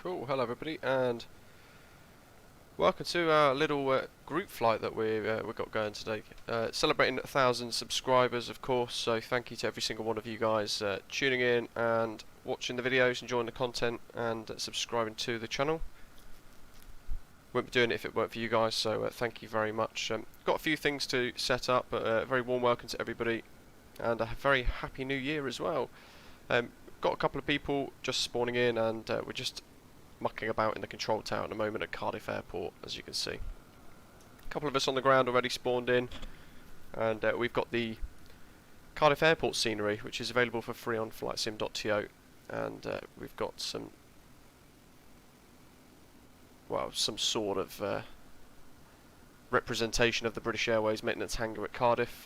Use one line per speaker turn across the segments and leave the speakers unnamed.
Cool, hello everybody, and welcome to our little group flight that we've got going today. Celebrating 1,000 subscribers, of course, so thank you to every single one of you guys tuning in and watching the videos, enjoying the content, and subscribing to the channel. Wouldn't be doing it if it weren't for you guys, so thank you very much. Got a few things to set up, but a very warm welcome to everybody, and a very happy new year as well. Got a couple of people just spawning in, and we're just mucking about in the control tower at the moment at Cardiff Airport, as you can see. A couple of us on the ground already spawned in, and we've got the Cardiff Airport scenery, which is available for free on flightsim.to, and we've got some, well, some sort of representation of the British Airways maintenance hangar at Cardiff.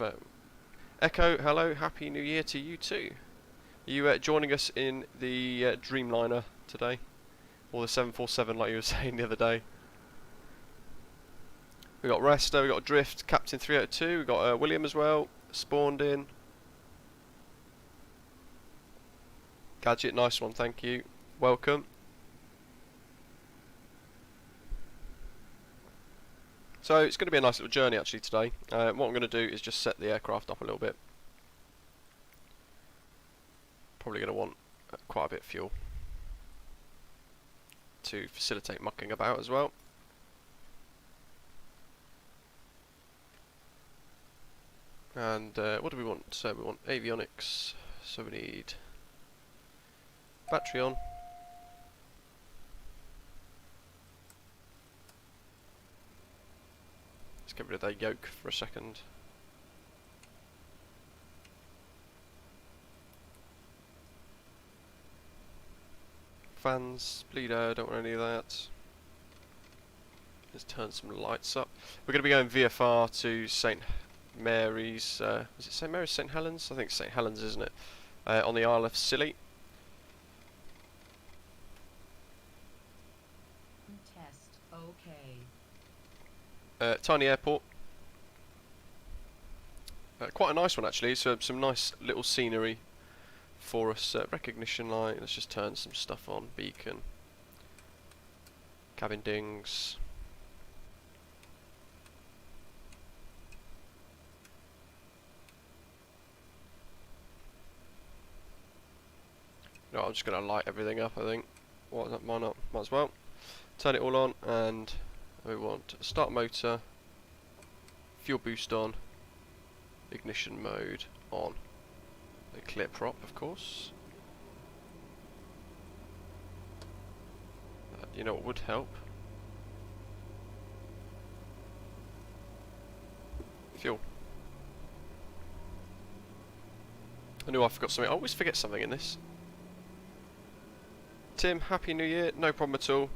Echo, hello, happy new year to you too. Are you joining us in the Dreamliner today? Or the 747 like you were saying the other day. We got Resta, we got Drift, Captain 302, we got William as well, spawned in. Gadget, nice one, thank you. Welcome. So it's going to be a nice little journey actually today. What I'm going to do is just set the aircraft up a little bit. Probably going to want quite a bit of fuel to facilitate mucking about as well. And what do we want? So we want avionics, so we need battery on. Let's get rid of that yoke for a second. Fans, bleeder, don't want any of that. Let's turn some lights up. We're going to be going VFR to St Mary's, is it St Mary's, St Helens? I think it's St Helens, isn't it? On the Isle of Scilly.
Test, okay.
Tiny airport. Quite a nice one actually, so some nice little scenery for us. Recognition light, let's just turn some stuff on. Beacon, cabin dings. No, I'm just going to light everything up, I think. Why not? Might as well. Turn it all on, and we want start motor, fuel boost on, ignition mode on. A clear prop, of course. You know what would help? Fuel. I knew I forgot something. I always forget something in this. Tim, happy new year. No problem at all.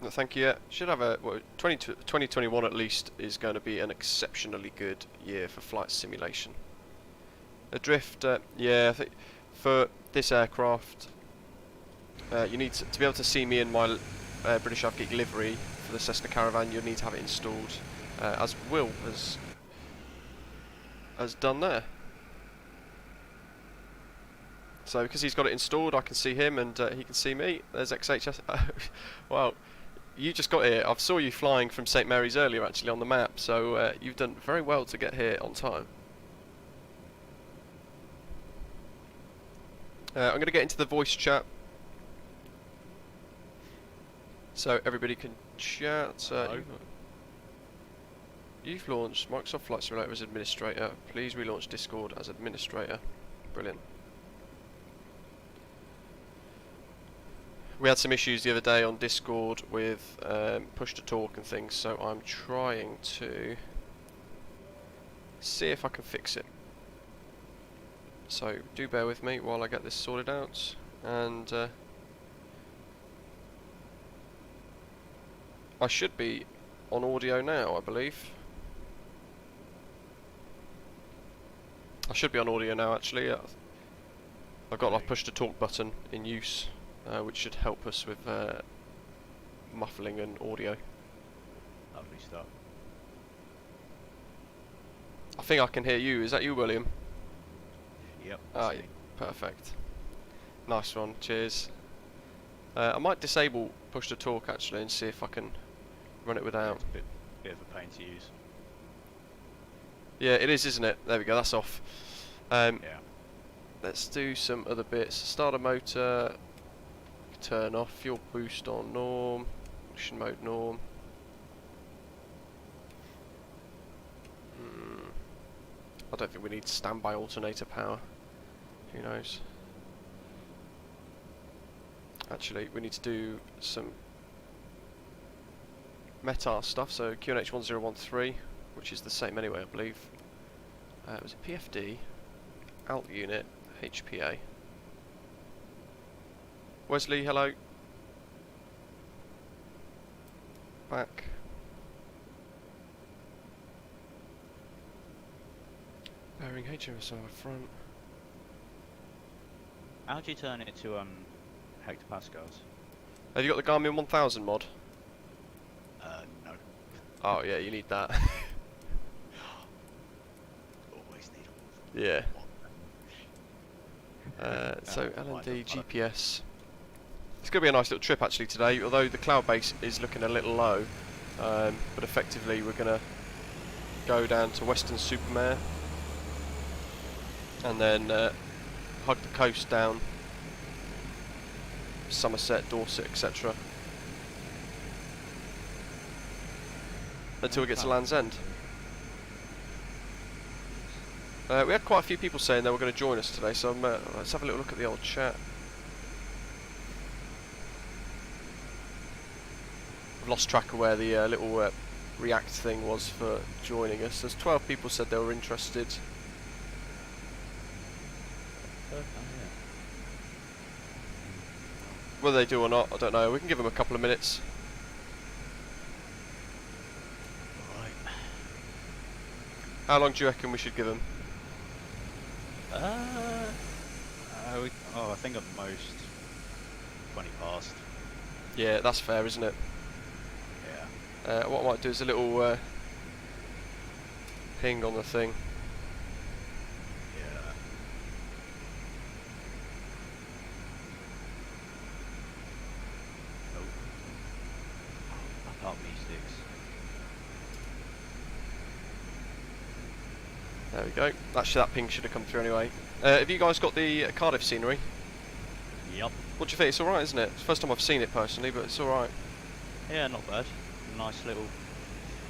No, thank you. Should have a 2021 at least is going to be an exceptionally good year for flight simulation. Adrift, yeah, I think for this aircraft, you need to be able to see me in my British Avgeek livery for the Cessna Caravan. You'll need to have it installed, as Will has done there. So because he's got it installed, I can see him and he can see me. There's XHS. Well, you just got here. I saw you flying from St Mary's earlier actually on the map, so you've done very well to get here on time. I'm going to get into the voice chat, so everybody can chat. You've launched Microsoft Flight Simulator as administrator. Please relaunch Discord as administrator. Brilliant. We had some issues the other day on Discord with push to talk and things, so I'm trying to see if I can fix it. So do bear with me while I get this sorted out, and I should be on audio now, I believe. I should be on audio now actually. I've got like push to talk button in use, which should help us with muffling and audio.
Lovely stuff.
I think I can hear you. Is that you, William?
Yep.
Ah, yeah, perfect. Nice one. Cheers. I might disable push to talk actually and see if I can run it without.
It's a bit of a pain to use.
Yeah, it is, isn't it? There we go, that's off.
Yeah.
Let's do some other bits. Start a motor, turn off, fuel boost on norm, ignition mode norm. I don't think we need standby alternator power. Who knows? Actually, we need to do some METAR stuff, so QNH 1013, which is the same anyway, I believe. It was a PFD, alt unit, HPA. Wesley, hello. Back. Bearing HMSR front.
How do you turn it to hectopascals?
Have you got the Garmin 1000 mod?
No.
Oh yeah, you need that.
Always need
Yeah. So L&D GPS. It's going to be a nice little trip actually today, although the cloud base is looking a little low. But effectively we're going to go down to Weston-super-Mare and then hug the coast down Somerset, Dorset, etc. until we get to Land's End. We had quite a few people saying they were going to join us today, so let's have a little look at the old chat. I've lost track of where the little React thing was for joining us. There's 12 people said they were interested. Whether they do or not, I don't know. We can give them a couple of minutes.
Right.
How long do you reckon we should give them?
I think at most 20 past.
Yeah, that's fair, isn't it?
Yeah.
What I might do is a little ping on the thing.
Yeah. Nope. I can't be sticks.
There we go. Actually, that ping should have come through anyway. Have you guys got the Cardiff scenery?
Yep.
What do you think? It's alright, isn't it? It's the first time I've seen it personally, but it's alright.
Yeah, not bad. Nice little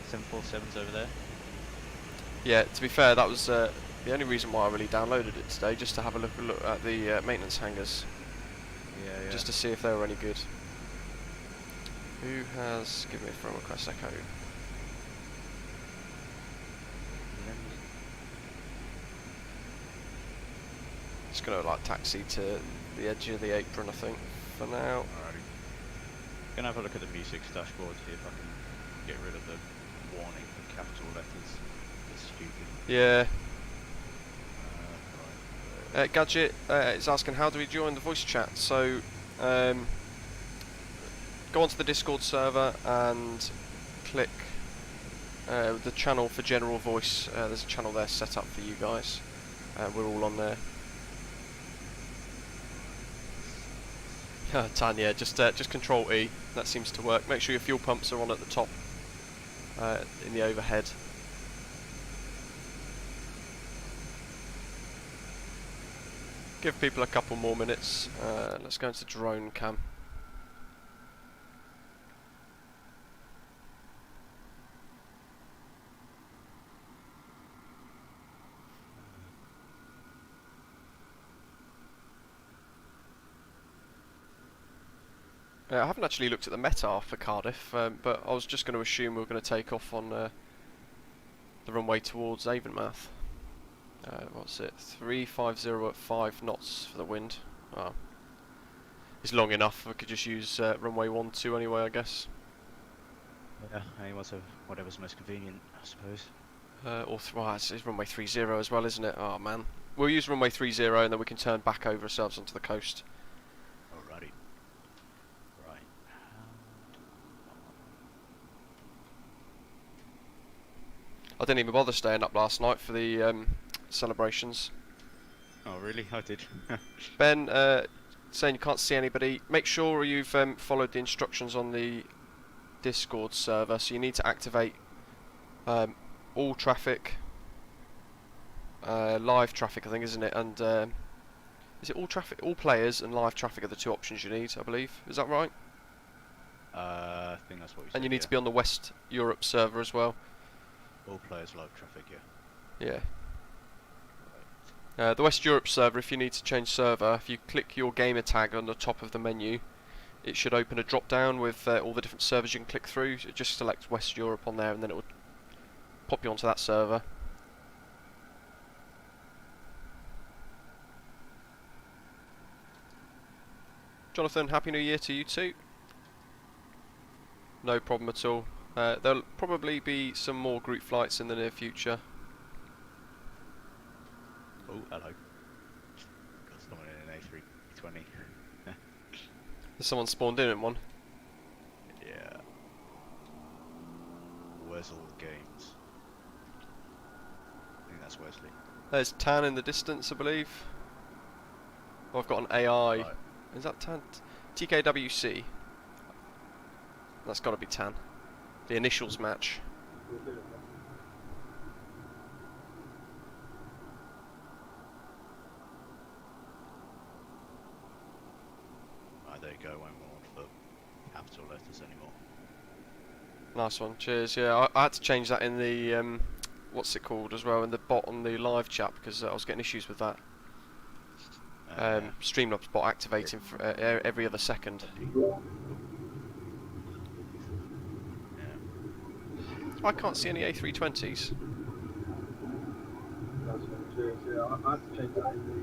747s over there.
Yeah, to be fair, that was the only reason why I really downloaded it today, just to have a look at the maintenance hangars,
Yeah,
just to see if they were any good. Who has given me a friend request? Echo. Just gonna like taxi to the edge of the apron, I think, for now.
Alrighty. Gonna have a look at the music dashboard, see if I can get rid of the warning for capital letters. It's stupid.
Yeah.
Right.
Gadget is asking how do we join the voice chat. So go onto the Discord server and click the channel for general voice. There's a channel there set up for you guys. We're all on there. Tanya, just Control E. That seems to work. Make sure your fuel pumps are on at the top in the overhead. Give people a couple more minutes. Let's go into drone cam. I haven't actually looked at the METAR for Cardiff, but I was just going to assume we were going to take off on the runway towards Avonmouth. What's it? 350 at 5 knots for the wind. Oh. It's long enough. I could just use runway 12 anyway, I guess.
Yeah, I mean, whatever's most convenient, I suppose.
Well, it's runway 30 as well, isn't it? Oh man. We'll use runway 30 and then we can turn back over ourselves onto the coast.
Alrighty. Right.
I didn't even bother staying up last night for the celebrations.
Oh really? I did.
Ben, saying you can't see anybody, make sure you've followed the instructions on the Discord server. So you need to activate all traffic, live traffic, I think, isn't it? And is it all traffic? All players and live traffic are the two options you need, I believe. Is that right?
I think that's what you said.
And you need to be on the West Europe server as well.
All players live traffic, yeah.
Yeah. The West Europe server, if you need to change server, if you click your gamer tag on the top of the menu, it should open a drop down with all the different servers you can click through. So just select West Europe on there and then it will pop you onto that server. Jonathan, Happy New Year to you too. No problem at all. There'll probably be some more group flights in the near future.
Oh, hello. Got someone in an A320.
There's someone spawned in one.
Yeah. Where's all the games? I think that's Wesley.
There's Tan in the distance, I believe. Oh, I've got an AI.
Right.
Is that Tan? TKWC. That's got to be Tan. The initials match.
Right, there you go. Won't want for capital letters anymore.
Nice one. Cheers. Yeah, I had to change that in the what's it called as well, in the bot on the live chat, because I was getting issues with that. Streamlabs bot activating for every other second.
Yeah.
I can't see any A320s.
That's one, cheers. Yeah, I had to change that in the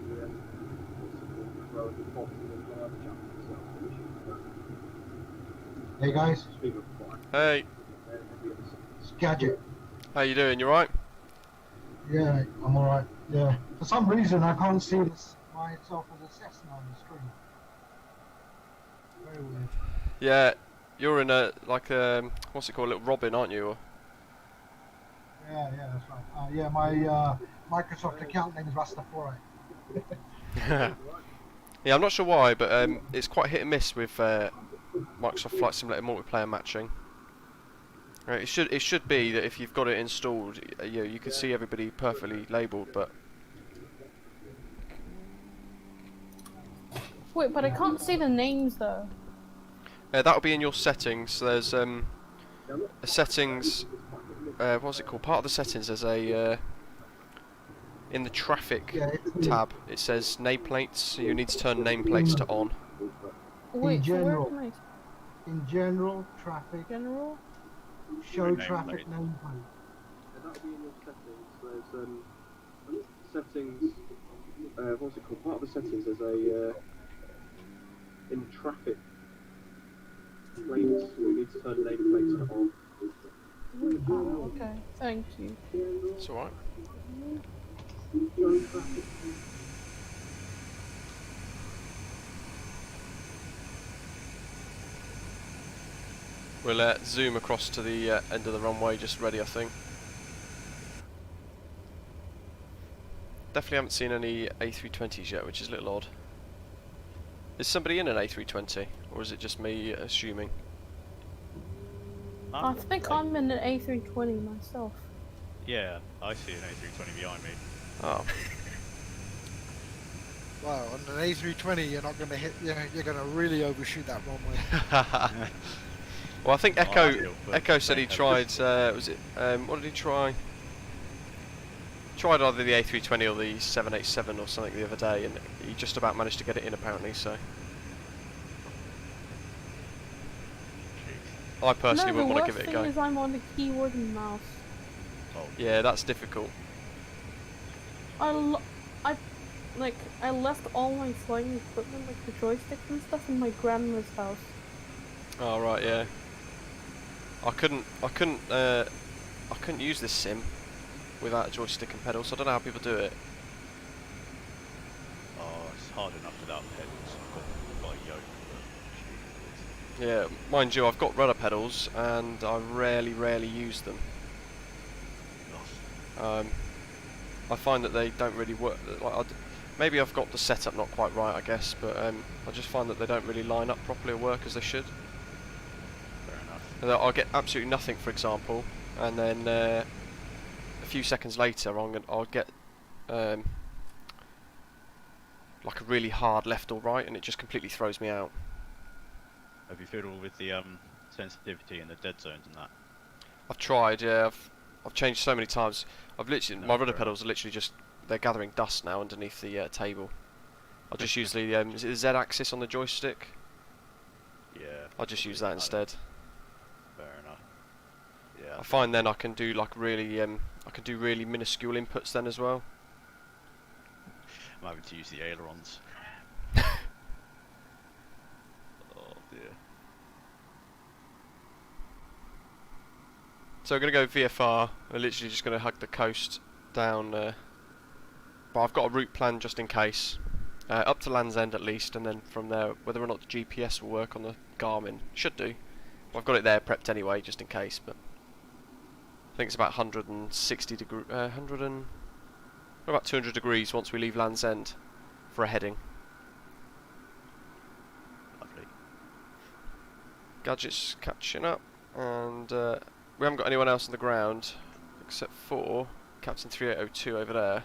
what's it called, the live chat.
Hey guys,
Speaking of flight,
Hey,
it's Gadget.
how you doing? You right?
Yeah, I'm alright. Yeah. For some reason I can't see myself as a Cessna on the screen. Very weird.
Yeah, you're in a like what's it called, a little Robin, aren't you?
Yeah, that's right. Yeah, my Microsoft account name is Rastafari.
Yeah, I'm not sure why, but it's quite hit and miss with Microsoft Flight Simulator multiplayer matching. Right, it should be that if you've got it installed, you can see everybody perfectly labelled, but
Wait, but I can't see the names though.
that'll be in your settings. There's a settings. What's it called? Part of the settings. There's a in the traffic
Yeah,
tab. It says nameplates. So you need to turn nameplates to on.
Wait, so where
general.
can I?
in general, traffic,
General?
show
Nameplate.
traffic nameplate.
and that'll be in your settings. There's settings. What's it called? Part of the settings. There's a in traffic lanes. You need to turn nameplates to on.
Oh, okay. Thank you.
It's alright.
Show traffic.
We'll zoom across to the end of the runway, just ready, I think. Definitely haven't seen any A320s yet, which is a little odd. Is somebody in an A320, or is it just me assuming?
I think I'm in an A320 myself.
Yeah, I see an A320 behind me.
Oh,
Wow, on an A320 you're not going to hit, you're going to really overshoot that runway.
well, I think
Oh,
Echo
ideal for
Echo said he
plane
tried. Was it? What did he try? Tried either the A320 or the 787 or something the other day, and he just about managed to get it in apparently. So I personally
No,
wouldn't
the
want to
worst
give it a
thing
go.
is I'm on the keyboard and mouse.
Oh,
Yeah, that's difficult.
I left all my flying equipment, like the joysticks and stuff, in my grandma's house.
Oh right, yeah. I couldn't use this sim without a joystick and pedals. So I don't know how people do it.
oh, it's hard enough without pedals. I've got a yoke, but
Yeah, mind you, I've got rudder pedals and I rarely use them.
oh,
I find that they don't really work. Like Maybe I've got the setup not quite right, I guess, but I just find that they don't really line up properly or work as they should.
Fair enough.
And I'll get absolutely nothing, for example, and then a few seconds later I'll get like a really hard left or right, and it just completely throws me out.
Have you fiddled with the sensitivity and the dead zones and that?
I've tried, yeah. I've changed so many times. I've literally my
No,
rudder
fair
pedals are literally just they're gathering dust now underneath the table. I'll just use the is it the Z-axis on the joystick?
Yeah.
I'll just use that instead.
Fair enough. Yeah.
I find then I can do like really I can do really minuscule inputs then as well.
I'm having to use the ailerons. Oh dear.
So we're gonna go VFR. We're literally just gonna hug the coast down. But I've got a route plan just in case, up to Land's End at least, and then from there, whether or not the GPS will work on the Garmin, should do. I've got it there prepped anyway, just in case. But I think it's about 160 degree, about 200 degrees once we leave Land's End for a heading.
Lovely.
Gadgets catching up, and we haven't got anyone else on the ground except for Captain 3802 over there.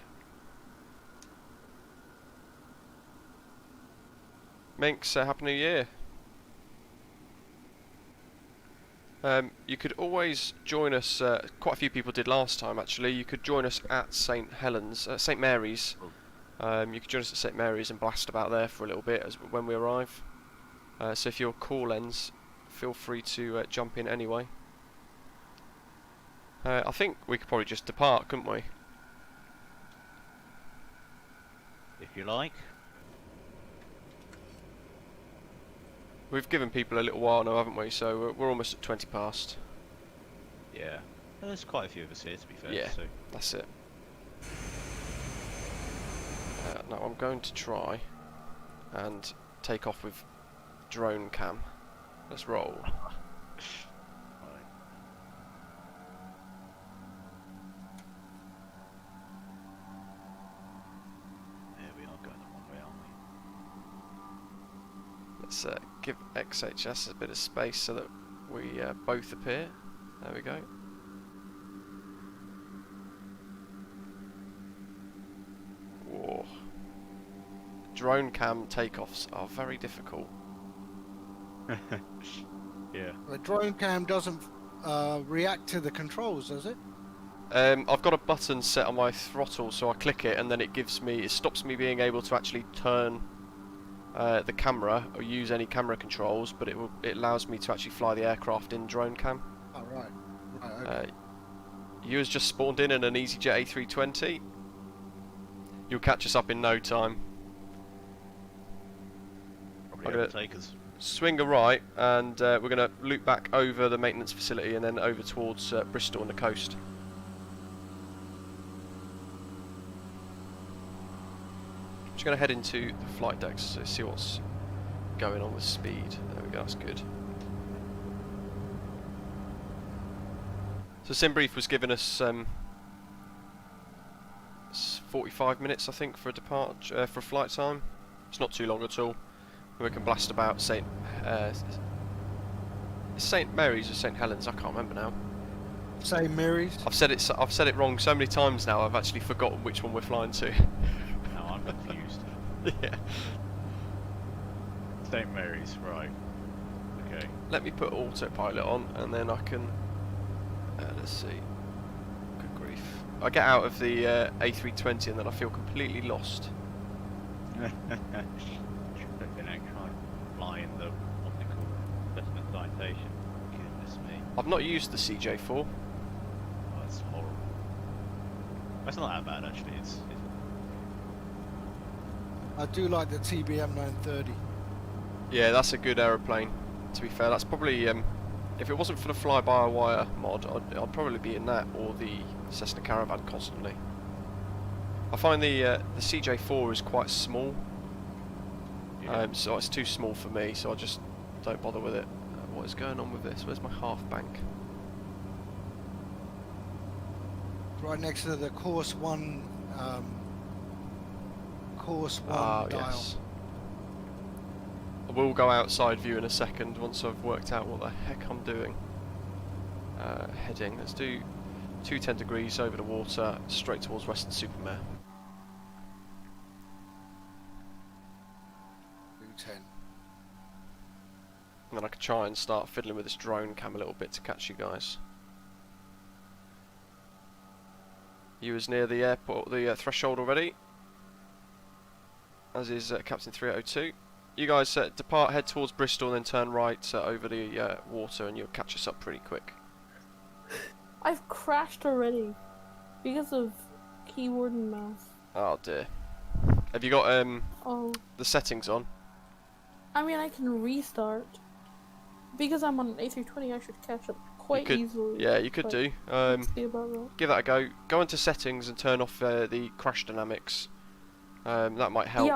Minx, Happy New Year. You could always join us, quite a few people did last time actually, you could join us at St Mary's. You could join us at St Mary's and blast about there for a little bit when we arrive. So if your call ends, feel free to jump in anyway. I think we could probably just depart, couldn't we?
If you like.
We've given people a little while now, haven't we? So we're almost at 20 past.
Yeah. Well, there's quite a few of us here, to be fair.
Yeah.
So.
That's it. Now I'm going to try and take off with drone cam. Let's roll.
Right. There we are going the wrong way, aren't we?
Let's give XHS a bit of space so that we both appear. There we go. Whoa. Drone cam takeoffs are very difficult.
Yeah.
The drone cam doesn't react to the controls, does it?
I've got a button set on my throttle, so I click it and then it stops me being able to actually turn the camera or use any camera controls, but it allows me to actually fly the aircraft in drone cam.
Oh, right. Right, okay.
You has just spawned in an EasyJet A320. You'll catch us up in no time.
Probably
I'm gonna
overtake us.
swing a right, and we're going to loop back over the maintenance facility and then over towards Bristol on the coast. Just going to head into the flight decks to see what's going on with speed. There we go, that's good. So SimBrief was giving us 45 minutes, I think, for a departure for flight time. It's not too long at all. We can blast about St Mary's or St Helens. I can't remember now.
St Mary's.
I've said it wrong so many times now. I've actually forgotten which one we're flying to.
Now I'm confused.
Yeah.
St Mary's, right. Okay.
Let me put autopilot on, and then I can. Let's see. Good grief! I get out of the A320, and then I feel completely lost.
Flying the what they call Cessna citation. Goodness me.
I've not used the CJ4.
Oh, that's horrible. That's not that bad actually. It's
I do like the TBM 930.
Yeah, that's a good aeroplane. To be fair, that's probably if it wasn't for the fly-by-wire mod, I'd probably be in that or the Cessna Caravan constantly. I find the CJ4 is quite small,
yeah.
so it's too small for me. So I just don't bother with it. What is going on with this? Where's my half bank?
Right next to the course 1 course one
Ah,
dial.
yes. I will go outside view in a second once I've worked out what the heck I'm doing. Heading, let's do 210 degrees over the water, straight towards Weston-super-Mare.
210.
And then I can try and start fiddling with this drone cam a little bit to catch you guys. You was near the airport, the threshold already, as is Captain 302. You guys depart, head towards Bristol, then turn right over the water, and you'll catch us up pretty quick.
I've crashed already because of keyboard and mouse.
Oh dear. Have you got
Oh.
the settings on?
I mean, I can restart. Because I'm on an A320, I should catch up quite easily.
Yeah, you could
but
do.
let's see about that.
Give that a go. Go into settings and turn off the crash dynamics. That might help.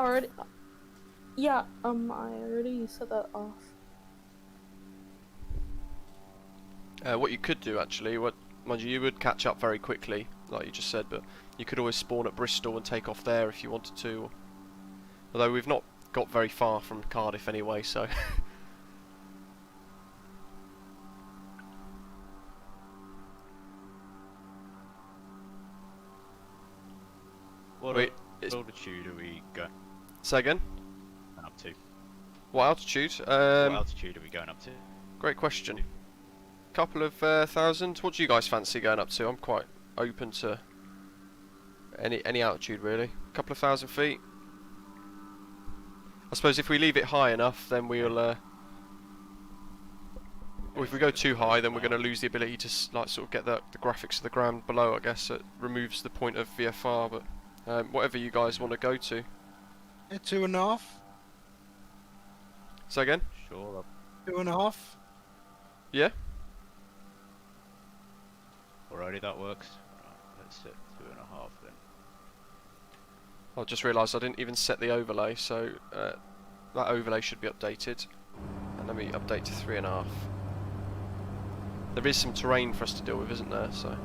Yeah, I already set that off.
What you could do actually, mind you would catch up very quickly, like you just said, but you could always spawn at Bristol and take off there if you wanted to. Although we've not got very far from Cardiff anyway, so.
What
Wait,
altitude are we going
say again?
up to?
What altitude?
What altitude are we going up to?
Great question. Couple of thousand. What do you guys fancy going up to? I'm quite open to any altitude really. Couple of 1,000 feet. I suppose if we leave it high enough, then we'll. Or if we go too high, then we're going to lose the ability to like sort of get the graphics of the ground below. I guess it removes the point of VFR, but whatever you guys want to go to.
Yeah, 2.5.
So again?
Sure.
2.5.
Yeah.
Alrighty, that works. Right, let's set 2.5 then.
I just realised I didn't even set the overlay, so that overlay should be updated. And let me update to 3.5. There is some terrain for us to deal with, isn't there? So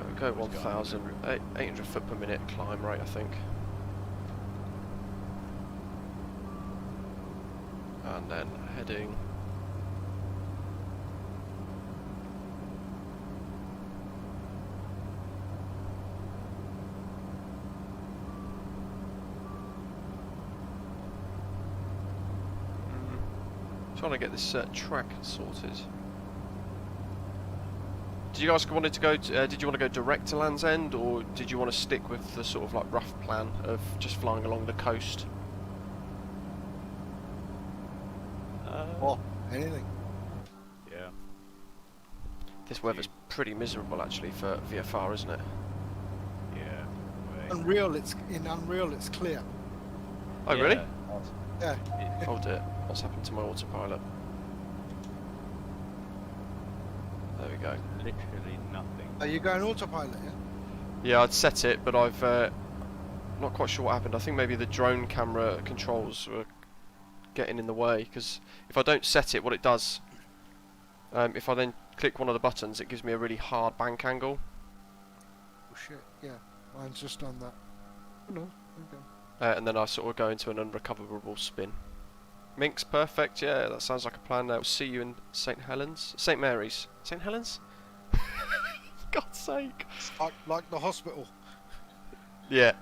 we go 1,800 foot per minute climb rate, I think. And then heading. Trying to get this track sorted. Did you guys wanted to go? Did you want to go direct to Land's End, or did you want to stick with the sort of like rough plan of just flying along the coast?
Oh, anything.
Yeah.
This weather's pretty miserable actually for VFR, isn't it?
Yeah.
Unreal, it's clear.
Oh really?
Yeah.
Oh dear. What's happened to my autopilot? There we go.
Literally nothing.
Are you going autopilot? Yeah.
Yeah, I'd set it, but I've not quite sure what happened. I think maybe the drone camera controls were getting in the way, because if I don't set it, what it does, if I then click one of the buttons, it gives me a really hard bank angle.
Oh shit. Yeah. Mine's just done that. Oh no. Okay.
And then I sort of go into an unrecoverable spin. Minx, perfect, yeah, that sounds like a plan. We'll see you in St. Helens? St. Mary's? St. Helens? God's sake.
Like the hospital.
Yeah,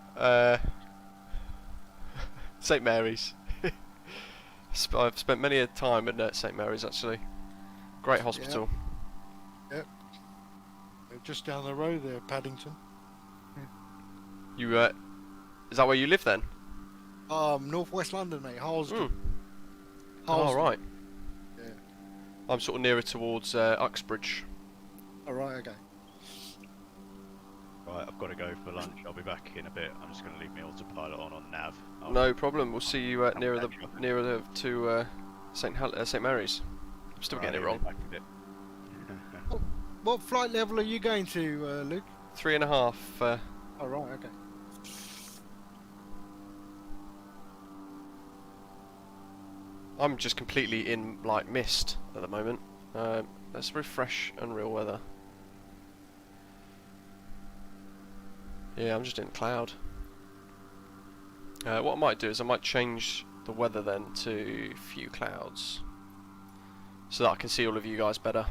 St. Mary's. I've spent many a time at St. Mary's actually. Great hospital.
Yep. Just down the road there, Paddington.
You, is that where you live then?
Northwest London, mate. Harlesden.
Oh, right.
Yeah.
I'm sort of nearer towards Uxbridge.
Oh, right, okay.
Right, I've got to go for lunch. I'll be back in a bit. I'm just going to leave my autopilot on nav.
No problem. We'll see you nearer to St. Mary's. I'm still getting it wrong.
Back a bit.
What flight level are you going to, Luke?
3.5.
Oh, right, okay.
I'm just completely in like mist at the moment. Let's refresh Unreal Weather. Yeah, I'm just in cloud. What I might do is I might change the weather then to few clouds, so that I can see all of you guys better.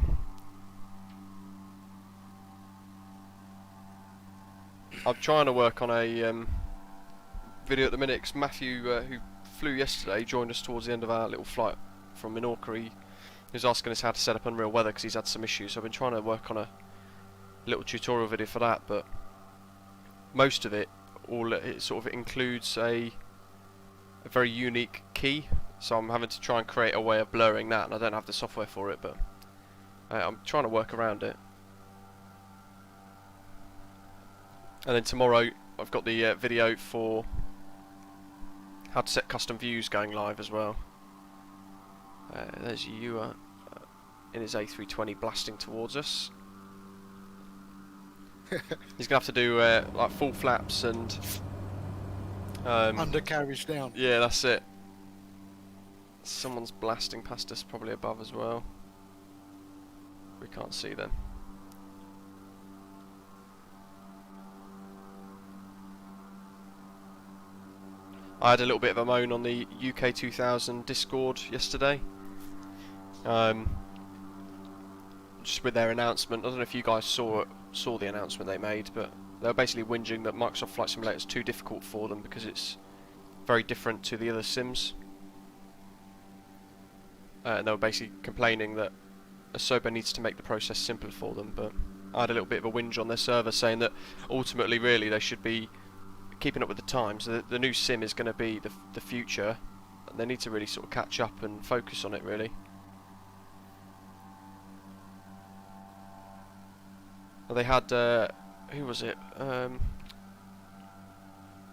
I'm trying to work on a video at the minute, 'cause Matthew, who flew yesterday, joined us towards the end of our little flight from Minorca. He was asking us how to set up Unreal Weather because he's had some issues, so I've been trying to work on a little tutorial video for that, but most of it, it sort of includes a very unique key, so I'm having to try and create a way of blurring that, and I don't have the software for it, but I'm trying to work around it. And then tomorrow I've got the video for how to set custom views going live as well. There's Ewan in his A320 blasting towards us. He's gonna have to do like full flaps and
Undercarriage down.
yeah, that's it. Someone's blasting past us, probably above as well. We can't see them. I had a little bit of a moan on the UK 2000 Discord yesterday. Just with their announcement. I don't know if you guys saw the announcement they made, but they were basically whinging that Microsoft Flight Simulator is too difficult for them because it's very different to the other sims. And they were basically complaining that Asobo needs to make the process simpler for them, but I had a little bit of a whinge on their server saying that ultimately really they should be keeping up with the times. The new sim is going to be the future, and they need to really sort of catch up and focus on it really. Well, they had who was it?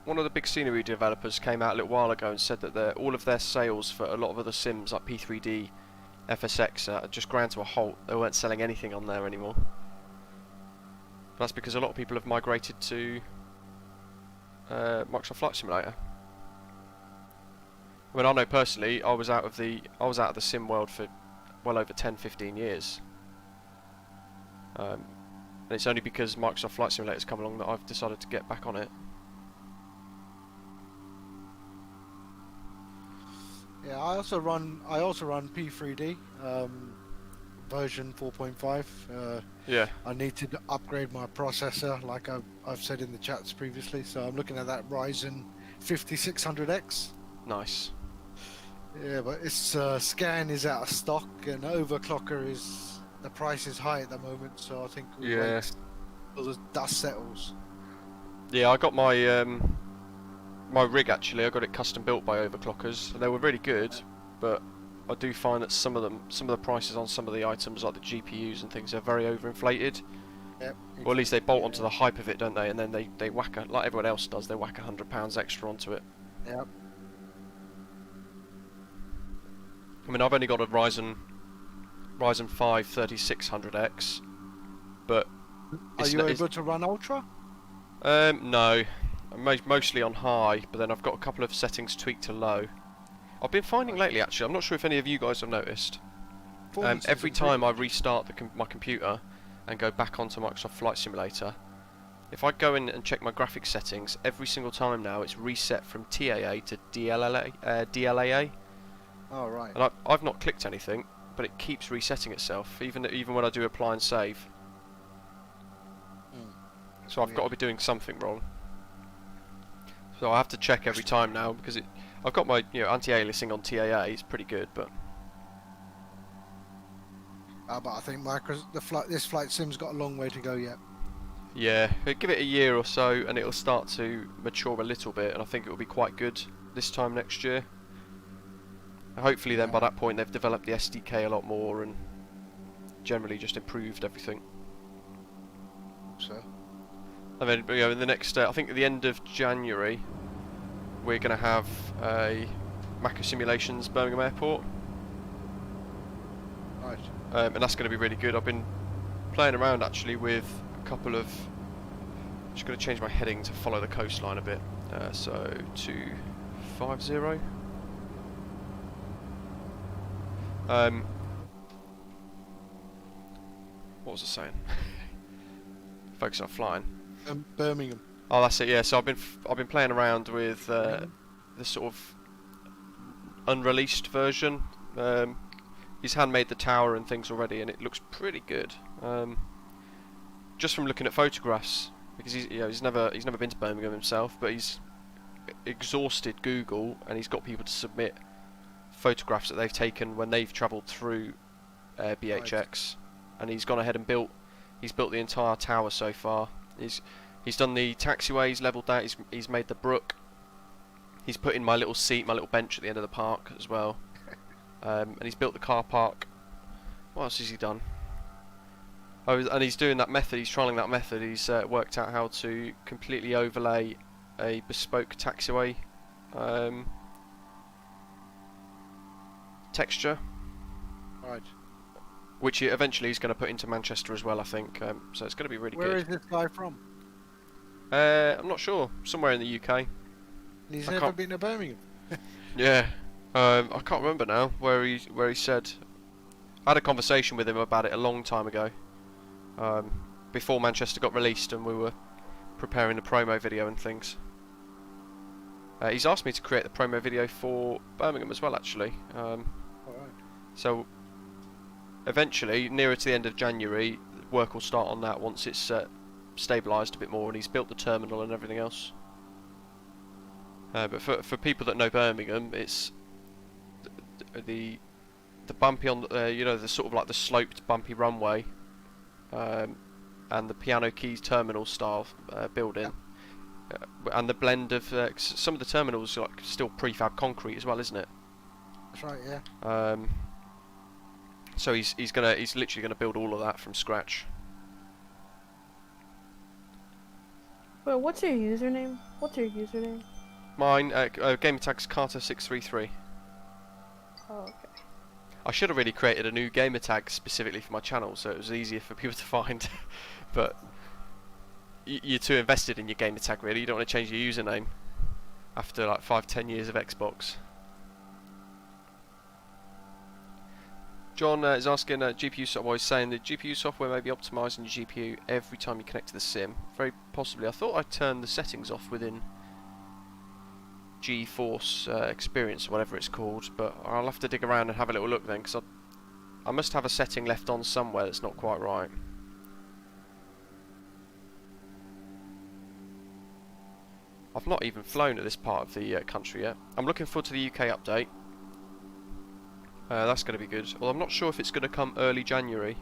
One of the big scenery developers came out a little while ago and said that all of their sales for a lot of other sims like P3D, FSX just ground to a halt. They weren't selling anything on there anymore. That's because a lot of people have migrated to Microsoft Flight Simulator. I mean, I know personally, I was out of the sim world for well over 10-15 years. And it's only because Microsoft Flight Simulator's come along that I've decided to get back on it.
Yeah, I also run P3D version 4.5.
Yeah.
I need to upgrade my processor, like I've said in the chats previously. So I'm looking at that Ryzen 5600X.
Nice.
Yeah, but its scan is out of stock, and overclocker the price is high at the moment. So I think we'll wait till the dust settles.
Yeah, I got my my rig actually. I got it custom built by overclockers, and they were really good. But I do find that some of the prices on some of the items, like the GPUs and things, are very overinflated.
Yep.
Or at least they bolt onto the hype of it, don't they? And then they whack like everyone else does. They whack £100 extra onto it.
Yep.
I mean, I've only got a Ryzen 5 3600X, but
Are you able to run Ultra?
no, I'm mostly on high, but then I've got a couple of settings tweaked to low. I've been finding lately, actually, I'm not sure if any of you guys have noticed, every time I restart my computer and go back onto Microsoft Flight Simulator, if I go in and check my graphics settings, every single time now it's reset from TAA to DLAA.
Oh, right.
And I've not clicked anything, but it keeps resetting itself, even when I do apply and save. So I've got to be doing something wrong. So I have to check every time now, because I've got my anti-aliasing on TAA. It's pretty good, but
I think this flight sim's got a long way to go yet.
yeah, give it a year or so, and it'll start to mature a little bit, and I think it will be quite good this time next year. Hopefully then by that point they've developed the SDK a lot more and generally just improved everything.
So.
And then in the next, I think at the end of January, we're going to have a Mako Simulations Birmingham Airport.
Right.
And that's going to be really good. I've been playing around actually with a couple of... just going to change my heading to follow the coastline a bit. So 250. What was I saying? Focus on flying.
Birmingham.
Oh, that's it. Yeah. So I've been playing around with the sort of unreleased version. He's handmade the tower and things already, and it looks pretty good. Just from looking at photographs, because he's never been to Birmingham himself, but he's exhausted Google, and he's got people to submit photographs that they've taken when they've travelled through BHX, and he's gone ahead and built the entire tower so far. He's done the taxiway, he's levelled that, he's made the brook, he's put in my little seat, my little bench at the end of the park as well, and he's built the car park. What else has he done? Oh, and he's doing that method, he's trialling that method. He's worked out how to completely overlay a bespoke taxiway texture,
Right.
which eventually he's going to put into Manchester as well, I think. So it's going to be really
Where
good.
is this guy from?
I'm not sure. Somewhere in the UK.
He's
I
never
can't-
been to Birmingham.
Yeah. I can't remember now where he said. I had a conversation with him about it a long time ago. Before Manchester got released and we were preparing the promo video and things. He's asked me to create the promo video for Birmingham as well, actually.
Alright.
So eventually, nearer to the end of January, work will start on that once it's stabilised a bit more and he's built the terminal and everything else. But for people that know Birmingham, it's the bumpy on the sort of like the sloped bumpy runway, and the piano keys terminal style building, and the blend of some of the terminals are like still prefab concrete as well, isn't it?
That's right, yeah.
So he's literally gonna build all of that from scratch.
Well, what's your username?
Mine, gamertags Carter633.
Oh, okay.
I should have really created a new gamertag specifically for my channel, so it was easier for people to find. But you're too invested in your gamertag, really. You don't want to change your username after like 5-10 years of Xbox. John is asking, GPU software is saying the GPU software may be optimising your GPU every time you connect to the sim. Very possibly. I thought I turned the settings off within GeForce Experience or whatever it's called, but I'll have to dig around and have a little look then, because I must have a setting left on somewhere that's not quite right. I've not even flown at this part of the country yet. I'm looking forward to the UK update. That's going to be good. Well, I'm not sure if it's going to come early January.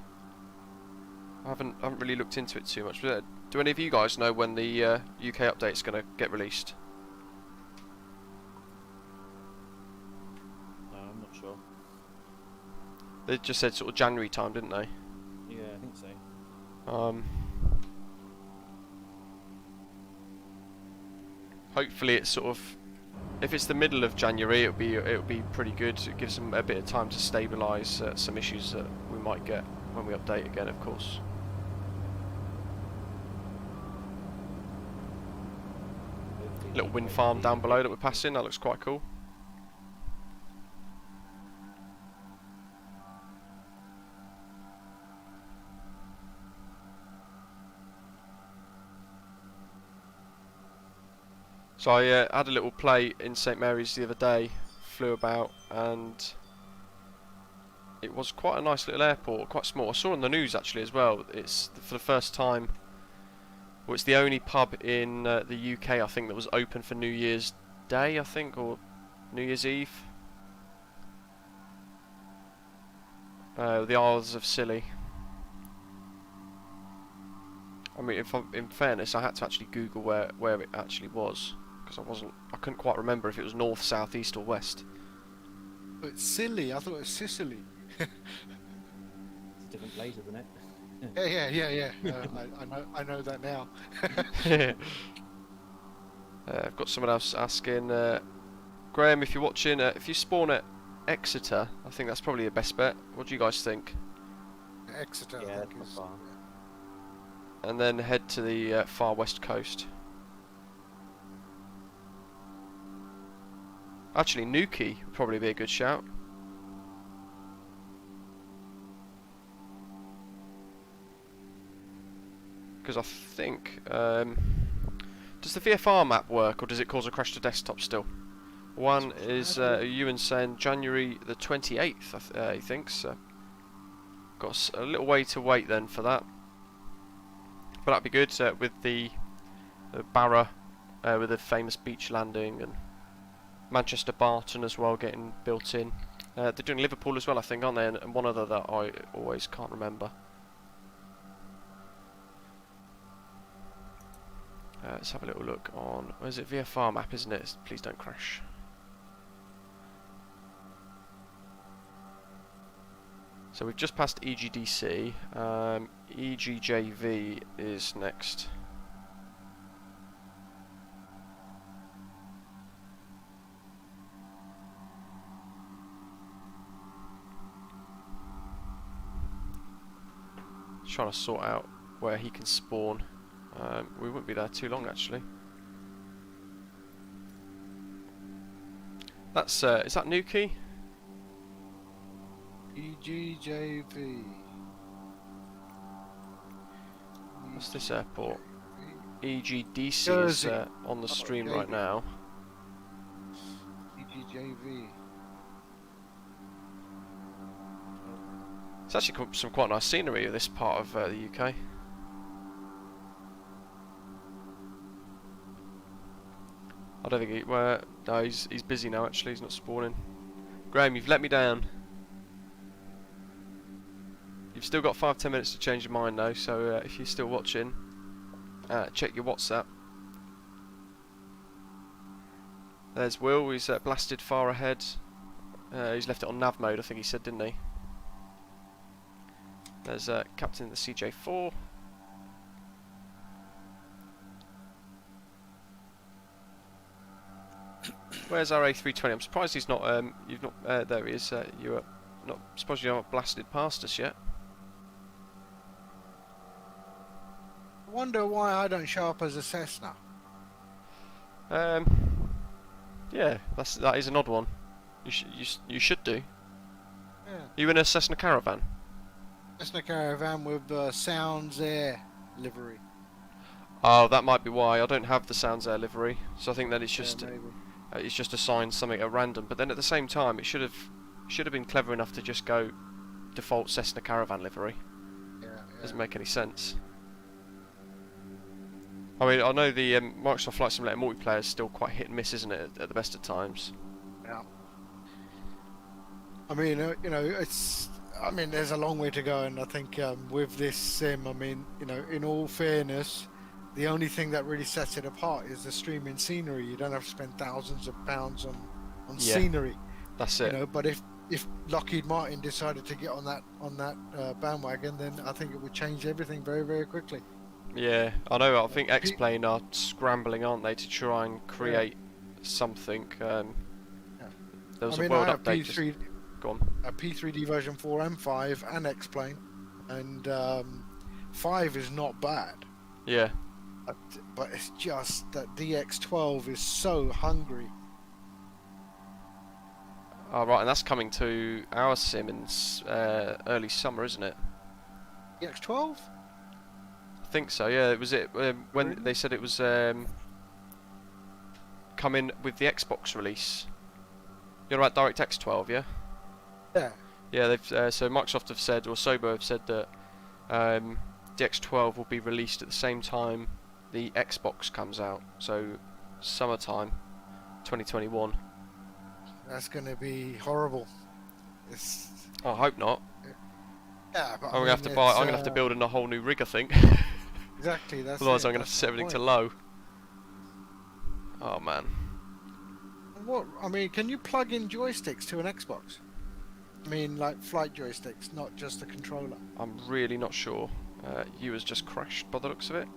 I haven't really looked into it too much. But, do any of you guys know when the UK update is going to get released?
No, I'm not sure.
They just said sort of January time, didn't they?
Yeah, I think so.
Hopefully it's sort of, if it's the middle of January, it'll be pretty good. It gives them a bit of time to stabilise some issues that we might get when we update again, of course. Little wind farm down below that we're passing, that looks quite cool. So I had a little play in St Mary's the other day, flew about, and it was quite a nice little airport, quite small. I saw on the news actually as well, it's for the first time, well, it's the only pub in the UK I think that was open for New Year's Day, I think, or New Year's Eve. The Isles of Scilly. I mean, in fairness, I had to actually Google where it actually was, because I couldn't quite remember if it was north, south, east or west.
But it's silly. I thought it was Sicily.
It's a different place, isn't it?
Yeah. I know that now.
I've got someone else asking, Graham, if you're watching, if you spawn at Exeter, I think that's probably the best bet. What do you guys think?
Exeter,
Yeah,
I think
that's
is.
fine.
And then head to the far west coast. Actually, Newquay would probably be a good shout. Because I think the Does the VFR map work, or does it cause a crash to desktop still? One is Ewan saying January the 28th, he thinks. So got a little way to wait then for that. But that'd be good with the Barra, with the famous beach landing, and Manchester Barton as well getting built in. They're doing Liverpool as well, I think, aren't they? And one other that I always can't remember. Let's have a little look on. Where's it? VFR map, isn't it? Please don't crash. So we've just passed EGDC. EGJV is next. Trying to sort out where he can spawn. We wouldn't be there too long, actually. That's is that Nuki?
EGJV.
What's this airport? EGDC is
Jersey.
on the stream
okay.
right now.
EGJV.
It's actually some quite nice scenery of this part of the UK. I don't think he. No, he's busy now. Actually, he's not spawning. Graham, you've let me down. You've still got 5-10 minutes to change your mind, though. So if you're still watching, check your WhatsApp. There's Will. He's blasted far ahead. He's left it on nav mode, I think he said, didn't he? There's Captain of the CJ4. Where's our A320? I'm surprised he's not. You've not. There he is. You're not. Suppose you haven't blasted past us yet.
I wonder why I don't show up as a Cessna.
Yeah, that is an odd one. You should do.
Yeah.
You in a Cessna Caravan?
Cessna Caravan with Sounds Air livery.
Oh, that might be why. I don't have the Sounds Air livery, so I think that it's just
Yeah, maybe.
it's just assigned something at random. But then at the same time, it should have been clever enough to just go default Cessna Caravan livery.
Yeah,
Doesn't make any sense. I mean, I know the Microsoft Flight Simulator multiplayer is still quite hit and miss, isn't it, at the best of times?
Yeah. I mean, you know, it's. I mean, there's a long way to go, and I think with this sim, I mean, you know, in all fairness, the only thing that really sets it apart is the streaming scenery. You don't have to spend thousands of pounds on
Yeah.
scenery.
That's
You
it.
know, but if Lockheed Martin decided to get on that bandwagon, then I think it would change everything very, very quickly.
Yeah, I know. I think X-Plane are scrambling, aren't they, to try and create something. There was
I mean,
a world
I have
update.
P3,
Go on.
a P3D version 4 and 5 and X-Plane, and 5 is not bad.
Yeah.
But it's just that DX12 is so hungry.
Oh, right, and that's coming to our sim in early summer, isn't it?
DX12?
I think so. Yeah, it was when
Really?
they said it was coming with the Xbox release. You're about DirectX 12, yeah?
Yeah.
Yeah, they've so Microsoft have said, or Sobo have said that DX12 will be released at the same time the Xbox comes out, so summertime 2021.
That's going to be horrible. It's,
I hope not.
yeah, but
I'm gonna have to buy. I'm gonna have to build in a whole new rig, I think.
Exactly. That's
Otherwise,
it,
I'm gonna have to
that's
set
the
everything to
point.
low. Oh man.
What? I mean, can you plug in joysticks to an Xbox? I mean, like flight joysticks, not just the controller.
I'm really not sure. You has just crashed by the looks of it.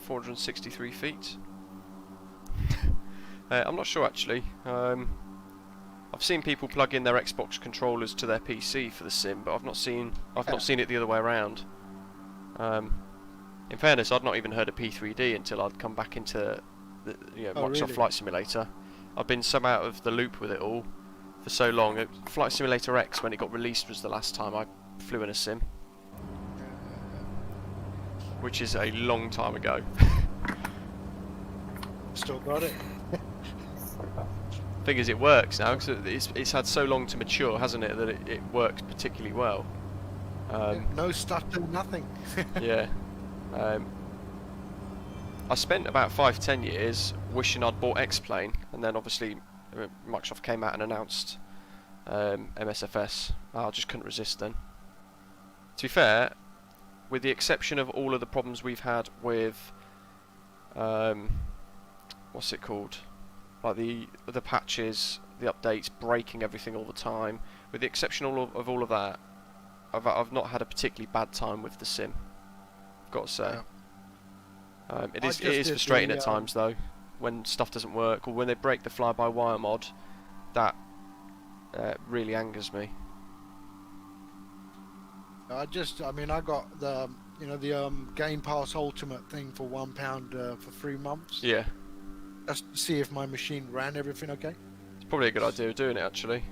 463 feet. I'm not sure actually. I've seen people plug in their Xbox controllers to their PC for the sim, but I've not seen it the other way around. In fairness, I'd not even heard of P3D until I'd come back into the Microsoft
really?
Flight Simulator. I've been so out of the loop with it all for so long. Flight Simulator X, when it got released, was the last time I flew in a sim, which is a long time ago.
Still got it.
Thing is, it works now because it's had so long to mature, hasn't it? That it works particularly well.
No stutter, nothing.
Yeah. I spent about 5-10 years wishing I'd bought X-Plane, and then obviously Microsoft came out and announced MSFS. I just couldn't resist then. To be fair, with the exception of all of the problems we've had with what's it called, like the patches, the updates, breaking everything all the time, with the exception of all of that, I've not had a particularly bad time with the sim, I've got to say.
Yeah.
It is frustrating at times though, when stuff doesn't work, or when they break the fly-by-wire mod. That really angers me.
I mean, I got the, the Game Pass Ultimate thing for £1 for 3 months.
Yeah.
Just to see if my machine ran everything okay.
It's probably a good idea of doing it actually.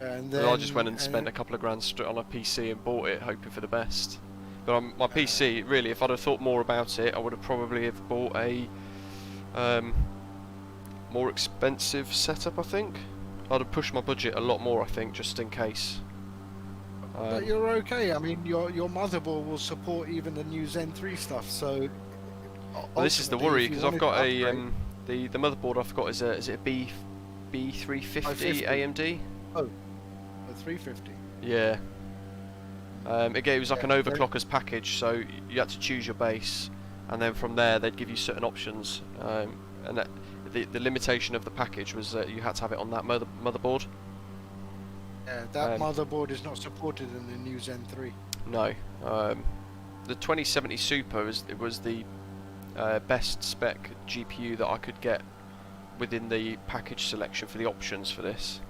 And
Then
then
I just went and spent a couple of grand on a PC and bought it, hoping for the best. But my PC, really, if I'd have thought more about it, I would have probably have bought a more expensive setup. I think I'd have pushed my budget a lot more. I think, just in case.
But you're okay. I mean, your motherboard will support even the new Zen 3 stuff. So.
Well, this is the
ultimately,
worry
if you
because I've
wanted
got
to upgrade-
the motherboard I've got is it a B350
550.
AMD?
a 350.
Yeah. It was like an
Yeah,
overclockers package, so you had to choose your base, and then from there they'd give you certain options. And the limitation of the package was that you had to have it on that motherboard.
Yeah, that motherboard is not supported in the new Zen 3.
No. The 2070 Super was the best spec GPU that I could get within the package selection for the options for this.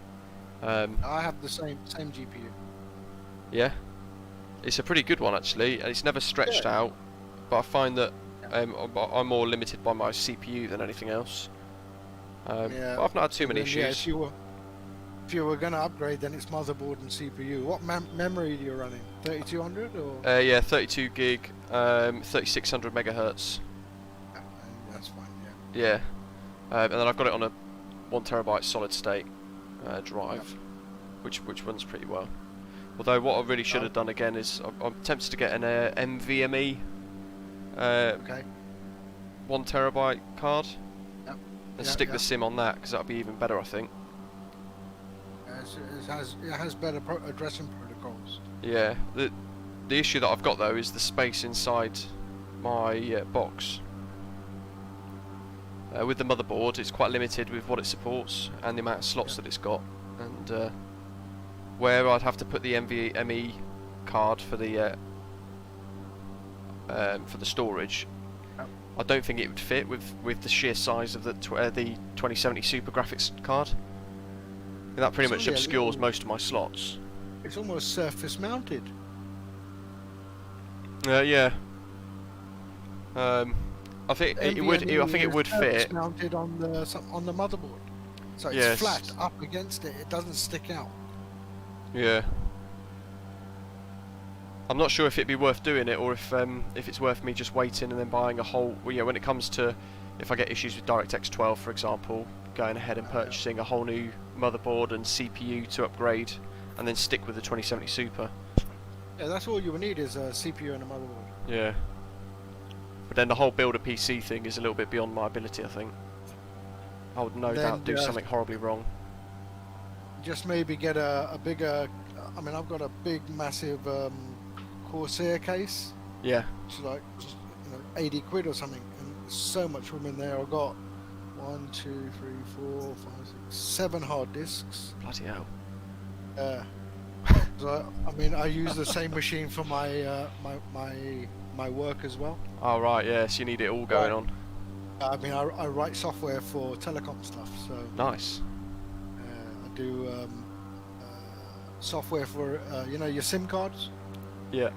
I have the same GPU.
Yeah, it's a pretty good one actually, and it's never stretched out. But I find that I'm more limited by my CPU than anything else. But I've not had too many issues.
Yeah, if you were going to upgrade, then it's motherboard and CPU. What memory are you running? 3200 or?
Yeah, 32 gig, 3600 megahertz.
That's fine.
Yeah, and then I've got it on a 1 terabyte solid state drive, which runs pretty well. Although what I really should have done again is I'm tempted to get an NVMe 1 terabyte card and stick the sim on that, because that'll be even better, I think.
It has better addressing protocols.
Yeah, the issue that I've got though is the space inside my box. With the motherboard, it's quite limited with what it supports and the amount of slots that it's got, and where I'd have to put the NVMe card for the storage, I don't think it would fit with the sheer size of the 2070 Super graphics card. And that pretty much obscures most of my slots.
It's almost surface mounted.
Yeah. I think it would. I think it would fit.
Mounted on the motherboard, so it's flat up against it. It doesn't stick out.
Yeah. I'm not sure if it'd be worth doing it, or if it's worth me just waiting and then buying a whole. Well, yeah, when it comes to, if I get issues with DirectX 12, for example, going ahead and purchasing a whole new motherboard and CPU to upgrade, and then stick with the 2070 Super.
Yeah, that's all you would need is a CPU and a motherboard.
Yeah. But then the whole build a PC thing is a little bit beyond my ability, I think. I would no doubt do something horribly wrong.
Just maybe get a bigger. I mean, I've got a big, massive Corsair case.
Yeah.
It's like 80 quid or something, and there's so much room in there. I've got 1, 2, 3, 4, 5, 6, 7 hard disks.
Bloody hell.
So, I mean, I use the same machine for my my work as well.
Oh right, yes, you need it all going on.
I mean, I write software for telecom stuff, so
nice.
I do software for your SIM cards.
Yeah.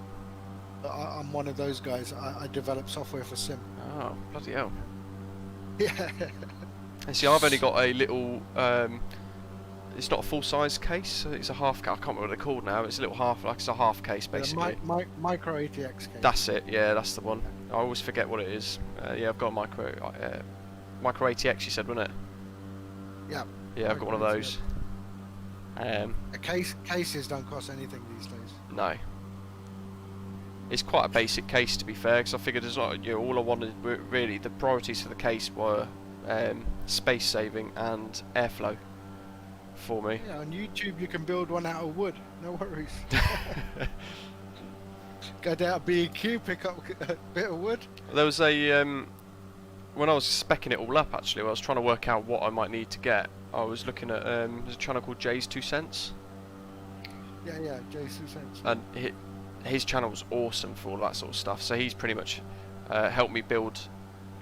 I'm one of those guys. I develop software for SIM.
Oh, bloody hell.
Yeah.
And see, I've only got a little. It's not a full-size case. It's a half. I can't remember what they're called now. It's a little half. Like it's a half case, basically.
Micro ATX case.
That's it. Yeah, that's the one. I always forget what it is. Yeah, I've got a micro Micro ATX, you said, wasn't it?
Yeah.
Yeah, I've got one of
Micro
those.
A cases don't cost anything these days.
No. It's quite a basic case, to be fair, because I figured it's not, you know, all I wanted, really, the priorities for the case were space saving and airflow for me.
Yeah, on YouTube you can build one out of wood. No worries. Go down to B&Q, pick up a bit of wood.
There was a when I was specking it all up, actually, when I was trying to work out what I might need to get, I was looking at there's a channel called Jay's 2 Cents,
Yeah, Jason Sense.
and his channel was awesome for all that sort of stuff. So he's pretty much helped me build,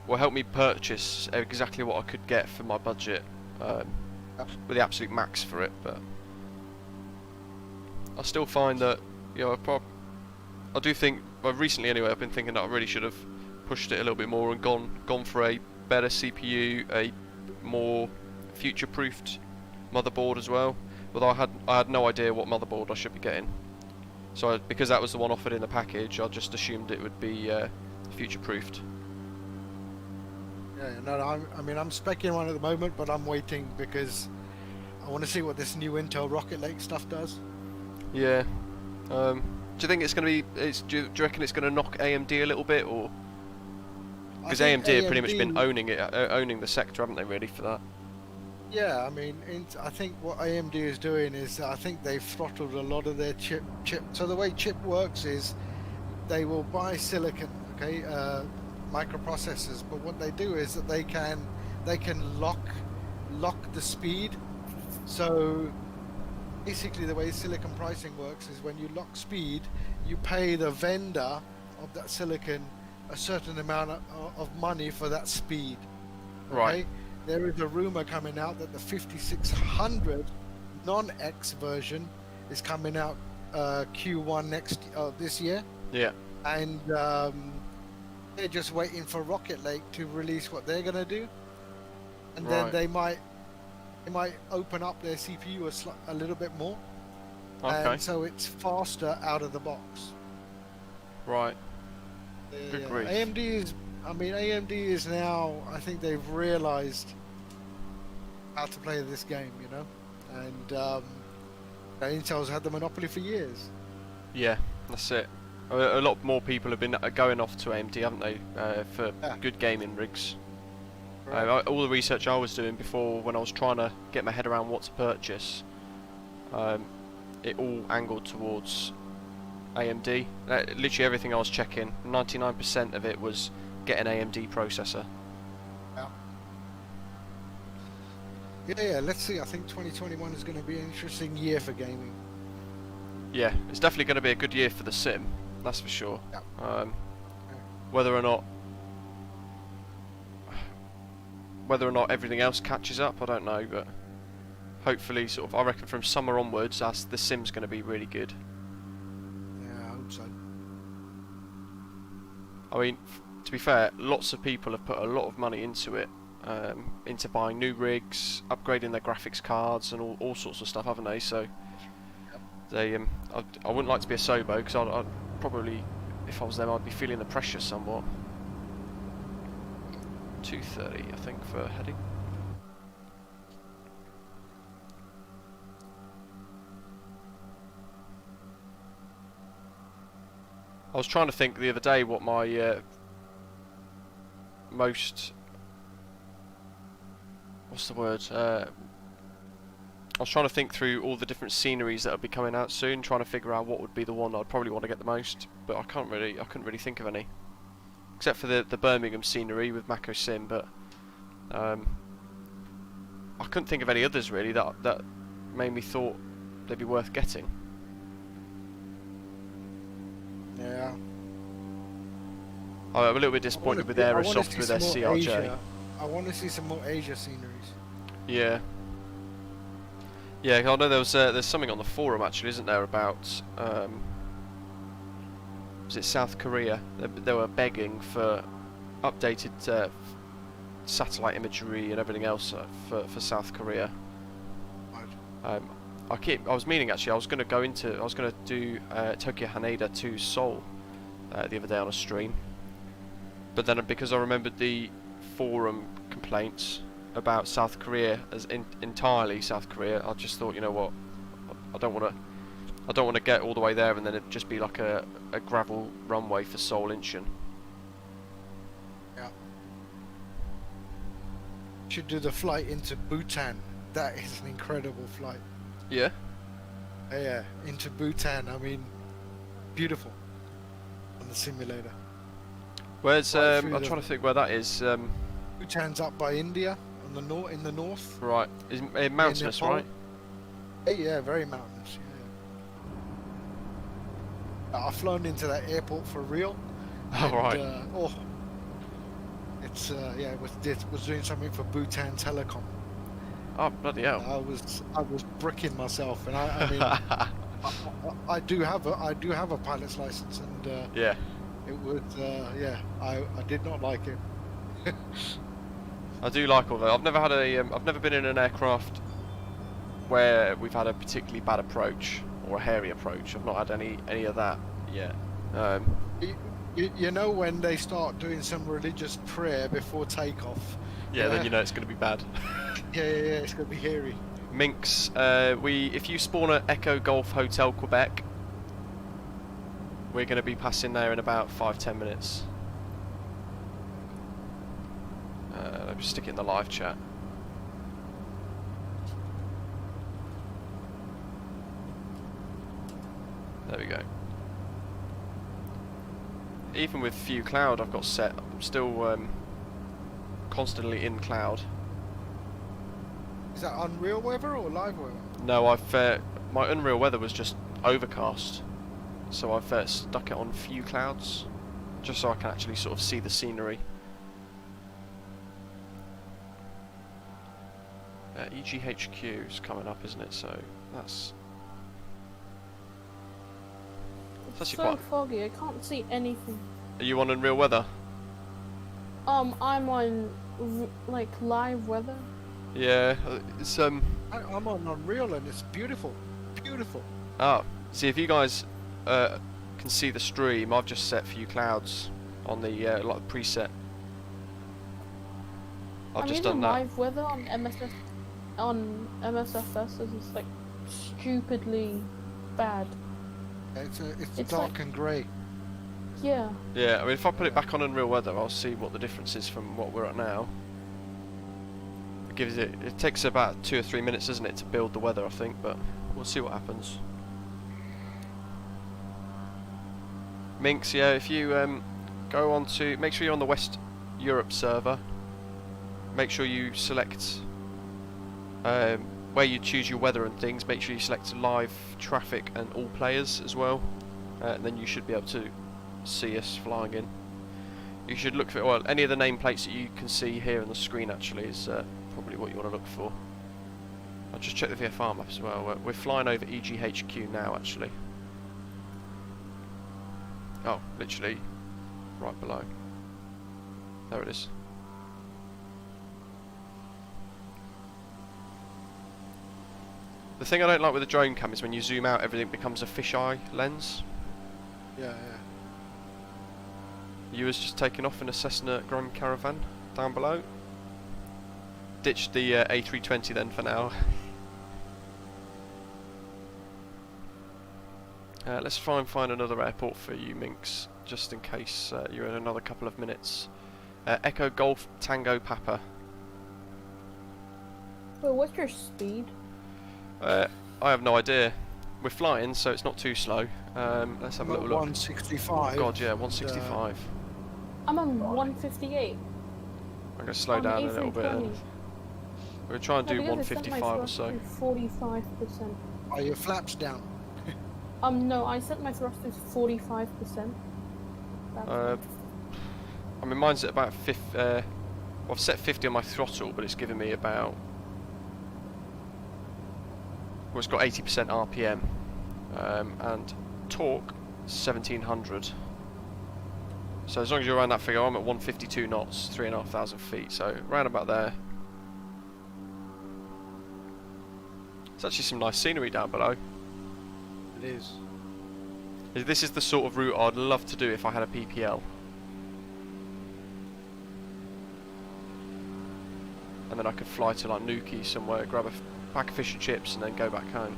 well, helped me purchase exactly what I could get for my budget, with the absolute max for it. But I still find that, you know, I do think, well, recently anyway, I've been thinking that I really should have pushed it a little bit more and gone for a better CPU, a more future-proofed motherboard as well. But I had no idea what motherboard I should be getting. So because that was the one offered in the package, I just assumed it would be future-proofed.
Yeah, no, I mean, I'm specking one at the moment, but I'm waiting because I want to see what this new Intel Rocket Lake stuff does.
Yeah. Do you think it's going to be? Do you reckon it's going to knock AMD a little bit, or because AMD have pretty much been owning it, owning the sector, haven't they? Really, for that.
Yeah, I mean, I think what AMD is doing is I think they've throttled a lot of their chip. So the way chip works is they will buy silicon, okay, microprocessors, but what they do is that they can lock the speed. So basically the way silicon pricing works is when you lock speed, you pay the vendor of that silicon a certain amount of money for that speed. Okay?
Right.
There is a rumor coming out that the 5600 non-X version is coming out Q1 this year.
Yeah.
And they're just waiting for Rocket Lake to release what they're gonna do, and then they might open up their CPU a little bit more,
Okay.
and so it's faster out of the box.
Right. Good grief.
AMD is now, I think they've realized how to play this game, you know, and Intel's had the monopoly for years.
Yeah, that's it. A lot more people have been going off to AMD, haven't they, for good gaming rigs.
Right.
All the research I was doing before, when I was trying to get my head around what to purchase, it all angled towards AMD. Literally everything I was checking, 99% of it was get an AMD processor.
Yeah, let's see. I think 2021 is going to be an interesting year for gaming.
Yeah, it's definitely going to be a good year for the sim, that's for sure.
Yeah.
Whether or not everything else catches up, I don't know, but hopefully, sort of, I reckon from summer onwards, the sim's going to be really good.
Yeah, I hope so.
I mean, to be fair, lots of people have put a lot of money into it, into buying new rigs, upgrading their graphics cards, and all sorts of stuff, haven't they? So they, I wouldn't like to be a Sobo, because I'd probably, if I was them, I'd be feeling the pressure somewhat. 2:30, I think, for heading. I was trying to think the other day what my most, what's the word? I was trying to think through all the different sceneries that will be coming out soon, trying to figure out what would be the one I'd probably want to get the most, but I couldn't really think of any, except for the Birmingham scenery with Mako Sim. But I couldn't think of any others really that made me thought they'd be worth getting.
Yeah.
I'm a little bit disappointed with Aerosoft with their CRJ.
Asia. I want to see some more Asia sceneries.
Yeah. Yeah, I know there's something on the forum actually, isn't there, about was it South Korea? They were begging for updated satellite imagery and everything else for South Korea.
Right.
I was meaning actually, I was going to do Tokyo Haneda to Seoul the other day on a stream, but then because I remembered the forum complaints about South Korea as entirely South Korea. I just thought, you know what, I don't want to get all the way there and then it just be like a gravel runway for Seoul Incheon.
Yeah. Should do the flight into Bhutan. That is an incredible flight.
Yeah.
Yeah, into Bhutan. I mean, beautiful on the simulator.
Where's
Right
I'm
through
trying
the-
to think where that is.
Bhutan's up by India on the in the north.
Right, is mountainous,
Nepal.
right?
Yeah, very mountainous. Yeah. I've flown into that airport for real.
Oh, right.
It's yeah, it was doing something for Bhutan Telecom.
Oh, bloody hell.
I was bricking myself, and I mean, I do have a pilot's license, and
Yeah.
it was yeah, I did not like it.
I do like all that. I've never had I've never been in an aircraft where we've had a particularly bad approach or a hairy approach. I've not had any of that yet.
You know when they start doing some religious prayer before takeoff?
Yeah, then you know it's going to be bad.
Yeah, it's gonna be hairy.
Minx, if you spawn at Echo Golf Hotel Quebec, we're going to be passing there in about 5-10 minutes. Let me stick it in the live chat. There we go. Even with few cloud I've got set, I'm still constantly in cloud.
Is that Unreal weather or live weather?
No, my Unreal weather was just overcast, so I've stuck it on few clouds, just so I can actually sort of see the scenery. EGHQ is coming up, isn't it? So that's
It's
actually
so
quite.
foggy, I can't see anything.
Are you on Unreal weather?
I'm on like live weather.
Yeah, it's
I'm on Unreal and it's beautiful, beautiful.
Oh, see if you guys can see the stream, I've just set few clouds on the like preset. I've
I'm
just
using
done that.
live weather on MSFS, as it's like stupidly bad.
It's
It's
dark
like-
and grey.
Yeah.
Yeah, I mean if I put it back on Unreal weather, I'll see what the difference is from what we're at now. It takes about 2 or 3 minutes, doesn't it, to build the weather, I think, but we'll see what happens. Minx, yeah, if you go on to, make sure you're on the West Europe server, make sure you select where you choose your weather and things, make sure you select live traffic and all players as well, and then you should be able to see us flying in. You should look for, well, any of the nameplates that you can see here on the screen actually is probably what you want to look for. I'll just check the VFR map as well. We're flying over EGHQ now actually. Oh, literally right below. There it is. The thing I don't like with the drone cam is when you zoom out everything becomes a fisheye lens.
Yeah.
You was just taking off in a Cessna Grand Caravan down below. Ditched the A320 then for now. Let's try and find another airport for you, Minx, just in case you're in another couple of minutes. Echo Golf Tango Papa.
Wait, what's your speed?
I have no idea. We're flying, so it's not too slow. Let's have a little look.
165.
Oh God, yeah, 165.
I'm on 158.
I'm going to slow down a little bit.
A320.
We're going to try and do
No, because I set my
155 or
thrust
so.
to 45%.
Are your flaps down?
No, I set my thrust to 45%.
I mean, mine's at about 50. Well, I've set 50 on my throttle, but it's giving me about. Well, it's got 80% RPM and torque 1700. So as long as you're around that figure, I'm at 152 knots, 3,500 feet. So round about there. It's actually some nice scenery down below.
It is.
This is the sort of route I'd love to do if I had a PPL. then I could fly to like Nuki somewhere, grab a pack of fish and chips, and then go back home.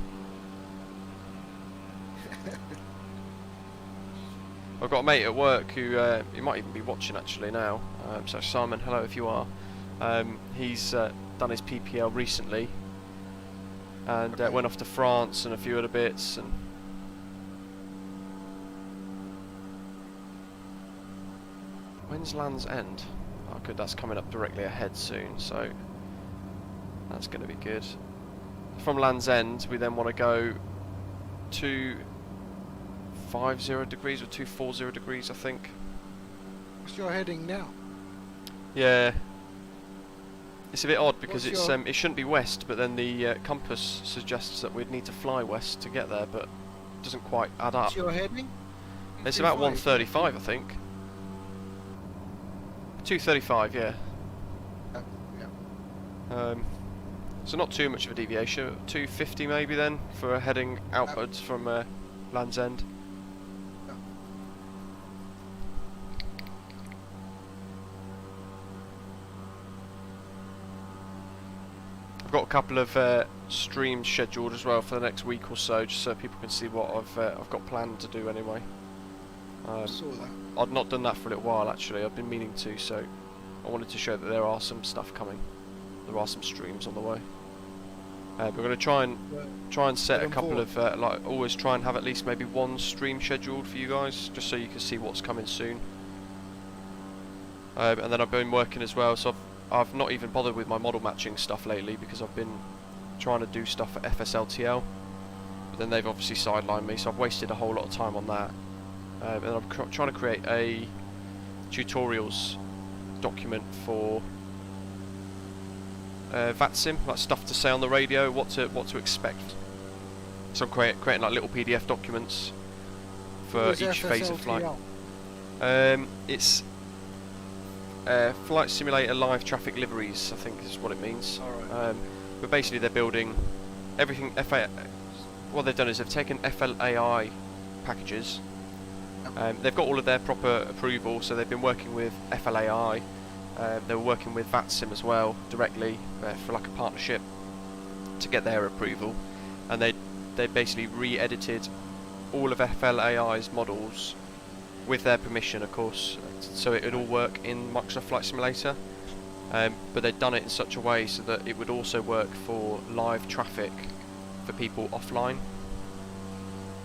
I've got a mate at work who he might even be watching actually now. So Simon, hello if you are. He's done his PPL recently, and went off to France and a few other bits. And when's Land's End? Oh, good. That's coming up directly ahead soon, so that's going to be good. From Land's End, we then want to go to 50 degrees or 240 degrees, I think.
What's your heading now?
Yeah, it's a bit odd because
What's
it's
your-
it shouldn't be west, but then the compass suggests that we'd need to fly west to get there, but it doesn't quite add up.
What's your heading?
It's about
235.
135, I think. 235, yeah.
Yeah.
So not too much of a deviation. 250 maybe then for heading outwards from Land's End. I've got a couple of streams scheduled as well for the next week or so, just so people can see what I've got planned to do anyway.
I saw that.
I've not done that for a little while actually. I've been meaning to, so I wanted to show that there are some stuff coming. There are some streams on the way. We're going to try and set a
Get on
couple
board.
of like always try and have at least maybe one stream scheduled for you guys, just so you can see what's coming soon. And then I've been working as well, so I've not even bothered with my model matching stuff lately because I've been trying to do stuff for FSLTL, but then they've obviously sidelined me, so I've wasted a whole lot of time on that. And I'm trying to create a tutorials document for VATSIM, like stuff to say on the radio, what to expect. So I'm creating like little PDF documents for
What is
each phase of flight.
FSLTL?
It's Flight Simulator Live Traffic Liveries, I think is what it means.
Alright.
But basically they're building everything. What they've done is they've taken FLAI packages. They've got all of their proper approval, so they've been working with FLAI. They were working with VATSIM as well directly for like a partnership to get their approval, and they basically re-edited all of FLAI's models with their permission, of course, so it would all work in Microsoft Flight Simulator. But they'd done it in such a way so that it would also work for live traffic for people offline.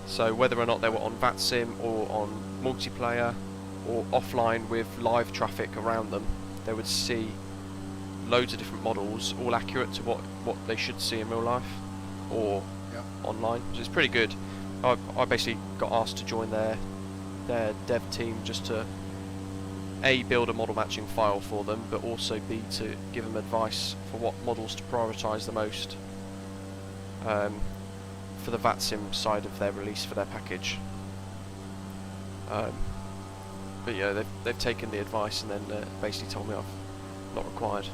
So whether or not they were on VATSIM or on multiplayer or offline with live traffic around them, they would see loads of different models, all accurate to what they should see in real life or online, which is pretty good. I basically got asked to join their dev team just to A, build a model matching file for them, but also B, to give them advice for what models to prioritise the most for the VATSIM side of their release for their package. But yeah, they've taken the advice and then basically told me I've not required,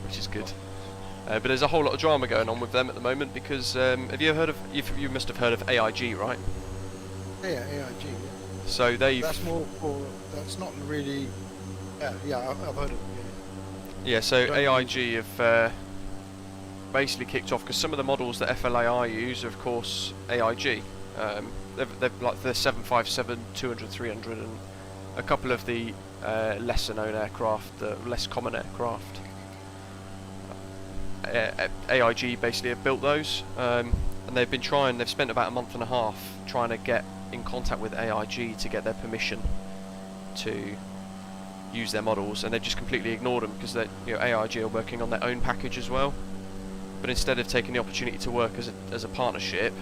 which is good. But there's a whole lot of drama going on with them at the moment because have you heard of? You must have heard of AIG, right?
Yeah, AIG. Yeah.
So they've
That's more for. That's not really. Yeah, I've heard of it.
yeah. So
Don't
AIG have basically kicked off because some of the models that FLAI use are of course AIG. They've like the 757, 200, 300, and a couple of the lesser known aircraft, the less common aircraft. AIG basically have built those, and they've spent about a month and a half trying to get in contact with AIG to get their permission to use their models, and they've just completely ignored them because AIG are working on their own package as well. But instead of taking the opportunity to work as a partnership,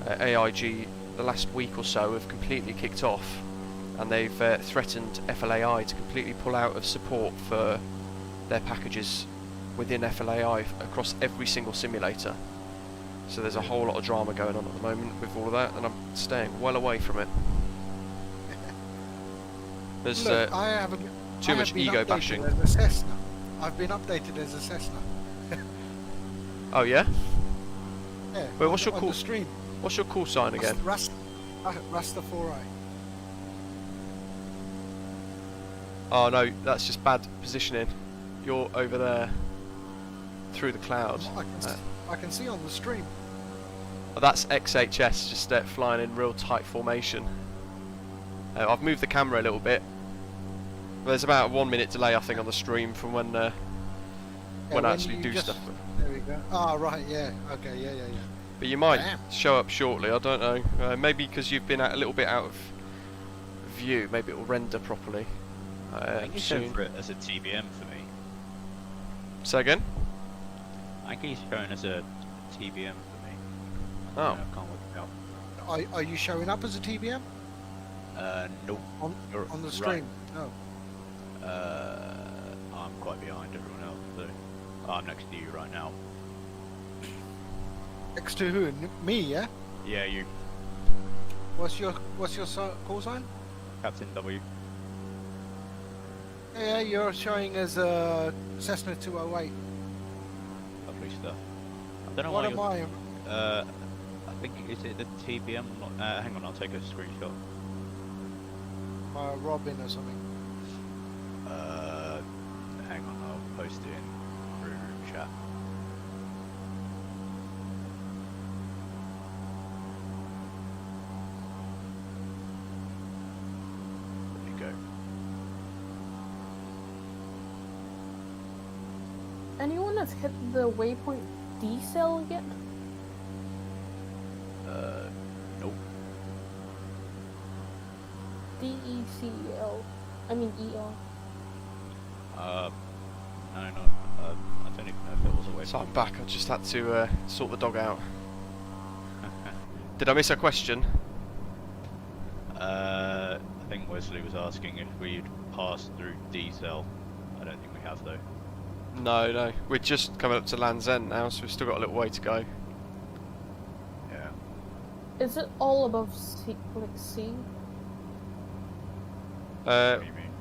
AIG the last week or so have completely kicked off, and they've threatened FLAI to completely pull out of support for their packages within FLAI across every single simulator. So there's a whole lot of drama going on at the moment with all of that, and I'm staying well away from it. There's
Look, I haven't.
too
I
much
have been
ego
updated
bashing.
As a Cessna. I've been updated as a Cessna.
Oh yeah?
Yeah.
Wait, what's your
on
call?
the stream?
What's your call sign again?
Rastafari.
Oh no, that's just bad positioning. you're over there through the cloud.
I can see on the stream.
Oh, that's XHS just flying in real tight formation. I've moved the camera a little bit. There's about a 1 minute delay, I think, on the stream from when I actually do stuff.
There we go. Oh, right, yeah. Okay, yeah.
But you might
Damn.
show up shortly, I don't know. Maybe because you've been a little bit out of view, maybe it will render properly
I think he's
soon.
showing for it as a TBM for me.
Say again?
I think he's showing as a TBM for me.
Oh.
I can't work it out.
Are you showing up as a TBM
Nope. You're
on the
right.
stream? No.
I'm quite behind everyone else, so I'm next to you right now.
Next to who? Me, yeah.
Yeah, you,
What's your call sign?
Captain W.
Yeah, you're showing as a Cessna 208.
Lovely stuff. I don't know
What
why
am
you're,
I?
I think, is it the TBM? Hang on, I'll take a screenshot.
Robin or something.
Hang on, I'll post it in room chat. There you go.
Anyone that's hit the waypoint D cell yet?
Nope.
DECL. I mean EL.
No, I don't even know if there was a way.
So I'm back, I just had to sort the dog out. Did I miss a question?
I think Wesley was asking if we'd passed through D-Cell. I don't think we have though.
No. We're just coming up to Land's End now, so we've still got a little way to go.
Yeah.
Is it all above C, like C?
What do you mean?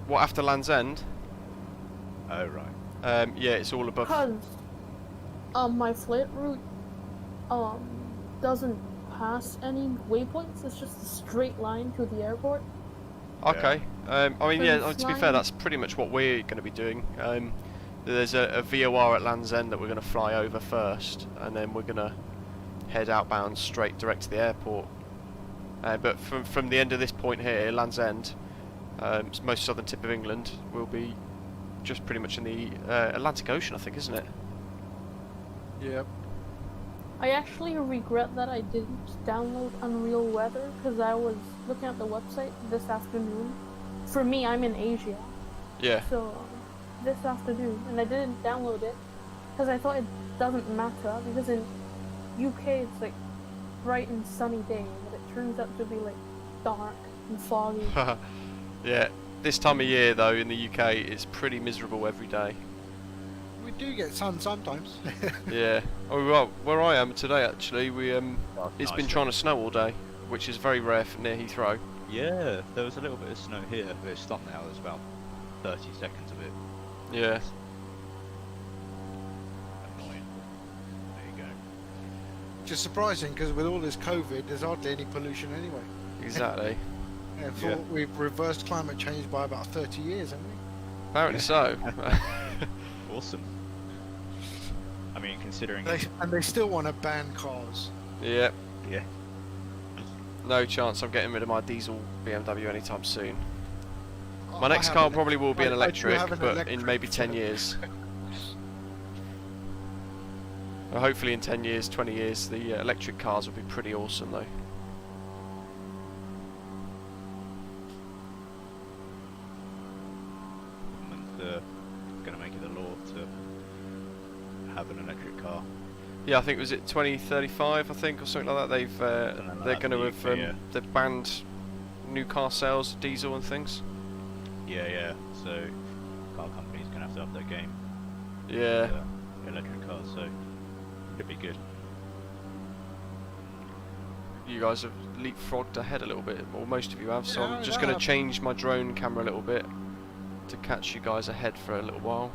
What, after Land's End?
Oh, right.
Yeah, it's all above.
Cause my flight route doesn't pass any waypoints. It's just a straight line to the airport.
Okay. I mean,
So
yeah,
it's
to be fair,
flying-
that's pretty much what we're going to be doing. There's a VOR at Land's End that we're going to fly over first, and then we're going to head outbound straight direct to the airport. But from the end of this point here, Land's End, most southern tip of England, will be just pretty much in the Atlantic Ocean, I think, isn't it?
Yep.
I actually regret that I didn't download Unreal Weather because I was looking at the website this afternoon. For me, I'm in Asia,
Yeah.
so this afternoon, and I didn't download it because I thought it doesn't matter because in UK it's like bright and sunny day, but it turns out to be like dark and foggy.
Yeah. This time of year, though, in the UK, it's pretty miserable every day.
We do get sun sometimes.
Yeah. Oh well, where I am today, actually, it's
nice
been
day.
trying to snow all day, which is very rare for near Heathrow.
Yeah, there was a little bit of snow here, but it's stopped now. There's about 30 seconds of it.
Yeah.
Annoying. There you go.
Which is surprising because with all this COVID, there's hardly any pollution anyway.
Exactly.
I thought we've reversed climate change by about 30 years, haven't we?
Apparently so.
Awesome. I mean, considering...
And they still want to ban cars.
Yep.
Yeah.
No chance I'm getting rid of my diesel BMW anytime soon. My
I
next
have
car
an
probably will be an
I do
electric,
have an
but in
electric,
maybe 10
so-
years. Well, hopefully in 10 years, 20 years, the electric cars will be pretty awesome though.
Government's going to make it the law to have an electric car.
Yeah, I think was it 2035, I think, or something like that. They're
like
going to
the
have
UK, yeah.
they've banned new car sales, diesel and things.
Yeah. So, car companies going to have to up their game.
Yeah.
with, electric cars, so could be good.
You guys have leapfrogged ahead a little bit, or most of you have. So
Yeah,
I'm just
I
going to
have.
change my drone camera a little bit to catch you guys ahead for a little while.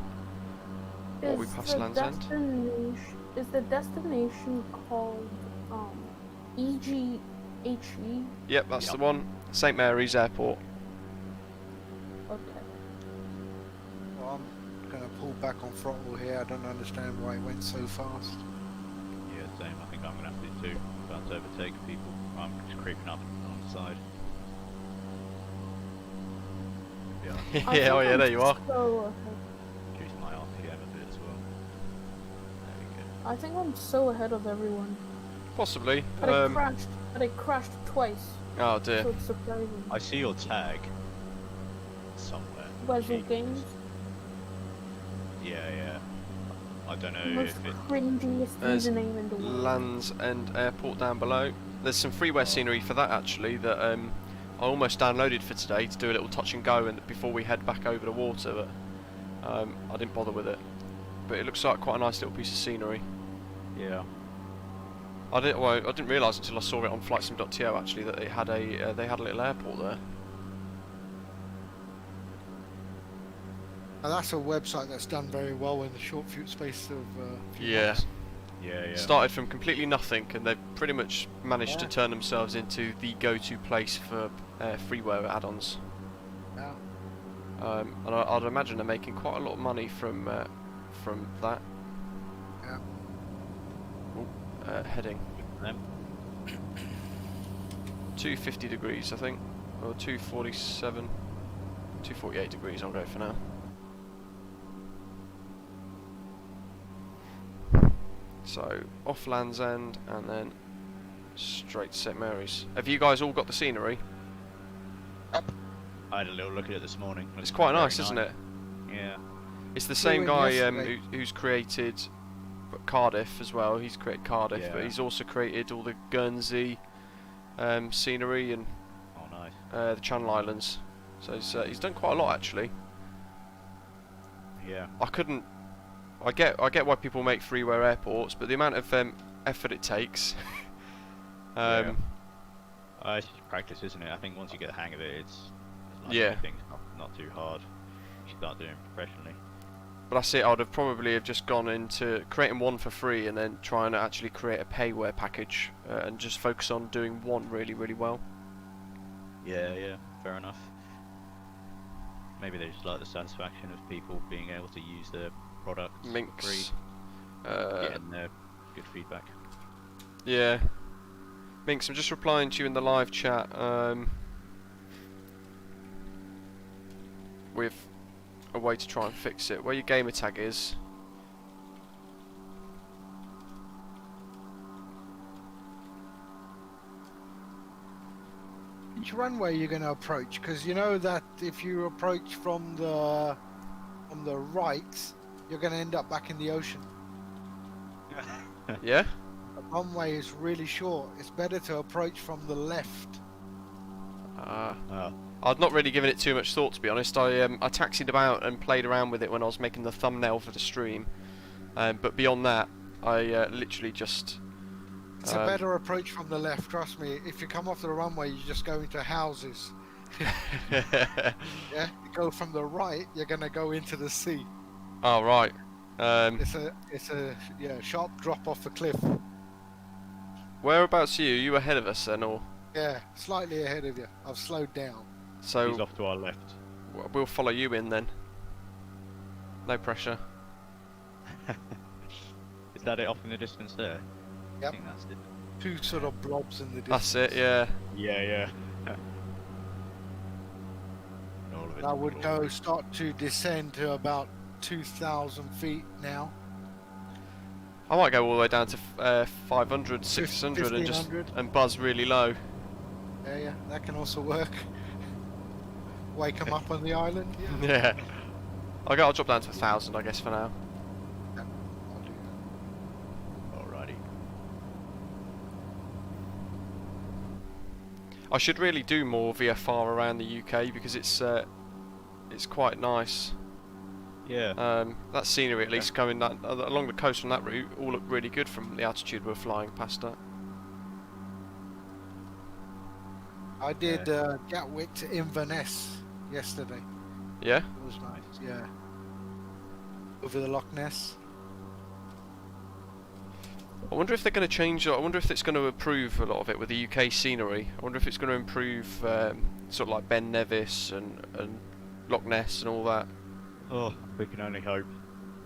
Or we pass Land's End.
Is the destination called EGHE?
Yep, that's
Yep.
the one. St Mary's Airport.
Okay.
Well, I'm going pulled back on throttle here. I don't understand why it went so fast.
Yeah, same. I think I'm gonna have to do too. About to overtake people. I'm just creeping up on the side. Yeah,
Yeah, oh yeah, there you are.
So
reduce my RPM a bit as well. There we go.
I think I'm so ahead of everyone.
Possibly.
But I crashed twice.
Oh dear.
So it's surprising.
I see your tag somewhere.
Where's your
Jesus.
games?
Yeah. I don't know
Most
if it.
cringiest
There's
username in the world.
Land's End Airport down below. There's some freeware scenery for that actually that I almost downloaded for today to do a little touch and go and before we head back over the water, but I didn't bother with it. But it looks like quite a nice little piece of scenery.
Yeah.
I didn't realise until I saw it on flightsim.to actually that it had they had a little airport there.
And that's a website that's done very well in the short space of few
Yeah.
months.
Yeah.
Started from completely nothing, and they've pretty much managed to
Yeah.
turn themselves into the go-to place for freeware add-ons.
Yeah.
And I'd imagine they're making quite a lot of money from that.
Yeah.
Heading
Them.
250 degrees, I think, or 247, 248 degrees. I'll go for now. So off Land's End and then straight to St Mary's. Have you guys all got the scenery?
I had a little look at it this morning.
It's
Looks
quite
very
nice, isn't it?
Yeah.
It's the
Flew
same
in
guy
yesterday.
who's created Cardiff as well. He's created Cardiff, but
Yeah.
he's also created all the Guernsey scenery and
Oh, nice.
the Channel Islands. So he's done quite a lot actually.
Yeah.
I get why people make freeware airports, but the amount of effort it takes.
Yeah. It's just practice, isn't it? I think once you get the hang of it, it's like
Yeah.
anything, not too hard. You start doing it professionally.
But that's it. I'd have probably just gone into creating one for free and then trying to actually create a payware package and just focus on doing one really, really well.
Yeah. Fair enough. Maybe they just like the satisfaction of people being able to use their products for free,
Minx.
getting their good feedback.
Yeah. Minx, I'm just replying to you in the live chat with a way to try and fix it. Where your gamer tag is.
Which runway you're going to approach? Because you know that if you approach from the right, you're going to end up back in the ocean.
Yeah?
The runway is really short. It's better to approach from the left.
Oh,
I'd not really given it too much thought, to be honest. I taxied about and played around with it when I was making the thumbnail for the stream, but beyond that, I literally just.
It's a better approach from the left. Trust me. If you come off the runway, you just go into houses. Yeah. You go from the right, you're gonna go into the sea.
Oh right.
It's a sharp drop off a cliff.
Whereabouts are you? Are you ahead of us then, or
Yeah, slightly ahead of you. I've slowed down.
he's
so
off to our left.
we'll follow you in then? No pressure.
Is that it off in the distance there? I
Yep.
think that's it.
Two sort of blobs in the distance.
That's it. Yeah.
Yeah. All of it.
I would go start to descend to about 2,000 feet now.
I might go all the way down to 500, 600 and just
1500.
buzz really low.
Yeah, that can also work. Wake them up on the island. Yeah.
Yeah. I'll drop down to 1,000, I guess, for now.
I'll do that.
Alrighty.
I should really do more VFR around the UK because it's quite nice.
Yeah.
That scenery, at least, coming along the coast on that route, all looked really good from the altitude we're flying past it.
I did Gatwick to Inverness yesterday.
Yeah?
It was nice. Yeah. Over the Loch Ness.
I wonder if they're going to change. I wonder if it's going to improve a lot of it with the UK scenery. I wonder if it's going to improve sort of like Ben Nevis and Loch Ness and all that.
Oh, we can only hope.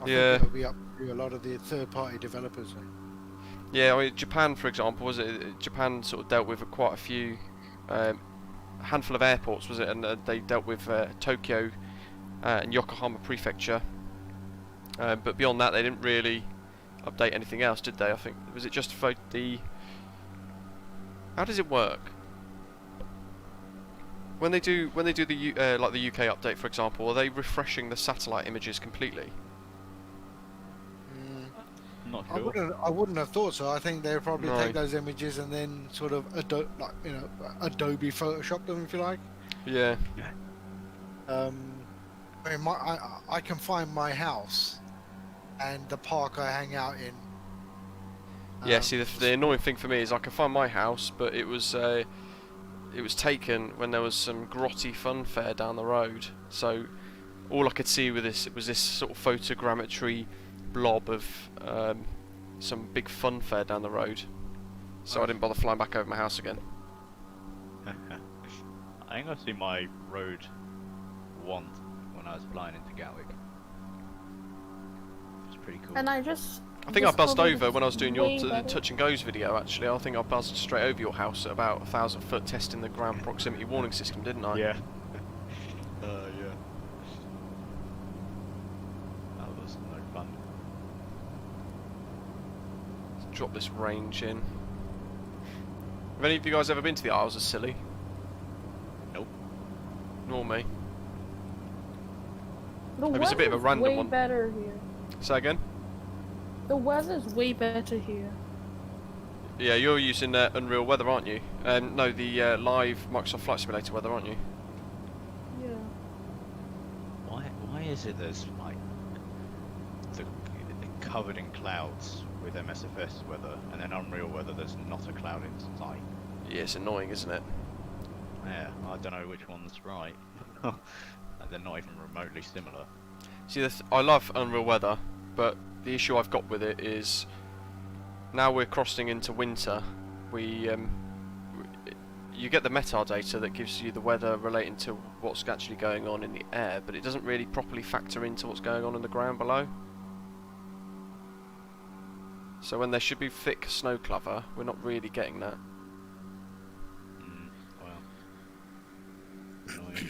I
Yeah.
think it'll be up to a lot of the third-party developers.
Yeah, I mean, Japan, for example, was it? Japan sort of dealt with quite a few, a handful of airports, was it? And they dealt with Tokyo and Yokohama Prefecture. But beyond that, they didn't really update anything else, did they? I think was it just for the. How does it work? When they do the like the UK update, for example, are they refreshing the satellite images completely?
Not sure.
I wouldn't have thought so. I think they'd probably
No.
take those images and then sort of Adobe Photoshop them, if you like.
Yeah.
I mean, I can find my house and the park I hang out in.
Yeah. See, the annoying thing for me is I can find my house, but it was taken when there was some grotty fun fair down the road. So all I could see with this was this sort of photogrammetry blob of some big fun fair down the road. So I didn't bother flying back over my house again.
I think I've seen my road once when I was flying into Gatwick. It's pretty cool.
And I
think I buzzed
discovered
over when I was doing your
way better.
touch and goes video. Actually, I think I buzzed straight over your house at about 1,000 foot, testing the ground proximity warning system, didn't I?
Yeah. Yeah. That was no fun.
Let's drop this range in. Have any of you guys ever been to the Isles of Scilly?
Nope.
Nor me.
The
Maybe it's a bit of a
weather's
random
way
one.
better here.
Say again?
The weather's way better here.
Yeah, you're using Unreal Weather, aren't you? No, the live Microsoft Flight Simulator weather, aren't you?
Yeah.
Why is it there's like the covered in clouds with MSFS weather, and then Unreal Weather there's not a cloud in sight?
Yeah, it's annoying, isn't it?
Yeah, I don't know which one's right. They're not even remotely similar.
See, I love Unreal Weather, but the issue I've got with it is now we're crossing into winter. You get the METAR data that gives you the weather relating to what's actually going on in the air, but it doesn't really properly factor into what's going on in the ground below. So when there should be thick snow cover, we're not really getting that.
Well, annoying.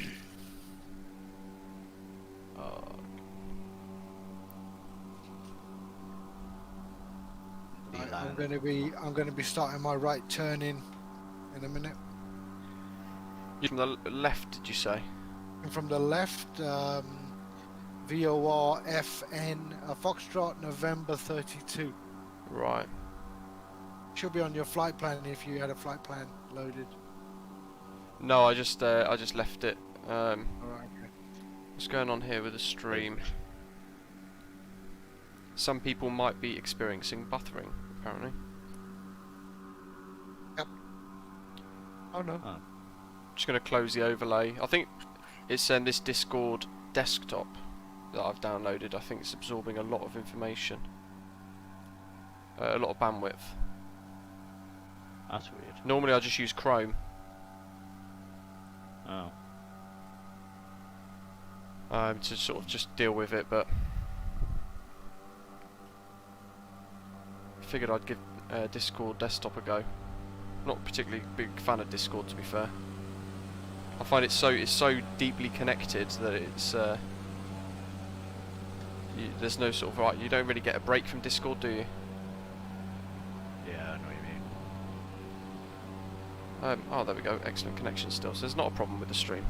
I'm going to be starting my right turn in a minute.
You from the left, did you say?
And from the left, VOR FN Foxtrot November 32.
Right.
Should be on your flight plan if you had a flight plan loaded.
No, I just left it.
Alright, okay.
What's going on here with the stream? Some people might be experiencing buffering, apparently.
Yep. Oh no.
Oh.
Just going to close the overlay. I think it's this Discord desktop that I've downloaded. I think it's absorbing a lot of information. A lot of bandwidth.
That's weird.
Normally I just use Chrome.
Oh.
To sort of just deal with it, but figured I'd give Discord desktop a go. Not particularly big fan of Discord, to be fair. I find it's so deeply connected that it's there's no sort of you don't really get a break from Discord, do you?
Yeah, I know what you mean.
Oh, there we go. Excellent connection still. So there's not a problem with the stream.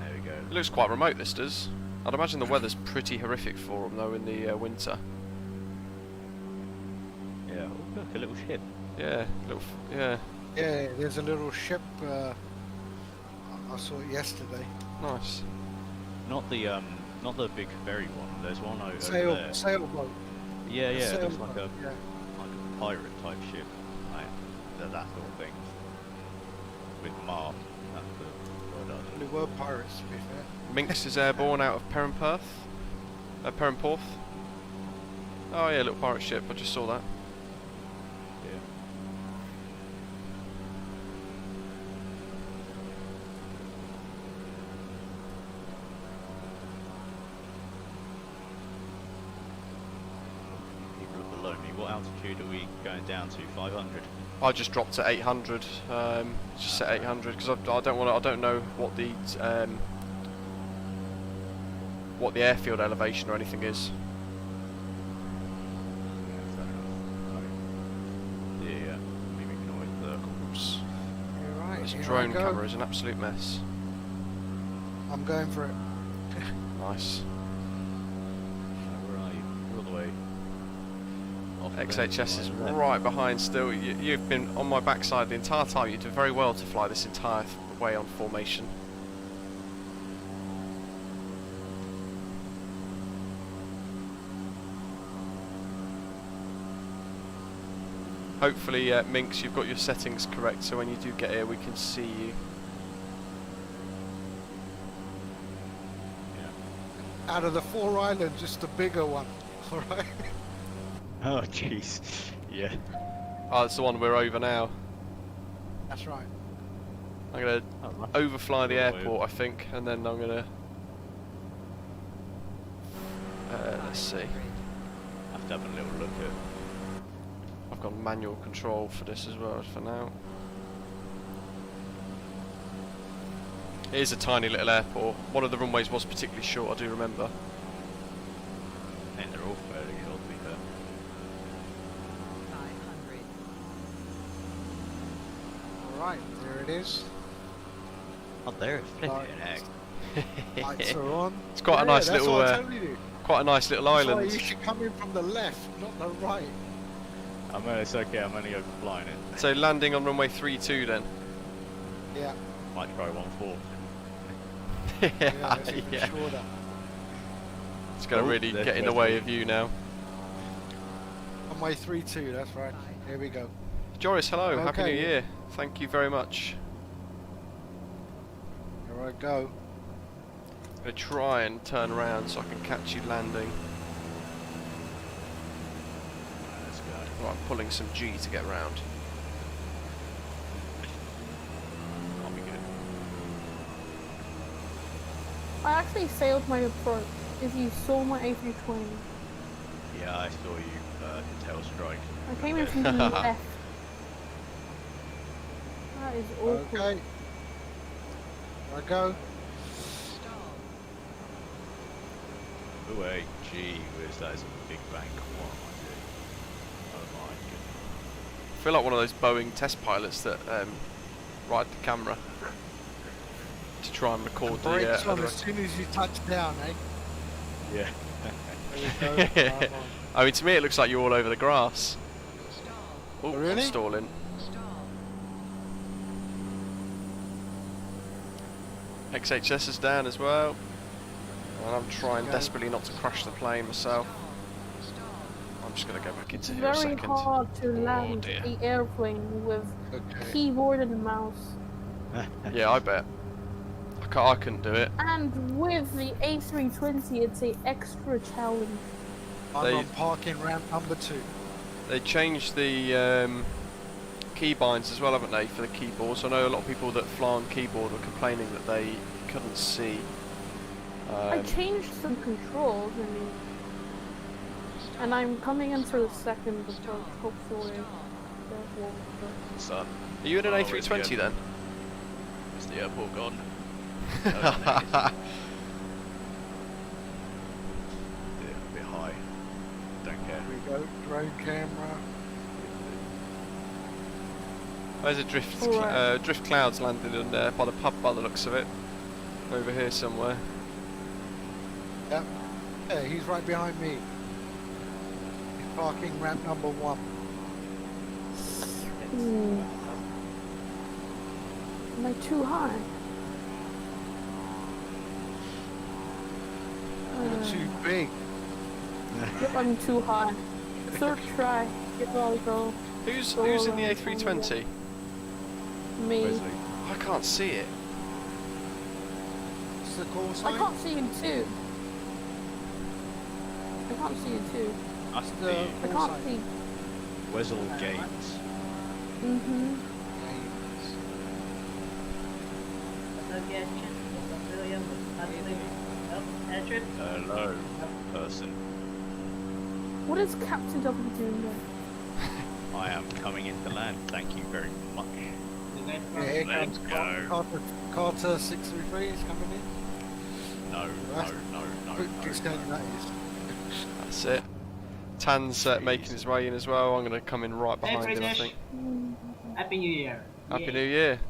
There we go.
It looks quite remote, this does. I'd imagine the weather's pretty horrific for them, though, in the winter.
Yeah. Oh, look, a little ship.
Yeah, yeah,
Yeah, there's a little ship. I saw it yesterday.
nice.
Not the big ferry one. There's one over there.
Sailboat.
Yeah,
A
yeah. It looks
sailboat,
like a
yeah.
pirate type ship, like that sort of thing. With mast. That's the word I
They were pirates, to be fair.
Minx is airborne out of Perranporth. Oh yeah, little pirate ship. I just saw that.
Yeah. what altitude are we going down to? 500.
I just dropped to 800. Just set 800 because I don't want. I don't know what the airfield elevation or anything is.
Yeah, maybe we can always circle.
Oops.
Right,
This
here I
drone
go.
camera is an absolute mess.
I'm going for it.
Nice.
Where are you? All the way. Off the
XHS is
left.
right behind still. You've been on my backside the entire time. You did very well to fly this entire way on formation. Hopefully, Minx, you've got your settings correct, so when you do get here, we can see you.
Out of the 4 islands, just the bigger one. Alright.
Oh jeez. Yeah.
Oh, that's the one we're over now.
That's right.
I'm gonna
Oh, right.
overfly the
All the way
airport, I think, and then I'm gonna. Let's see.
Have to have a little look at.
I've got manual control for this as well for now. It is a tiny little airport. One of the runways was particularly short, I do remember.
I think they're all fairly short, to be fair.
500.
Alright, there it is.
Oh, there it's flipping
Lights.
egg.
Lights are on.
It's quite a nice
that's
little,
what I told you.
quite a nice little
That's why
island.
you should come in from the left, not the right.
It's okay, I'm only overflying it.
So landing on runway 32 then.
Yeah,
Might try 1-4.
yeah, that's even
yeah.
shorter.
It's going to
Oh,
really
there's
get in the way
Wesley.
of you now.
Runway 32, that's right. Here we go.
Joris, hello, Happy New
Okay.
Year. Thank you very much.
Here I go.
I'm going to try and turn around so I can catch you landing.
Let's go.
Right, I'm pulling some G to get round.
I'll be good.
I actually failed my approach. If you saw my A320,
Yeah, I saw you tail strike.
I came in from the left. That is awkward.
Okay. Here I go.
Away, gee whiz, that is a big bank. What am I doing? Oh my goodness.
I feel like one of those Boeing test pilots that ride the camera to try and record the
Brakes on
other-
as soon as you touch down, eh?
Yeah.
There we go. Come on.
I mean, to me it looks like you're all over the grass. Oh, I'm
Really?
stalling. XHS is down as well. And I'm trying
Okay.
desperately not to crash the plane myself. I'm just going to go back
It's
into here a
very
second.
hard to land
dear.
the airplane with
Okay.
keyboard and mouse.
Yeah, I bet. I couldn't do it.
And with the A320, it's a extra challenge.
I'm
They-
on parking ramp number 2.
They changed the keybinds as well, haven't they, for the keyboards? I know a lot of people that fly on keyboard were complaining that they couldn't see.
I changed some controls, and I'm coming in for the second approach, hopefully. That will work.
Son,
Are you in an
Oh,
A320 then?
is the airport gone?
Oh,
Yeah, a bit high. Don't care.
Here we go. Drone camera.
There's a drift,
Alright.
drift clouds landed in there by the pub by the looks of it. Over here somewhere.
Yep. Yeah, he's right behind me. He's parking ramp number 1.
Am I too high?
You're too big.
Yep, I'm too high. Third try. Here I go.
Who's
Go
in the
around,
A320?
Me.
Wesley.
I can't see it.
What's the call
I
sign?
can't see him too. I can't see you too.
That's
the-
the
I
Call
can't
sign.
see.
Wessel Gates.
Mm-hmm.
Hello, person.
What is Captain W doing there?
I am coming into land. Thank you very much.
Yeah, here
Let's
comes
go.
Carter 633 is coming in.
No,
That's
no.
quick descent that is.
That's it. Tan's making his way in as well. I'm going to come in right
Hey,
behind him, I
British.
think.
Happy New Year.
Happy
Yay.
New Year.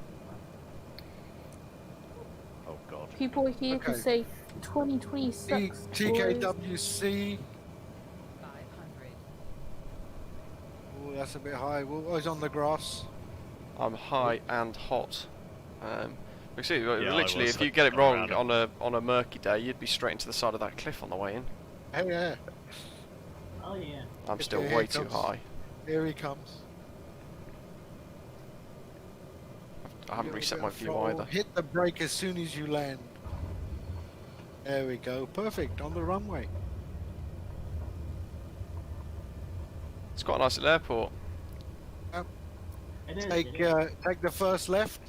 Oh god.
People are here to
Okay.
say 2026. boys.
TKWC. Oh, that's a bit high. Well, he's on the grass.
I'm high and hot. We see,
I
literally,
was
if you get it
looking
wrong
around
on a murky day, you'd be straight into the side of that cliff on the way in.
Hey, yeah.
Oh yeah.
I'm still
Here
way
it
too
comes.
high.
Here he comes.
I haven't
Little
reset
bit
my
of
view
throttle.
either.
Hit the brake as soon as you land. There we go. Perfect on the runway.
It's quite a nice little airport.
It is.
Take
it is.
take the first left.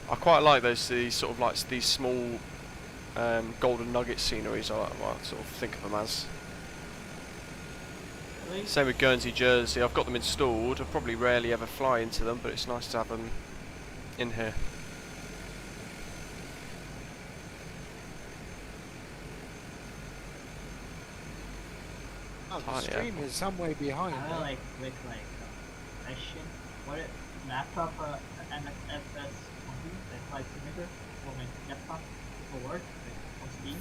I quite like these sort of like these small golden nugget sceneries. I sort of think of them as.
Really?
Same with Guernsey, Jersey. I've got them installed. I probably rarely ever fly into them, but it's nice to have them in here.
Oh, the
Tiny
stream is some way behind.
I like with question. What it map up MSFS the flight simulator for my laptop for work on Steam.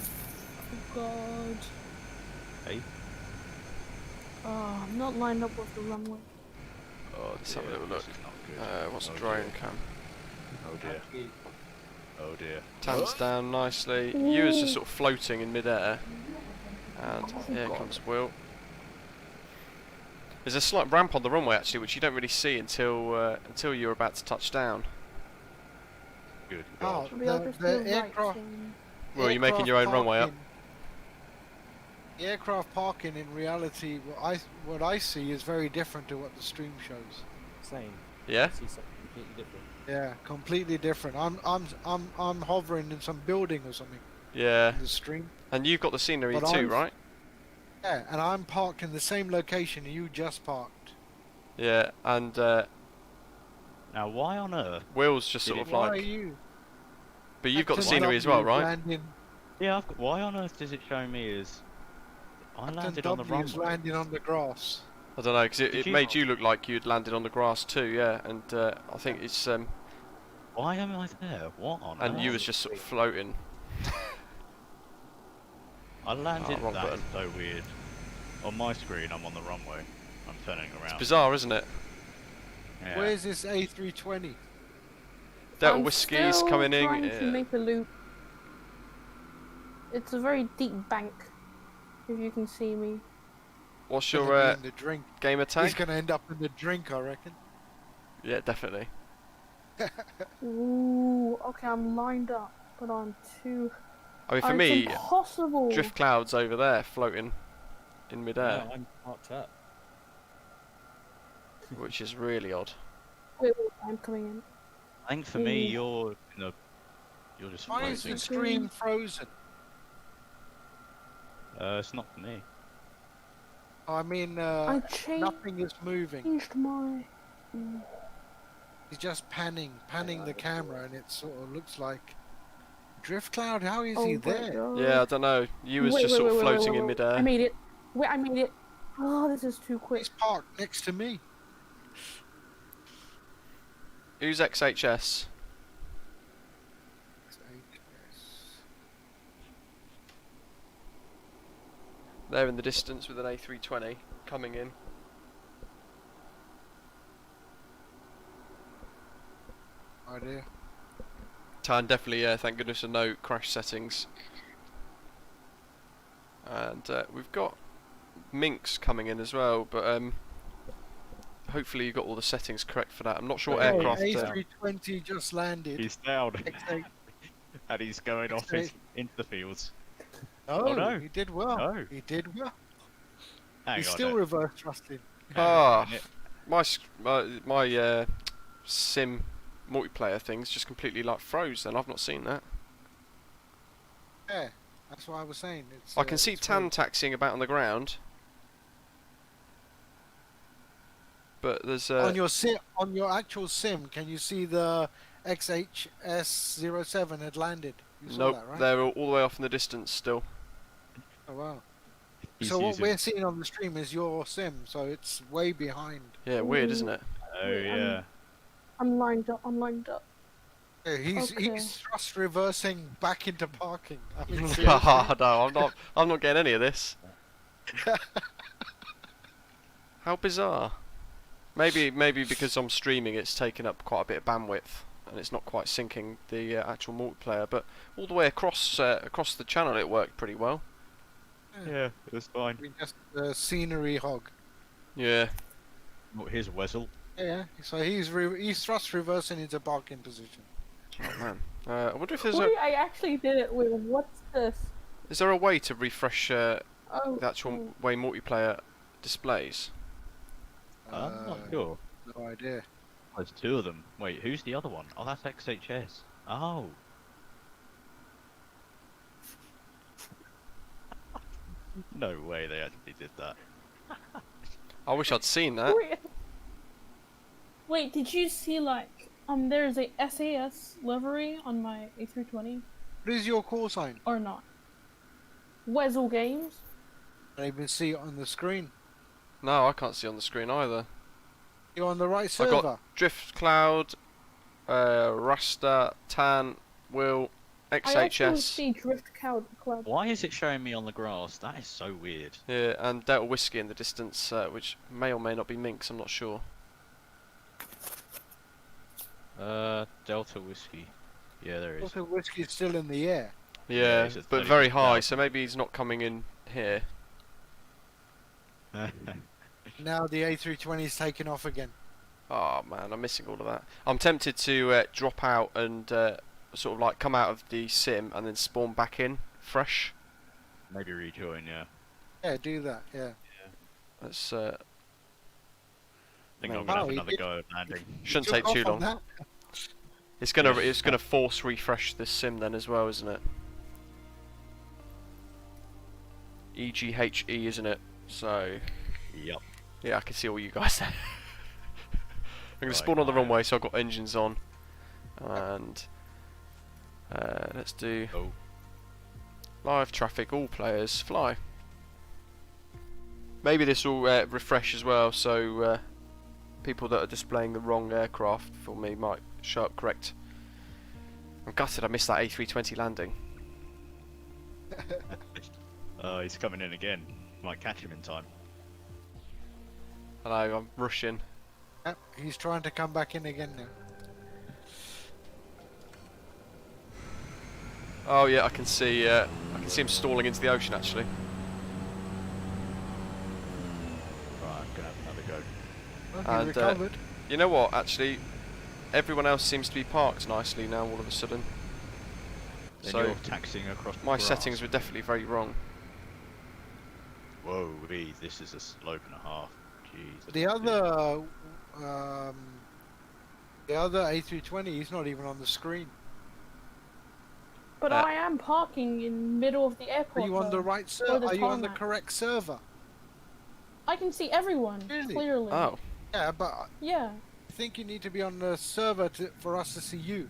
Oh god.
Hey.
Oh, I'm not lined up with the runway.
Oh, let's have a
Yeah,
little
this
look.
is not good.
What's
Oh
the drone
dear.
cam?
Oh dear.
Okay.
Oh dear.
Tan's down nicely. You is just sort of floating in midair. And here comes Will. There's a slight ramp on the runway actually, which you don't really see until you're about to touch down.
Good
Oh,
god.
Maybe I'll just
the
do right
aircraft.
thing.
Well, you're making your own
aircraft
runway up.
parking- The aircraft parking in reality, what I see is very different to what the stream shows.
Same.
Yeah?
I see something completely different.
Yeah, completely different. I'm hovering in some building or something
Yeah.
in the stream.
And you've got the scenery
But
too,
I'm-
right?
Yeah, and I'm parked in the same location you just parked.
Yeah. And
Now why on earth?
Will's just
Did
sort
it-
of
Why are
like.
you?
But you've got the
Captain
scenery as
W
well, right?
Landing,
Yeah, why on earth does it show me as I
Captain
landed on the
W is
runway?
landing on the grass.
I don't know, because
Did
it
you
made
not?
you look like you'd landed on the grass too, yeah. And I think it's
Why am I there? What on
and
earth?
you was just sort of floating.
I landed.
wrong
That's
button.
so weird. On my screen, I'm on the runway. I'm turning around.
Bizarre, isn't it?
Yeah.
Where's this A320?
Delta
I'm
Whiskey's
still
coming in.
trying to make a loop. It's a very deep bank. If you can see me.
What's
Gonna
your
be in the drink.
gamer
He's
tag?
gonna end up in the drink, I reckon.
Yeah, definitely.
Ooh, okay, I'm lined up, but I'm too.
I mean, for
it's
me,
impossible.
drift clouds over there floating in midair,
No, I'm parked up.
which is really odd.
Wait, I'm coming in.
I think for me,
Ooh.
you're just
Why is
floating.
the stream frozen?
It's not for me.
I mean,
I changed
nothing is moving.
my.
He's just panning the camera, and it sort of looks like drift cloud. How is he
my
there?
God.
Yeah, I don't know. You was
Wait,
just
wait,
sort of
wait, wait,
floating
wait,
in
wait.
midair.
I made it. Wait, I made it. Oh, this is too quick.
He's parked next to me.
Who's XHS? There in the distance with an A320 coming in.
Idea.
Tan definitely, yeah, thank goodness for no crash settings. And we've got Minx coming in as well, but hopefully you got all the settings correct for that. I'm not sure
Oh,
aircraft.
A320 just landed.
He's down,
X8.
and he's going off into the fields.
Oh,
no.
he did well.
No.
He did well.
Hang
He's
on.
still reverse thrusting.
Ah, my sim multiplayer thing's just completely like froze. Then I've not seen that.
Yeah. That's what I was saying. It's,
I can see
it's
Tan
weird.
taxiing about on the ground, but there's
On your sim, on your actual sim, can you see the XHS-07 had landed? You saw
nope,
that, right?
they're all the way off in the distance still.
Oh wow.
He's
So what
using.
we're seeing on the stream is your sim, so it's way behind.
Yeah, weird, isn't it?
Oh
Wait,
yeah.
I'm lined up. I'm lined up.
Yeah, he's
Okay.
thrust reversing back into parking. I mean, seriously.
No, I'm not getting any of this. How bizarre. Maybe because I'm streaming, it's taking up quite a bit of bandwidth, and it's not quite syncing the actual multiplayer. But all the way across the channel, it worked pretty well.
Yeah, it was fine.
We just scenery hog.
Yeah.
Oh, here's Wessel.
Yeah, so he's thrust reversing into parking position.
Oh man. I wonder if there's
Wait, I actually did it. Wait, what's this?
is there a way to refresh the
Oh,
actual way multiplayer displays?
I'm not sure.
No idea.
There's two of them. Wait, who's the other one? Oh, that's XHS. Oh. No way they actually did that.
I wish I'd seen that.
Wait, did you see like there's a SAS livery on my A320
What is your call sign?
or not? Wezzle Games.
I don't even see it on the screen.
No, I can't see on the screen either.
You're on the right
I
server.
got Drift Cloud, Rasta, Tan, Will,
I actually
XHS,
see Drift Cloud.
Why is it showing me on the grass? That is so weird.
yeah, and Delta Whiskey in the distance, which may or may not be Minx. I'm not sure.
Delta Whiskey. Yeah, there is.
Also, whiskey's still in the air.
Yeah,
he's at
but very high,
36,000.
so maybe he's not coming in here.
Now the A320 is taking off again.
Oh man, I'm missing all of that. I'm tempted to drop out and sort of like come out of the sim and then spawn back in fresh.
Maybe rejoin, yeah.
Yeah, do that. Yeah.
That's
I think I'm
Maybe.
gonna have
Oh, he
another
did-
go at landing.
shouldn't
Took
take too
off on
long.
that.
It's gonna force refresh this sim then as well, isn't it? EGHE, isn't it? So
Yep.
yeah, I can see all you guys there. I'm gonna
Right,
spawn on the
fire.
runway, so I've got engines on, and let's do
Oh.
live traffic. All players fly. Maybe this will refresh as well, so people that are displaying the wrong aircraft for me might show up correct. I'm gutted I missed that A320 landing.
Oh, he's coming in again. Might catch him in time.
I know, I'm rushing.
Yep, he's trying to come back in again now.
Oh yeah, I can see him stalling into the ocean actually.
Right, I'm gonna have another go.
Well, he
And,
recovered.
You know what? Actually, everyone else seems to be parked nicely now. All of a sudden,
Then
so
you're taxiing across the
my
grass.
settings were definitely very wrong.
Whoa, this is a slope and a half. Jeez.
The other A320, he's not even on the screen.
But I am parking in middle of the
Are
airport.
you on the
though.
right
Or
server?
the
Are you on the
tarmac.
correct server?
I can see everyone
Really?
clearly.
Oh,
Yeah, but I
Yeah.
think you need to be on the server for us to see you.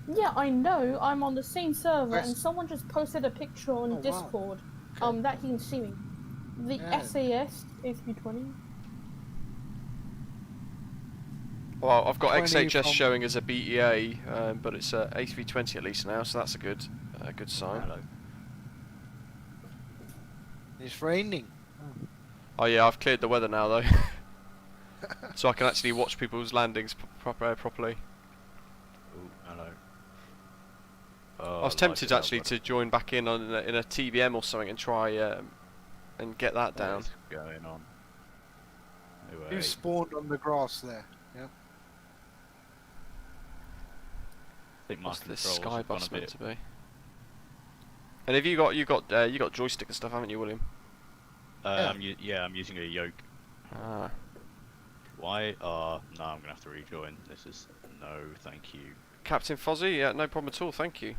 Yeah, I know. I'm on the same server,
Yes.
and someone just posted a picture on
Oh, wow.
Discord.
Okay.
That he can see me. The
Yeah.
SAS A320.
well, I've got
20
XHS
from-
showing as a BEA, but it's a A320 at least now, so that's a good sign.
Hello.
It's raining.
Oh yeah, I've cleared the weather now though, so I can actually watch people's landings properly.
Oh, hello.
I
Oh,
was tempted
lights
actually
up,
to join back in on in a TVM or something and try and get that
what
down.
is going on? Anyway,
You spawned on the grass there. Yeah.
I think my
What's this
controls
sky
have gone
bus
a
meant
bit.
to be? And have you got joystick and stuff, haven't you, William?
Yeah.
I'm using a yoke.
Ah,
Why? No, I'm gonna have to rejoin. This is no, thank you.
Captain Fozzie, yeah, no problem at all, thank you.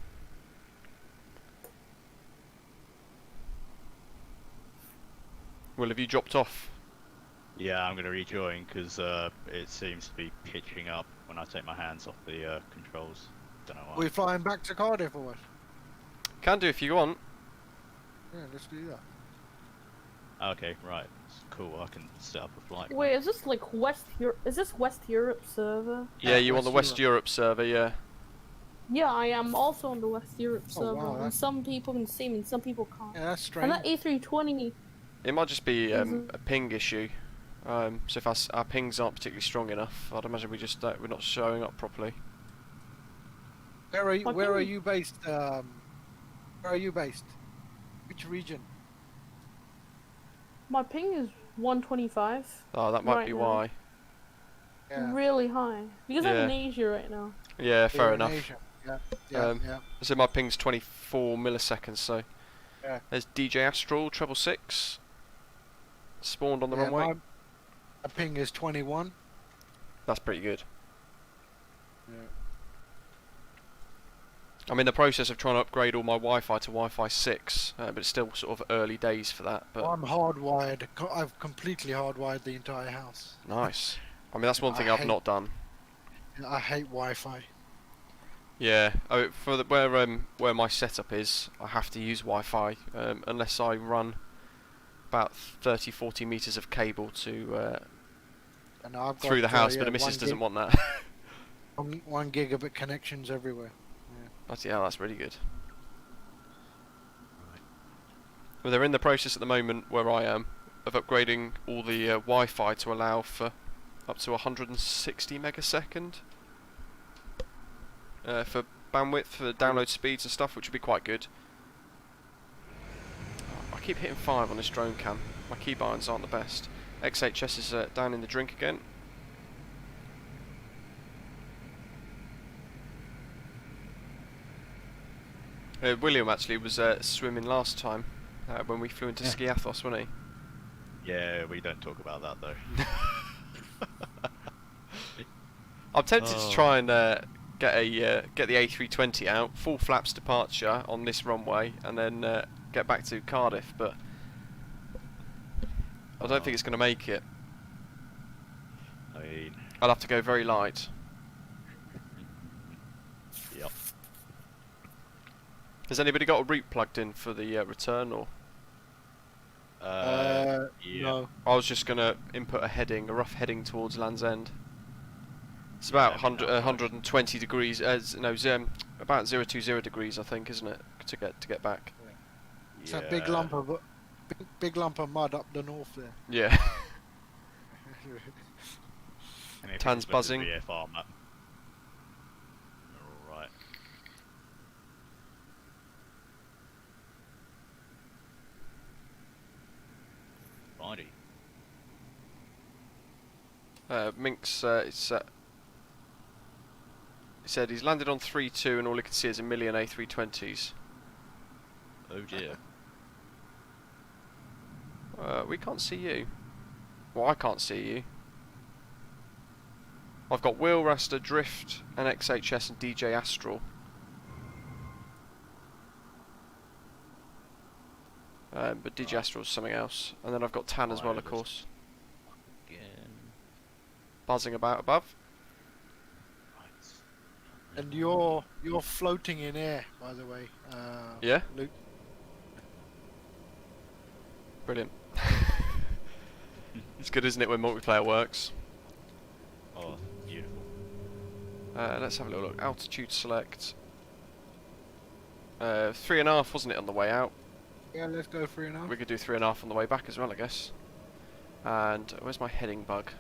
Well, have you dropped off?
Yeah, I'm going to rejoin because it seems to be pitching up when I take my hands off the controls. Don't know why.
We're flying back to Cardiff or what?
Can do if you want.
Yeah, let's do that.
Okay, right. It's cool. I can set up a flight.
Wait, is this like West Europe? Is this West Europe server?
Yeah, you on the
West
West Europe server, yeah.
Yeah, I am also on the West Europe
Oh,
server,
wow,
and
that's-
some people can see me, and some people can't.
Yeah, that's
And
strange.
that A320,
It might just be
Mhm.
a ping issue. So if our pings aren't particularly strong enough, I'd imagine we're not showing up properly.
Where are you?
Why
Where
can't
are
we-
you based? Where are you based? Which region?
my ping is 125,
Oh, that might
Right
be
now.
why.
Yeah.
really high. Because I'm in
Yeah.
Asia right now.
Yeah, fair
You're in
enough.
Asia. Yeah. Yeah.
Um,
yeah.
So my ping's 24 milliseconds, so...
Yeah.
There's DJ Astral, 666. Spawned on the runway.
My ping is 21.
That's pretty good.
Yeah.
I'm in the process of trying to upgrade all my Wi-Fi to Wi-Fi 6, but it's still sort of early days for that. But
I'm hardwired. I've completely hardwired the entire house.
nice. I mean, that's one
I
thing I've
hate-
not done.
I hate Wi-Fi.
Yeah, for where my setup is, I have to use Wi-Fi unless I run about 30-40 meters of cable to
And I've got
through the house,
yeah,
but the missus
1
doesn't
gig-
want that.
1 gigabit connections everywhere.
Yeah, that's really good. Well, they're in the process at the moment where I am of upgrading all the Wi-Fi to allow for up to 160 megasecond for bandwidth, for download speeds and stuff, which would be quite good. I keep hitting 5 on this drone cam. My keybinds aren't the best. XHS is down in the drink again. William actually was swimming last time when we flew into
Yeah.
Skiathos, wasn't he?
Yeah, we don't talk about that though.
I'm tempted to
Oh.
try and get the A320 out, full flaps departure on this runway, and then get back to Cardiff, but I don't think it's going to make it.
I mean,
I'll have to go very light.
yep.
Has anybody got a route plugged in for the return, or
Yeah.
No.
I was just going to input a rough heading towards Land's End. It's about
Yeah,
120 degrees. About 020 degrees, I think, isn't it, to get back?
It's a big lump of big lump of mud up the north there.
Yeah.
And if
Tan's
it's with the
buzzing.
VFR map. Alright. Righty.
Minx, he said he's landed on 3-2 and all he can see is a million A320s.
Oh dear.
We can't see you. Well, I can't see you. I've got Wheel Raster, Drift, and XHS and DJ Astral. But DJ Astral's something else. And then I've got Tan as well, of
Wireless.
course.
Again.
Buzzing about above.
Right.
And you're floating in air, by the way.
Yeah?
Luke.
Brilliant. It's good, isn't it, when multiplayer works?
Oh, beautiful.
Let's have a little look. Altitude select. 3.5, wasn't it, on the way out?
Yeah, let's go 3.5.
We could do 3.5 on the way back as well, I guess. And where's my heading bug?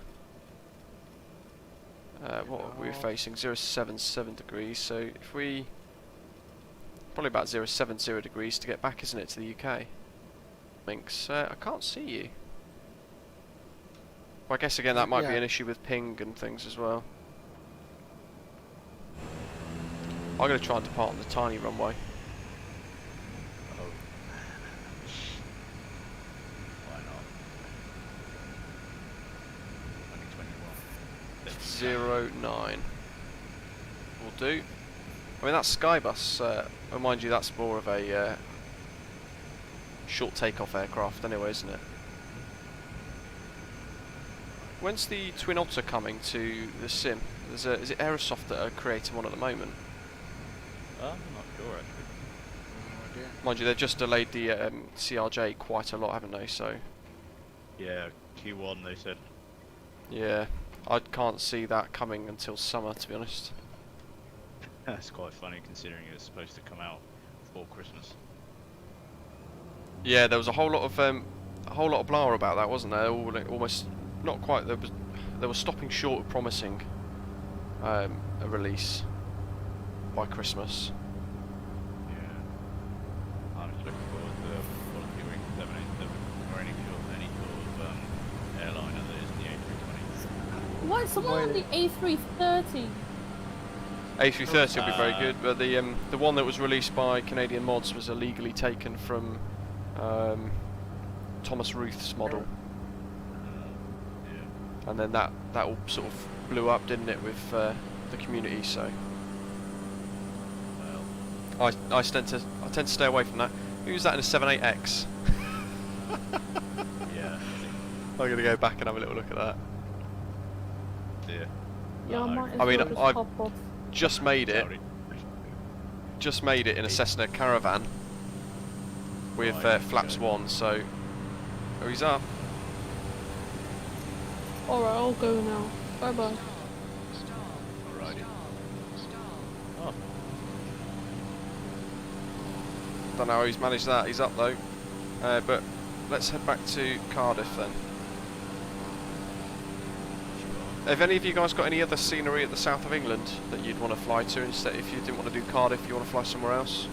What are we facing? 077 degrees. So if we probably about 070 degrees to get back, isn't it, to the UK? Minx, I can't see you. Well, I guess again that might be
Yeah.
an issue with ping and things as well. I'm going to try and depart on the tiny runway.
Oh. Why not? Only 21.
09 will do. I mean, that's Skybus. Mind you, that's more of a short takeoff aircraft anyway, isn't it? When's the Twin Otter coming to the sim? Is it Aerosoft that are creating one at the moment?
I'm not sure actually.
No idea.
Mind you, they've just delayed the CRJ quite a lot, haven't they? So
Yeah, Q1 they said.
yeah, I can't see that coming until summer, to be honest.
That's quite funny considering it's supposed to come out before Christmas.
Yeah, there was a whole lot of blah about that, wasn't there? Almost not quite. They were stopping short of promising a release by Christmas.
Yeah. I'm just looking forward to volunteering 787 or any sort of airliner that is the A320.
What? Someone on the A330?
A330 will be very good, but the one that was released by Canadian Mods was illegally taken from Thomas Ruth's model,
Yeah.
and then that all sort of blew up, didn't it, with the community? So
Well,
I tend to stay away from that. Who's that in a 78X?
yeah.
I'm gonna go back and have a little look at that.
Dear.
Yeah, I
No,
might as
I mean,
well just
I've-
hop off.
Just made it.
sorry.
Just made it in a Cessna Caravan with
Right,
flaps
okay.
1. So oh, he's up.
Alright, I'll go now. Bye bye.
Alrighty. Oh,
Don't know how he's managed that. He's up though. But let's head back to Cardiff then. Have any of you guys got any other scenery at the south of England that you'd want to fly to instead? If you didn't want to do Cardiff, you want to fly somewhere else?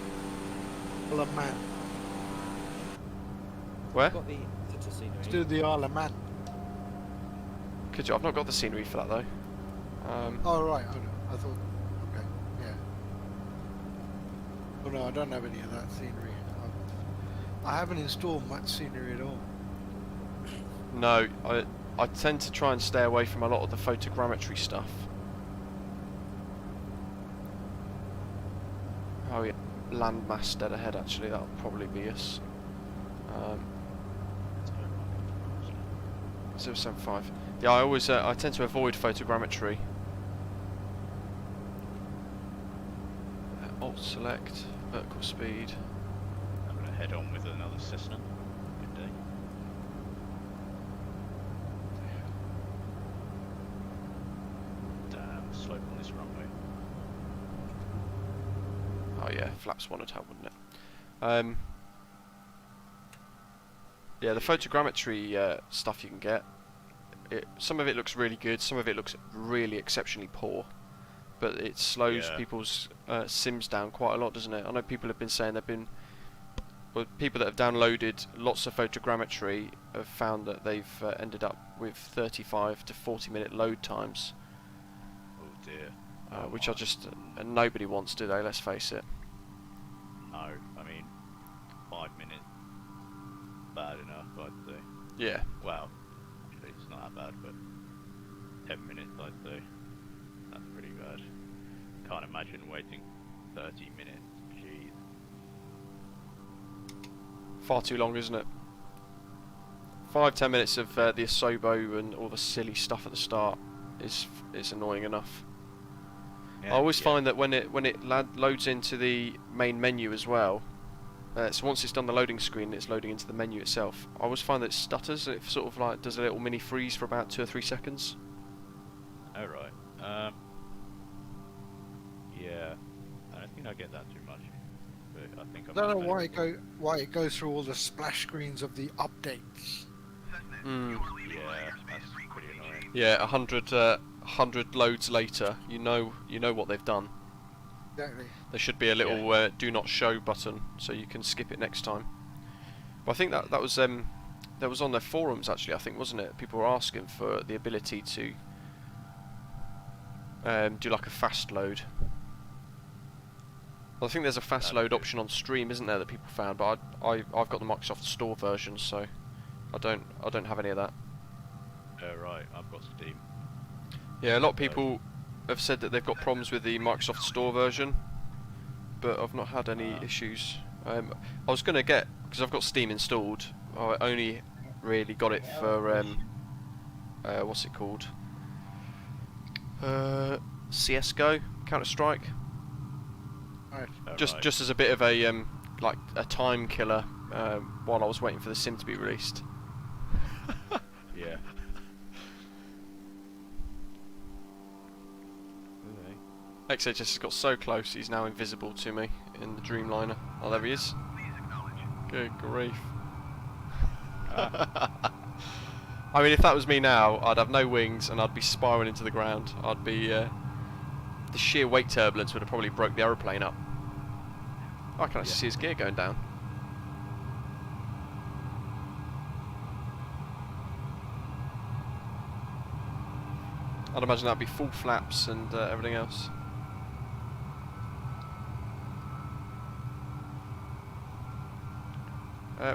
Isle of Man.
Where?
Got the to scenery.
Let's do the Isle of Man.
Could you? I've not got the scenery for that though.
Oh right, oh no, I thought. Okay, yeah. Oh no, I don't have any of that scenery. I haven't installed much scenery at all.
No, I tend to try and stay away from a lot of the photogrammetry stuff. Oh yeah, landmass dead ahead actually, that'll probably be us. 075. Yeah, I tend to avoid photogrammetry. Alt select, vertical speed.
I'm gonna head on with another Cessna. Good day. Damn, slope on this runway.
Oh yeah, flaps 1 would help, wouldn't it? Yeah, the photogrammetry stuff you can get, some of it looks really good, some of it looks really exceptionally poor, but it slows
Yeah.
people's sims down quite a lot, doesn't it? I know people have been saying well, people that have downloaded lots of photogrammetry have found that they've ended up with 35 to 40 minute load times,
Oh dear.
which are just nobody wants, do they? Let's face it.
No, I mean, 5 minutes. Bad enough, I'd say.
Yeah.
Well, actually, it's not that bad, but 10 minutes, I'd say. That's pretty bad. Can't imagine waiting 30 minutes. Jeez.
Far too long, isn't it? 5-10 minutes of the Asobo and all the silly stuff at the start is annoying enough. I always find that when it loads into the main menu as well, so once it's done the loading screen, it's loading into the menu itself. I always find that it stutters. It sort of like does a little mini freeze for about 2 or 3 seconds.
Oh right. Yeah. I don't think I get that too much. But I think
I don't know why it goes through all the splash screens of the updates.
Mm.
Yeah, that's pretty annoying.
Yeah, 100 loads later, you know what they've done.
Exactly.
There should be a little do not show button so you can skip it next time. But I think that was on their forums actually, I think, wasn't it? People were asking for the ability to do like a fast load. Well, I think there's a fast load option on Stream, isn't there, that people found? But I've got the Microsoft Store version, so I don't have any of that.
Right, I've got Steam.
Yeah, a lot of people have said that they've got problems with the Microsoft Store version, but I've not had any issues. I was going to get, because I've got Steam installed, I only really got it for what's it called? CS:GO, Counter Strike.
Right.
Just as a bit of a like a time killer while I was waiting for the sim to be released.
Yeah.
XHS has got so close, he's now invisible to me in the Dreamliner. Oh, there he is. Good grief. I mean, if that was me now, I'd have no wings and I'd be spiraling into the ground. I'd be... the sheer weight turbulence would have probably broke the aeroplane up. Oh, I can actually see his gear going down. I'd imagine that'd be full flaps and everything else.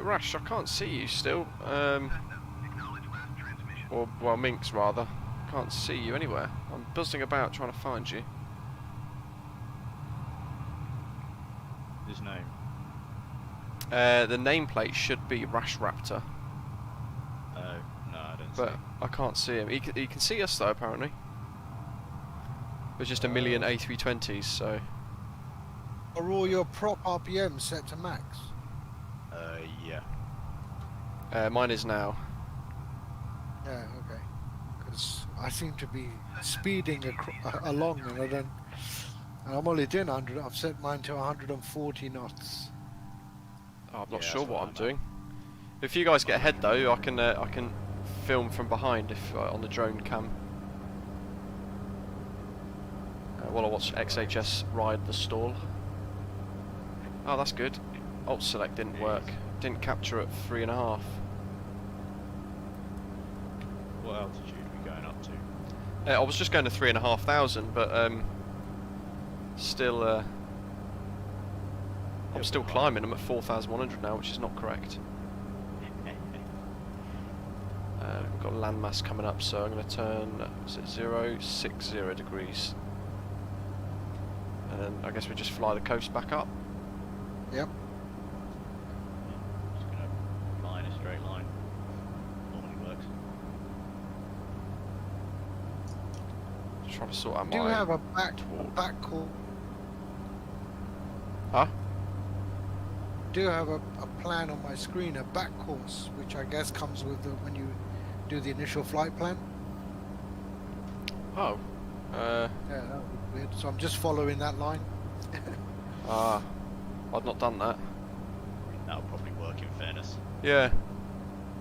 Rash, I can't see you still. Or, well, Minx rather. Can't see you anywhere. I'm buzzing about trying to find you.
His name.
The nameplate should be Rash Raptor,
Oh, no, I don't
but
see.
I can't see him. He can see us though, apparently. There's just a million A320s, so...
Are all your prop RPMs set to max?
Yeah.
mine is now.
Yeah, okay. Because I seem to be speeding along, and I don't. And I'm only doing 100. I've set mine to 140 knots.
Oh, I'm not
Yeah,
sure
that's
what
what
I'm
I'm
doing. If you guys get ahead though, I can film from behind if on the drone cam. While I watch XHS ride the stall. Oh, that's good. Alt select didn't work. Didn't capture at 3.5.
What altitude are we going up to?
I was just going to 3,500, but still, I'm still climbing. I'm at 4,100 now, which is not correct. We've got landmass coming up, so I'm going to turn. Is it 060 degrees? And then I guess we just fly the coast back up.
Yep.
Just gonna fly in a straight line. Normally works.
Just trying to sort out
Do you
my.
have a
talk.
back call?
Huh?
Do have a plan on my screen, a back course, which I guess comes with when you do the initial flight plan.
Oh.
Yeah, that would be weird. So I'm just following that line.
I've not done that.
That'll probably work in fairness.
Yeah.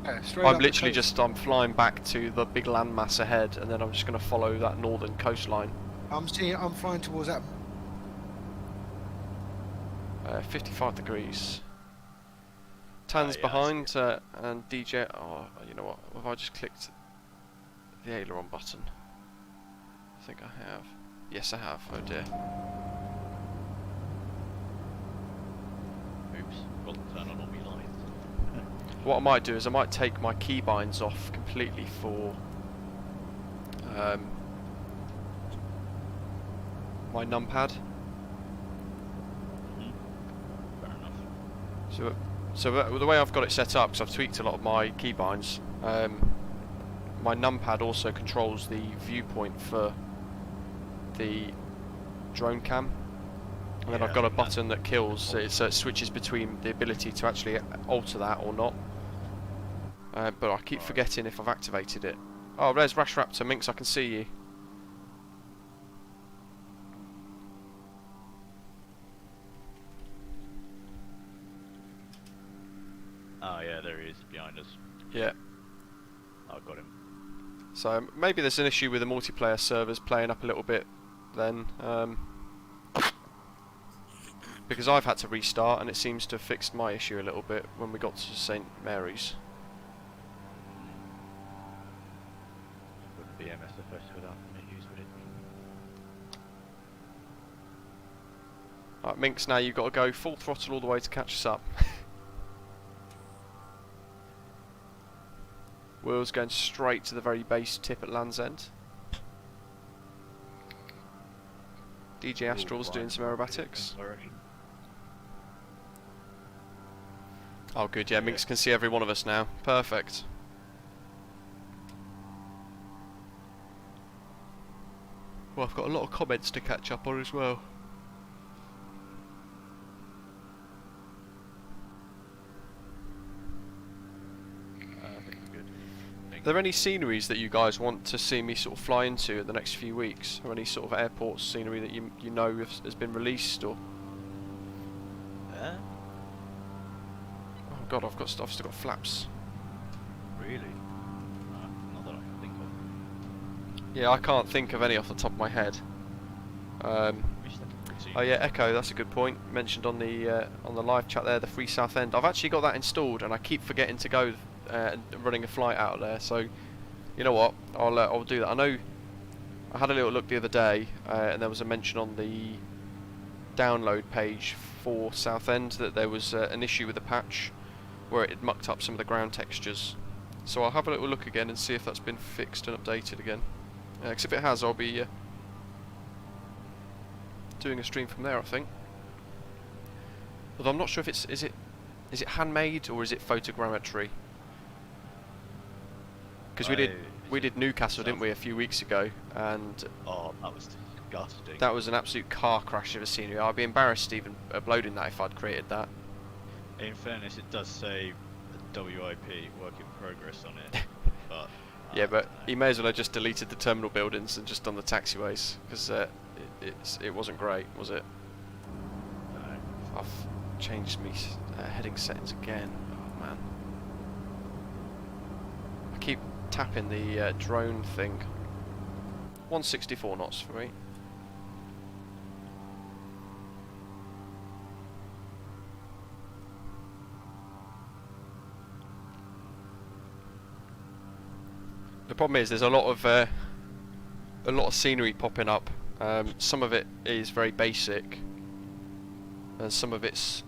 Yeah, straight
I'm
up the
literally
coast.
I'm flying back to the big landmass ahead, and then I'm just going to follow that northern coastline.
I'm flying towards that.
55 degrees. Tan's
yeah, I
behind, and DJ. Oh, you know what? Have I just clicked the aileron button? I think I have. Yes, I have. Oh dear.
Oops, got to turn on all my lights.
What I might do is I might take my keybinds off completely for my numpad.
Fair enough.
So the way I've got it set up, because I've tweaked a lot of my keybinds, my numpad also controls the viewpoint for the drone cam, and then I've got a button that kills, so it switches between the ability to actually alter that or not. But I keep forgetting if I've activated it. Oh, there's Rash Raptor. Minx, I can see you.
Oh yeah, there he is behind us.
Yeah.
I've got him.
So maybe there's an issue with the multiplayer servers playing up a little bit then. Because I've had to restart and it seems to have fixed my issue a little bit when we got to St Mary's.
Wouldn't be MSFS without menus, would it?
Right, Minx, now you've got to go full throttle all the way to catch us up. Wheels going straight to the very base tip at Land's End. DJ Astral's doing some aerobatics. Oh good, yeah, Minx can see every one of us now. Perfect. Well, I've got a lot of comments to catch up on as well.
I think we're good.
Are there any sceneries that you guys want to see me sort of fly into in the next few weeks, or any sort of airport scenery that you know has been released, or?
Uh,
Oh god, I've still got flaps.
really? Not that I can think of.
Yeah, I can't think of any off the top of my head.
Wish they could see.
Oh yeah, Echo. That's a good point. Mentioned on the live chat there, the Free South End. I've actually got that installed, and I keep forgetting to go running a flight out of there. So, you know what? I'll do that. I know. I had a little look the other day, and there was a mention on the download page for Southend that there was an issue with the patch where it had mucked up some of the ground textures. So I'll have a little look again and see if that's been fixed and updated again. Because if it has, I'll be doing a stream from there, I think. Although I'm not sure if is it handmade or is it photogrammetry? Because we did Newcastle, didn't we, a few weeks ago, and
Oh, that was disgusting.
that was an absolute car crash of a scenery. I'd be embarrassed even uploading that if I'd created that.
In fairness, it does say WIP, work in progress on it. But
Yeah, but
I
he may as well have just deleted the terminal buildings and just done the taxiways, because it wasn't great, was it?
don't know.
I've changed me heading settings again. Oh man, I keep tapping the drone thing. 164 knots for me. The problem is there's a lot of scenery popping up. Some of it is very basic, and some of it's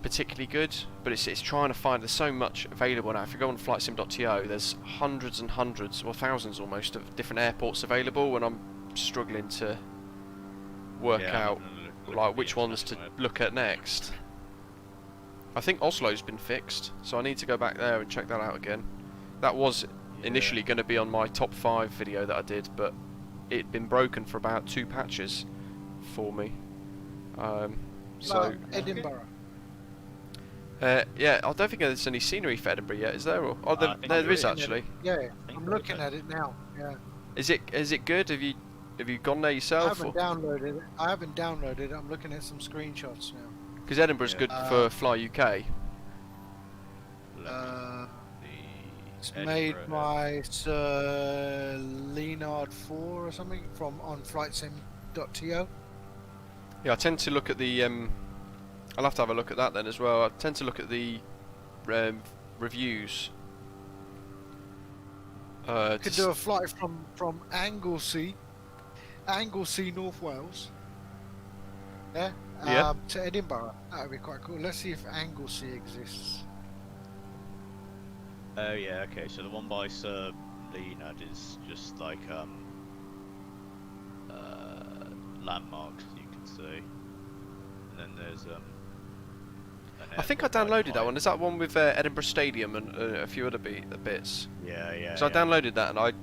particularly good. But it's trying to find. There's so much available now. If you go on flightsim.to, there's hundreds and hundreds, or thousands almost, of different airports available, and I'm struggling to work
Yeah,
out like which ones to look at next. I think Oslo's been fixed, so I need to go back there and check that out again. That was initially going to be on my top 5 video that I did, but it'd been broken for about 2 patches for me. So
Edinburgh.
yeah, I don't think there's any scenery for Edinburgh yet, is there? Or, oh,
I think
there is
there is.
actually.
Yeah,
think
I'm
we're
looking
okay.
at it now. Yeah.
Is it good? Have you gone there
I
yourself?
haven't downloaded it. I haven't downloaded it. I'm looking at some screenshots now.
Because Edinburgh's
Yeah.
good for Fly UK.
It's made by Sir Leonard 4 or something on flightsim.to.
Yeah, I tend to look at the. I'll have to have a look at that then as well. I tend to look at the reviews.
You could do a flight from Anglesey, North Wales. Yeah.
Yeah.
To Edinburgh. That would be quite cool. Let's see if Anglesey exists.
Oh yeah, okay. So the one by Sir Leonard is just like landmarks, you could say. And then there's
I think I downloaded that one. Is that one with Edinburgh Stadium and a few other bits?
Yeah, yeah.
So I downloaded that, and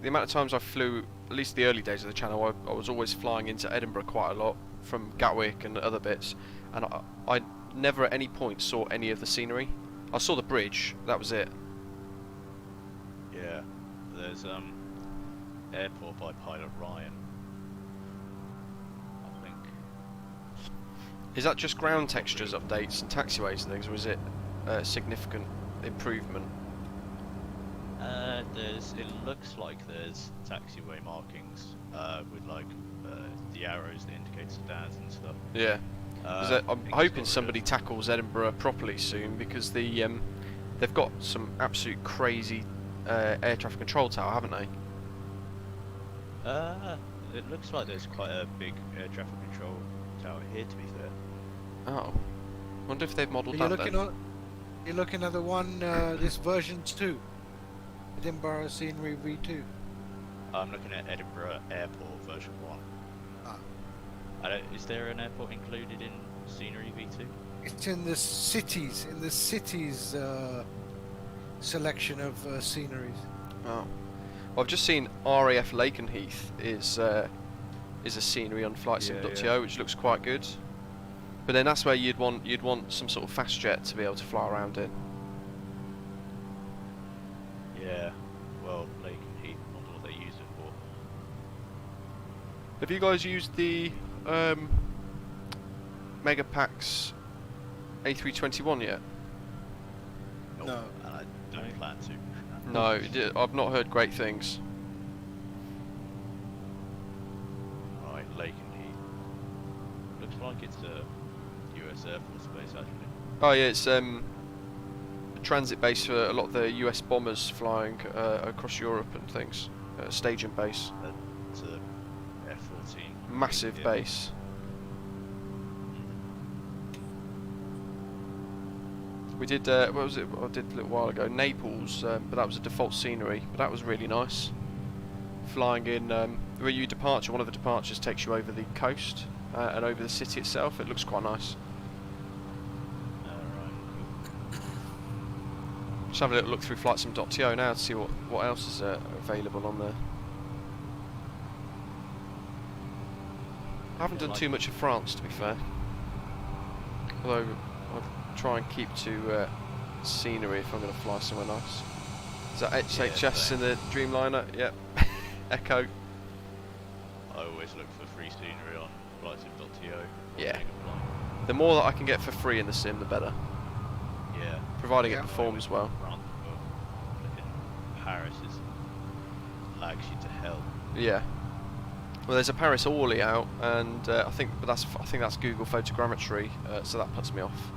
the amount of times I flew, at least the early days of the channel, I was always flying into Edinburgh quite a lot from Gatwick and other bits, and I never at any point saw any of the scenery. I saw the bridge, that was it.
Yeah. There's airport by Pilot Ryan, I think.
Is that just ground textures updates and taxiways and things, or is it a significant improvement?
It looks like there's taxiway markings with like the arrows that indicate stands and stuff.
Yeah. I'm
I think it's
hoping
got
somebody
rid of-
tackles Edinburgh properly soon, because they've got some absolute crazy air traffic control tower, haven't they?
It looks like there's quite a big air traffic control tower here, to be fair.
Oh. Wonder if they've modelled
You're
that
looking
then.
on. You're looking at the one. This version 2. Edinburgh Scenery V2.
I'm looking at Edinburgh Airport version 1.
Ah.
Is there an airport included in Scenery V2?
It's in the cities. In the cities selection of sceneries.
Oh. I've just seen RAF Lakenheath is a scenery on flightsim.to, which looks quite good. But then that's where you'd want some sort of fast jet to be able to fly around in.
Yeah. Well, Lakenheath, not what they use it for.
Have you guys used the Megapax A321 yet?
No.
And I don't plan to.
No, I've not heard great things.
Right, Lakenheath. Looks like it's a US Air Force base actually.
Oh yeah, it's a transit base for a lot of the US bombers flying across Europe and things. Staging base.
It's a F-14.
Massive base. We did, what was it, I did a little while ago, Naples, but that was a default scenery, but that was really nice. Flying in, where you departure, one of the departures takes you over the coast and over the city itself. It looks quite nice.
Alright.
Just have a little look through flightsim.to now to see what else is available on there. I haven't done too much of France, to be fair. Although I'll try and keep to scenery if I'm going to fly somewhere nice. Is that HHS in the Dreamliner? Yep. Echo.
I always look for free scenery on flightsim.to.
Yeah. The more that I can get for free in the sim, the better.
Yeah.
Providing
Yeah.
it performs well.
France, but Paris lags you to hell.
Yeah. Well, there's a Paris Orly out, and I think that's Google Photogrammetry, so that puts me off.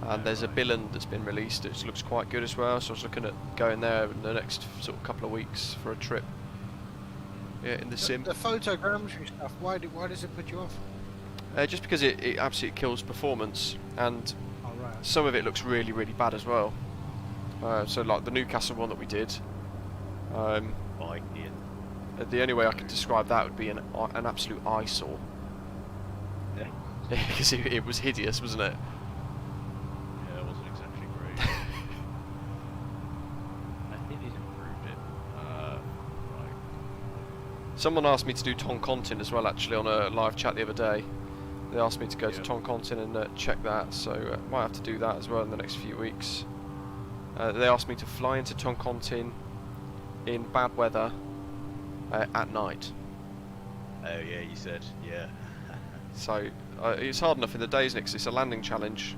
And there's a Billund that's been released, which looks quite good as well. So I was looking at going there in the next sort of couple of weeks for a trip. Yeah, in the sim.
The photogrammetry stuff. Why does it put you off?
Just because it absolutely kills performance, and
Oh right.
some of it looks really, really bad as well. So like the Newcastle one that we did.
Viking.
The only way I could describe that would be an absolute eyesore.
Yeah.
Because it was hideous, wasn't it?
Yeah, it wasn't exactly great. I think he's improved it. Right.
Someone asked me to do Toncontin as well, actually, on a live chat the other day. They asked me to go to Toncontin and check that, so might have to do that as well in the next few weeks. They asked me to fly into Toncontin in bad weather at night.
Oh yeah, you said, yeah.
So it's hard enough in the day, isn't it? 'Cause it's a landing challenge,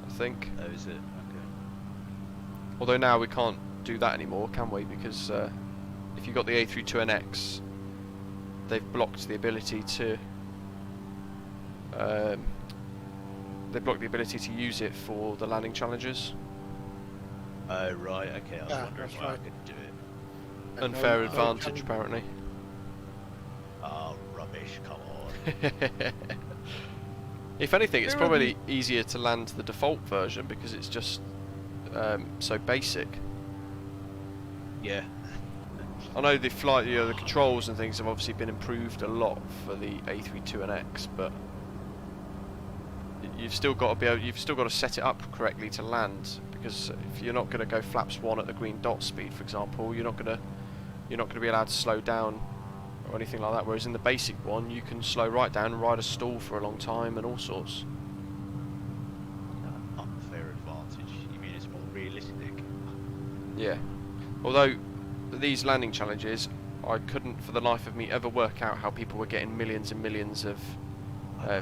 I think.
Oh, is it? Okay.
Although now we can't do that anymore, can we? Because if you've got the A32NX, they've blocked the ability to use it for the landing challenges.
Oh right, okay. I was
Yeah,
wondering
that's
why I
right.
could do it.
Unfair
no
advantage,
challenge.
apparently.
Oh rubbish! Come on.
If anything, it's
There
probably easier to land the default version because it's just so basic.
Yeah.
I know the flight, the controls and things have obviously been improved a lot for the A32NX, but you've still got to set it up correctly to land. Because if you're not going to go flaps 1 at the green dot speed, for example, you're not going to be allowed to slow down or anything like that. Whereas in the basic one, you can slow right down, ride a stall for a long time, and all sorts.
Unfair advantage. You mean it's more realistic?
Yeah. Although these landing challenges, I couldn't for the life of me ever work out how people were getting millions and millions of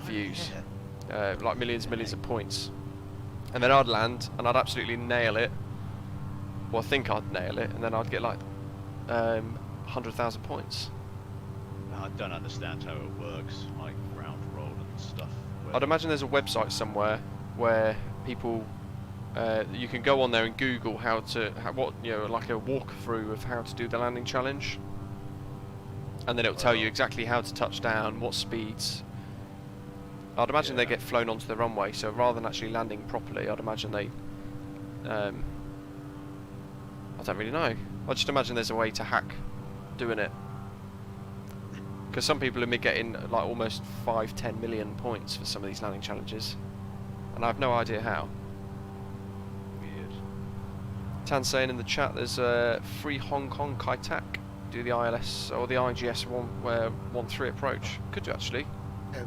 views, like millions and millions of points. And then I'd land and I'd absolutely nail it. Well, I think I'd nail it, and then I'd get like 100,000 points.
I don't understand how it works, like ground roll and stuff.
I'd imagine there's a website somewhere where people you can go on there and Google like a walkthrough of how to do the landing challenge, and then it'll tell you exactly how to touch down, what speeds. I'd imagine they get flown onto the runway, so rather than actually landing properly, I'd imagine they I don't really know. I just imagine there's a way to hack doing it. Because some people are getting like almost 5-10 million points for some of these landing challenges, and I have no idea how.
Weird.
Tan saying in the chat there's a free Hong Kong Kai Tak. Do the ILS or the IGS 13 approach. Could do actually.
Yeah,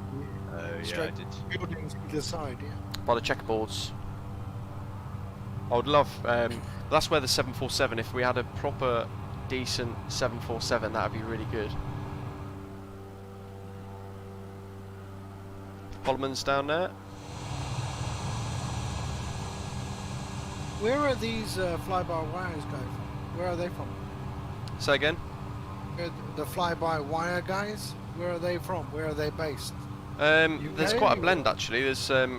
Oh yeah, I
straight
did.
buildings either side. Yeah.
By the checkerboards. I would love. That's where the 747. If we had a proper, decent 747, that'd be really good. Holloman's down there.
Where are these fly-by-wires going from? Where are they from?
Say again.
The fly-by-wire guys. Where are they from? Where are they based?
There's quite a blend
or-
actually. There's a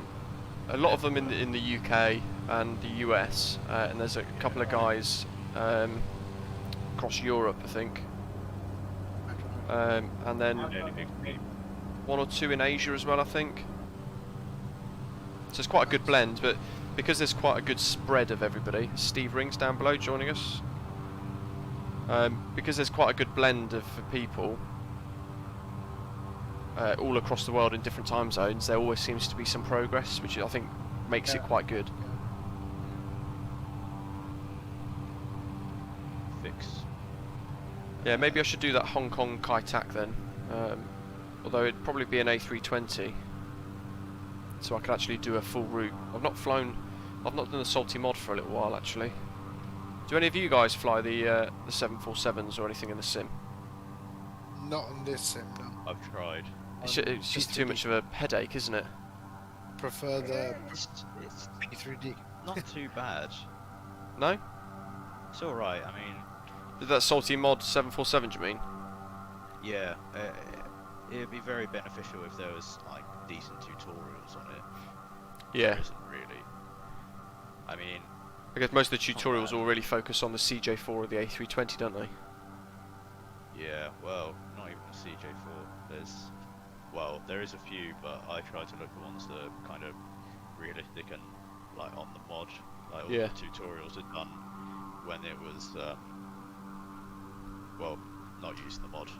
lot of them in the UK and the US, and there's a couple of guys across Europe, I think, and then
Fairly big team.
one or two in Asia as well, I think. So it's quite a good blend, but because there's quite a good spread of everybody. Steve Rings down below joining us. Because there's quite a good blend of people all across the world in different time zones, there always seems to be some progress, which I think makes it quite good.
Fix.
Yeah, maybe I should do that Hong Kong Kai Tak then. Although it'd probably be an A320, so I could actually do a full route. I've not done the salty mod for a little while actually. Do any of you guys fly the 747s or anything in the sim?
Not on this sim, no.
I've tried.
It's just too much of a headache, isn't it?
Prefer the
It's
P3D.
not too bad.
No?
It's alright, I mean,
That salty mod 747, do you mean?
yeah, it'd be very beneficial if there was like decent tutorials on it.
Yeah.
There isn't really. I mean,
I guess most of the tutorials all really focus on the CJ4 or the A320, don't they?
yeah, well, not even the CJ4. There is a few, but I try to look at ones that are kind of realistic and like on the mod. Like all
Yeah.
the tutorials are done when it was, well, not using the mod,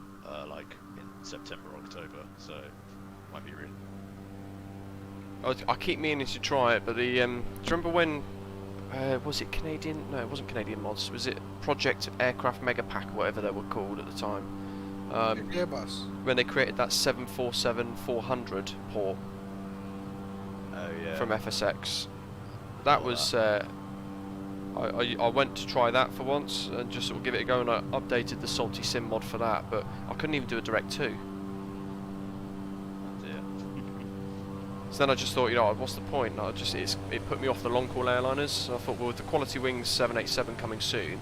like in September, October, so might be really.
I keep meaning to try it, but the do you remember when was it Canadian? No, it wasn't Canadian Mods. Was it Project Aircraft Mega Pack, or whatever they were called at the time?
Airbus.
When they created that 747-400 port
Oh yeah.
from FSX. That
Oh,
was I went to try that for once and just sort of give it a go, and I updated the salty sim mod for that, but I couldn't even do a direct 2.
That's it.
So then I just thought, you know, what's the point? And it put me off the long haul airliners. So I thought, well, with the Quality Wings 787 coming soon,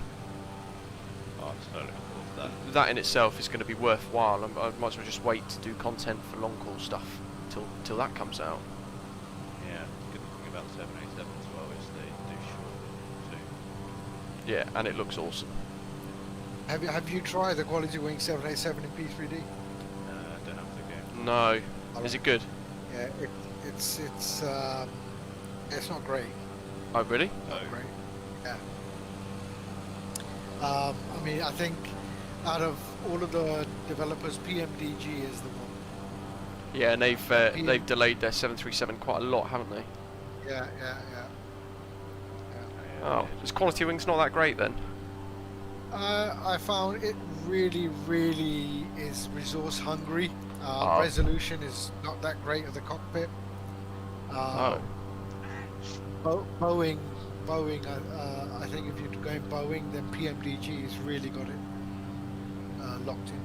Oh, I'm so looking forward to that.
that in itself is going to be worthwhile. I might as well just wait to do content for long haul stuff till that comes out.
Yeah, good thing about 787 as well is they do short too.
Yeah, and it looks awesome.
Have you tried the Quality Wing 787 in P3D?
Don't have to go.
No, is it good?
Yeah, it's not great.
Oh, really?
Oh,
Great. Yeah. I mean, I think out of all of the developers, PMDG is the one.
Yeah, and they've delayed their 737 quite a lot, haven't they?
Yeah.
Oh, is Quality Wings not that great then?
I found it really is resource hungry.
Oh.
Resolution is not that great of the cockpit.
Oh.
Boeing. I think if you're going Boeing, then PMDG has really got it locked in.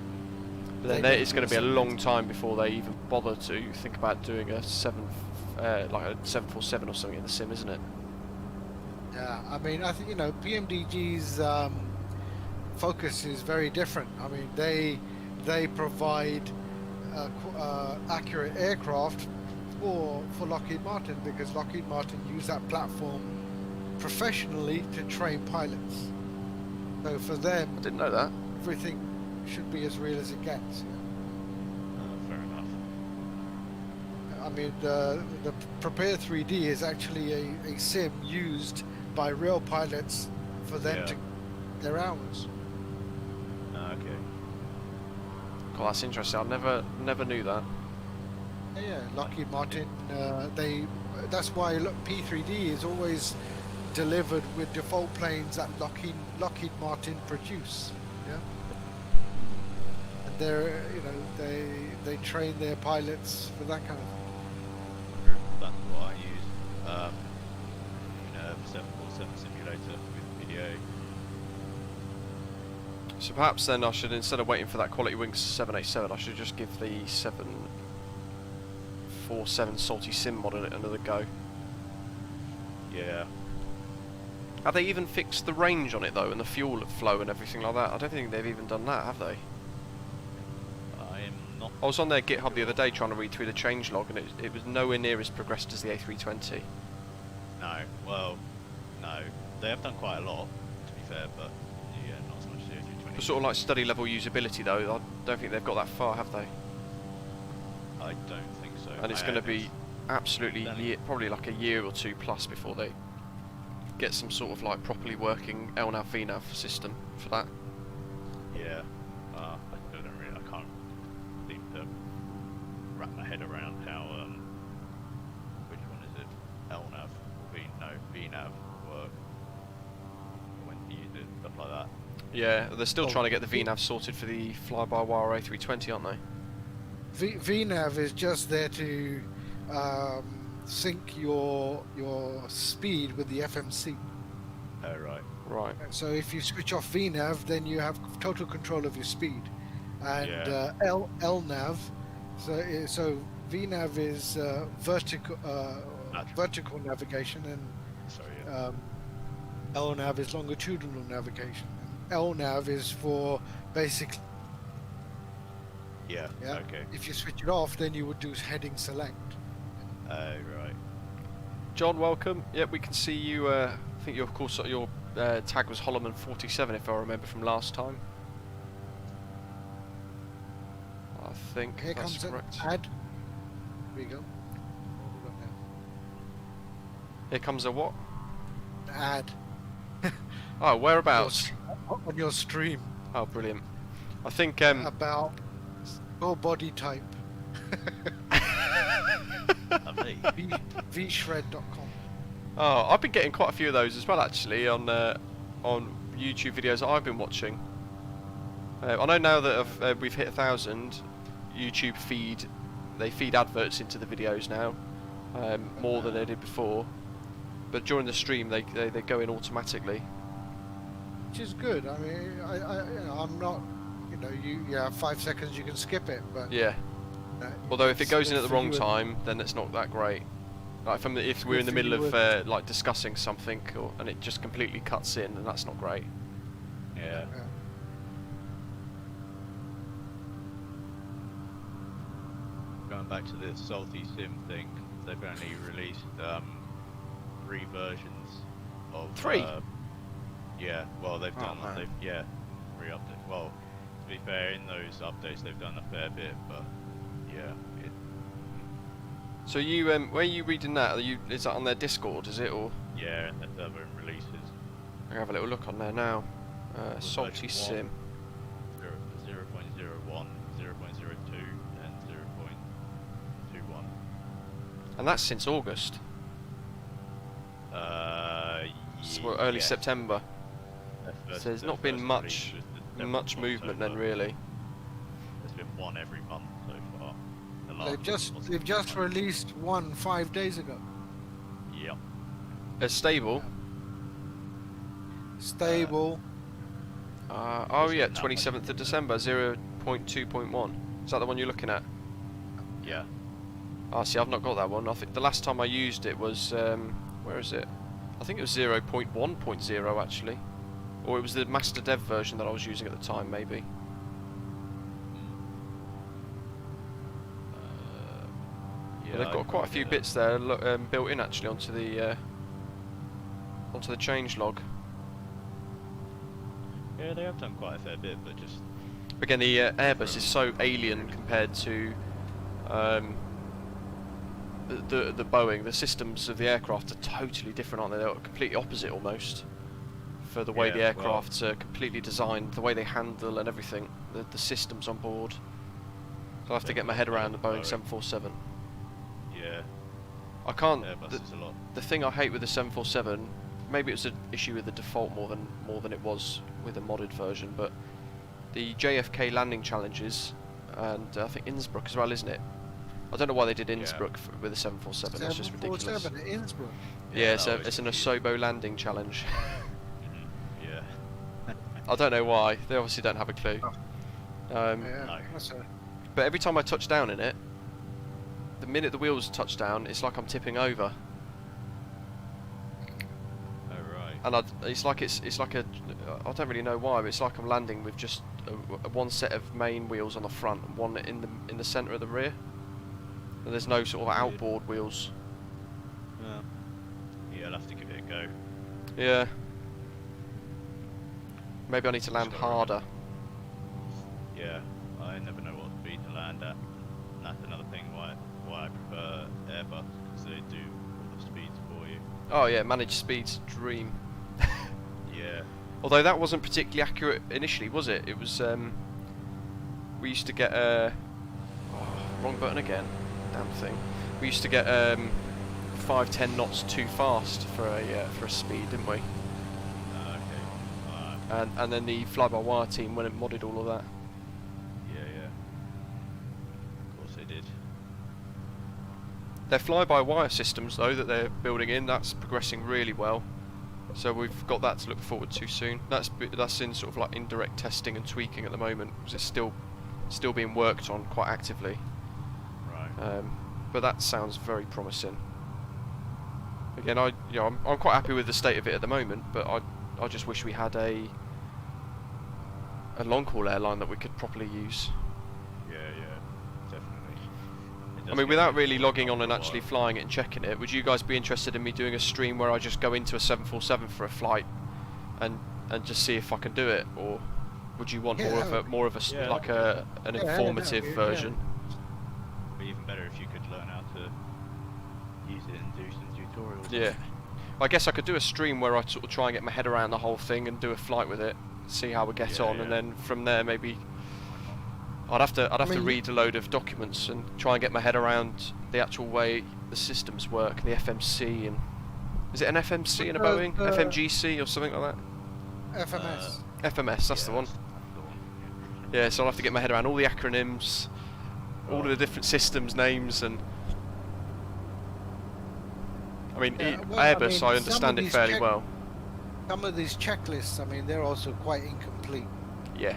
But then it's going to be a long time before they even bother to think about doing a like a 747 or something in the sim, isn't it?
Yeah, I mean, I think PMDG's focus is very different. I mean, they provide accurate aircraft for Lockheed Martin, because Lockheed Martin use that platform professionally to train pilots. So for them,
I didn't know that.
everything should be as real as it gets.
fair enough.
I mean, the Prepare 3D is actually a sim used by real pilots for them
Yeah.
to their hours.
Okay.
God, that's interesting. I never knew that.
Yeah, Lockheed Martin. That's why P3D is always delivered with default planes that Lockheed Martin produce. Yeah. And they're, you know, they train their pilots for that kind of thing.
That's what I use. You know, 747 simulator with video.
So perhaps then I should, instead of waiting for that Quality Wings 787, I should just give the 747 Salty Sim mod another go.
Yeah.
Have they even fixed the range on it though, and the fuel flow and everything like that? I don't think they've even done that, have they?
I'm not.
I was on their GitHub the other day trying to read through the changelog, and it was nowhere near as progressed as the A320.
No. Well, no. They have done quite a lot, to be fair, but yeah, not as much as the A320.
For sort of like study level usability though, I don't think they've got that far, have they?
I don't think so.
And it's going to be absolutely probably like a year or two plus before they get some sort of like properly working LNAV VNAV system for that.
Yeah. I don't really. I can't seem to wrap my head around how which one is it? LNAV or VNAV work. When to use it, stuff like that.
Yeah, they're still trying to get the VNAV sorted for the fly-by-wire A320, aren't they?
VNAV is just there to sync your speed with the FMC.
Oh right.
Right.
So if you switch off VNAV, then you have total control of your speed. And
Yeah.
LNAV, so VNAV is vertical navigation, and
Sorry. Yeah.
LNAV is longitudinal navigation. And LNAV is for basically,
Yeah.
yeah.
Okay.
If you switch it off, then you would do heading select.
Oh right.
John, welcome. Yep, we can see you. I think your course, your tag was Holloman 47, if I remember from last time. I think
Here
that's
comes
correct.
an ad. Here we go. What have we got now?
Here comes a what?
An ad.
Oh, whereabouts?
On your stream
Oh, brilliant. I think
about your body type.
Lovely.
vshred.com.
Oh, I've been getting quite a few of those as well, actually, on YouTube videos that I've been watching. I know now that we've hit 1,000, YouTube they feed adverts into the videos now, more than they did before. But during the stream, they go in automatically.
Which is good. I mean, I'm not, you have 5 seconds, you can skip it, but
Yeah. Although if it
it's
goes in
good
at the
for
wrong
you and-
time, then it's not that great. Like if we're in the
for
middle
you
of like discussing something, and it just completely cuts in, and that's not great.
Yeah.
Yeah.
Going back to the Salty Sim thing, they've only released 3 versions of.
3?
Yeah. Well, they've
Oh,
done.
man.
They've 3 updates. Well, to be fair, in those updates they've done a fair bit, but yeah.
So you, where are you reading that? Is that on their Discord? Is it, or
Yeah, and the other releases.
I can have a little look on there now.
Well,
Salty
version
Sim.
0.01, 0.02, and 0.21.
And that's since August. Well, early
yes.
September.
Their
So there's
their
not been
first
much
release was the 7th
much
of
movement then,
October.
really.
There's been one every month so far. The last
They've
one
just
was
they've just released one 5 days ago.
Yep.
Stable.
Stable.
Oh yeah,
Isn't that much?
27th of December, 0.2.1. Is that the one you're looking at?
Yeah.
Oh, see, I've not got that one. I think the last time I used it was, where is it? I think it was 0.1.0 actually. Or it was the Master Dev version that I was using at the time, maybe.
Yeah,
But they've got quite a few bits there built in actually onto the changelog.
Yeah, they have done quite a fair bit, but just
Again, the Airbus is so alien compared to the Boeing. The systems of the aircraft are totally different, aren't they? They're completely opposite almost. For the way the
Yeah, well-
aircrafts are completely designed, the way they handle and everything, the systems on board. So I have to get my head around the Boeing 747.
yeah,
I can't.
Airbus is a lot.
The thing I hate with the 747, maybe it was an issue with the default more than it was with the modded version, but the JFK landing challenges, and I think Innsbruck as well, isn't it? I don't know why they did Innsbruck with the 747. It's just ridiculous.
747 at Innsbruck.
Yeah,
that
so
was
it's an
confusing.
Asobo landing challenge.
Yeah.
I don't know why. They obviously don't have a clue.
Yeah,
No.
that's a,
But every time I touch down in it, the minute the wheels touch down, it's like I'm tipping over,
Oh right.
and it's like a I don't really know why, but it's like I'm landing with just one set of main wheels on the front and one in the centre of the rear, and there's no sort of
Weird.
outboard wheels.
Yeah, I'll have to give it a go.
Yeah. Maybe I need to land
Just gotta
harder.
Yeah, I never know what speed to land at. And that's another thing why I prefer Airbus, because they do all the speeds for you.
Oh yeah, managed speed's a dream.
Yeah.
Although that wasn't particularly accurate initially, was it? It was, we used to get, wrong button again, damn thing. We used to get 5-10 knots too fast for a speed, didn't we?
Okay.
And then the fly-by-wire team went and modded all of that.
Yeah. Of course they did.
Their fly-by-wire systems, though, that they're building in, that's progressing really well. So we've got that to look forward to soon. That's in sort of like indirect testing and tweaking at the moment, because it's still being worked on quite actively.
Right.
But that sounds very promising. Again, I'm quite happy with the state of it at the moment, but I just wish we had a long-haul airline that we could properly use.
Yeah, definitely. It
I
does
mean,
get
without
really
really logging on
long
and
for a
actually
while.
flying it and checking it, would you guys be interested in me doing a stream where I just go into a 747 for a flight and just see if I can do it, or would you want
Yeah,
more of a
Yeah.
like an
Yeah,
informative
yeah.
version?
It'd be even better if you could learn how to use it and do some tutorials.
Yeah. I guess I could do a stream where I sort of try and get my head around the whole thing and do a flight with it, see how we get
Yeah,
on, and
yeah.
then from there maybe I'd have to
mean,
read a load of documents and try and get my head around the actual way the systems work, the FMC, and is it an FMC in a Boeing? FMGC or something like
FMS.
that? FMS, that's the one. Yeah, so I'll have to get my head around all the acronyms, all of the different systems names, and I mean,
Yeah, well, I
Airbus,
mean,
I
some of
understand it
these
fairly well.
Some of these checklists, I mean, they're also quite incomplete.
Yeah.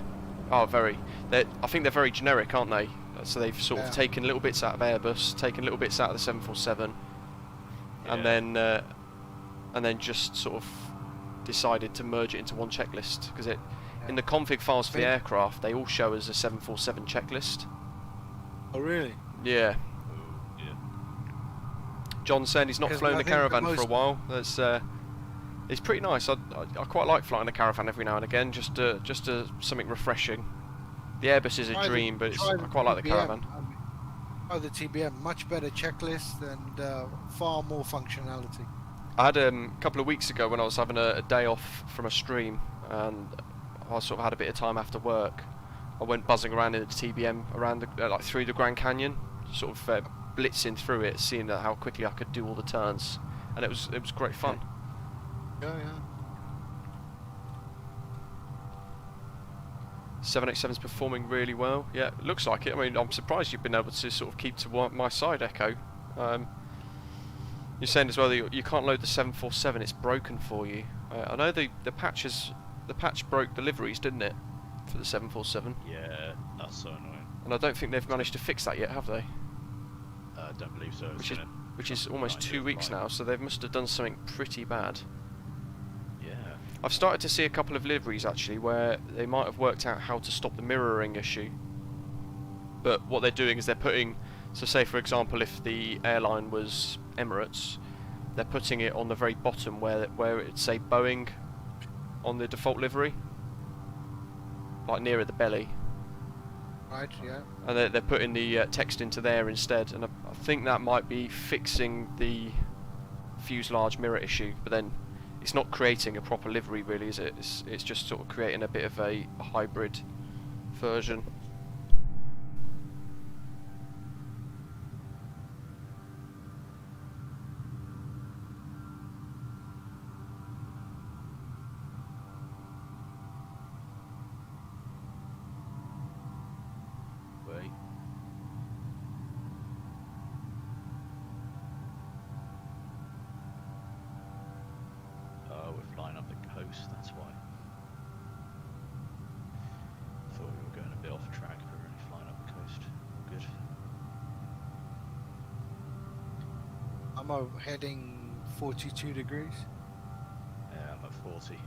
Oh, very. I think they're very generic, aren't they? So they've sort of
Yeah.
taken little bits out of Airbus, taken little bits out of the 747, and then just sort of decided to merge it into one checklist, because in the config files for the aircraft, they all show as a 747 checklist.
Oh, really?
Yeah.
Oh, yeah.
John said he's not
Because
flown
I
the
think the
Caravan for a
most-
while. That's it's pretty nice. I quite like flying the Caravan every now and again, just something refreshing. The Airbus is a
Try the-
dream, but
try
I
the
quite like the
TBM.
Caravan.
I mean, try the TBM, much better checklist and far more functionality.
I had a couple of weeks ago when I was having a day off from a stream, and I sort of had a bit of time after work. I went buzzing around in the TBM around like through the Grand Canyon, sort of blitzing through it, seeing how quickly I could do all the turns, and it was great fun.
Yeah.
787's performing really well. Yeah, it looks like it. I mean, I'm surprised you've been able to sort of keep to my side, Echo. You're saying as well that you can't load the 747; it's broken for you. I know the patch broke the liveries, didn't it, for the 747?
Yeah, that's so annoying.
And I don't think they've managed to fix that yet, have they?
I don't believe so. It's gonna
Which is
cost
almost
9
2
years
weeks
flight.
now, so they must have done something pretty bad.
Yeah.
I've started to see a couple of liveries actually where they might have worked out how to stop the mirroring issue. But what they're doing is they're putting, so say for example if the airline was Emirates, they're putting it on the very bottom where it'd say Boeing on the default livery, like near the belly,
Right, yeah.
and they're putting the text into there instead, and I think that might be fixing the fuselage mirror issue, but then it's not creating a proper livery really, is it? It's just sort of creating a bit of a hybrid version.
coast, that's why. Thought we were going a bit off track, but we're only flying up the coast. Good.
I'm heading 42 degrees.
Yeah, I'm at 40.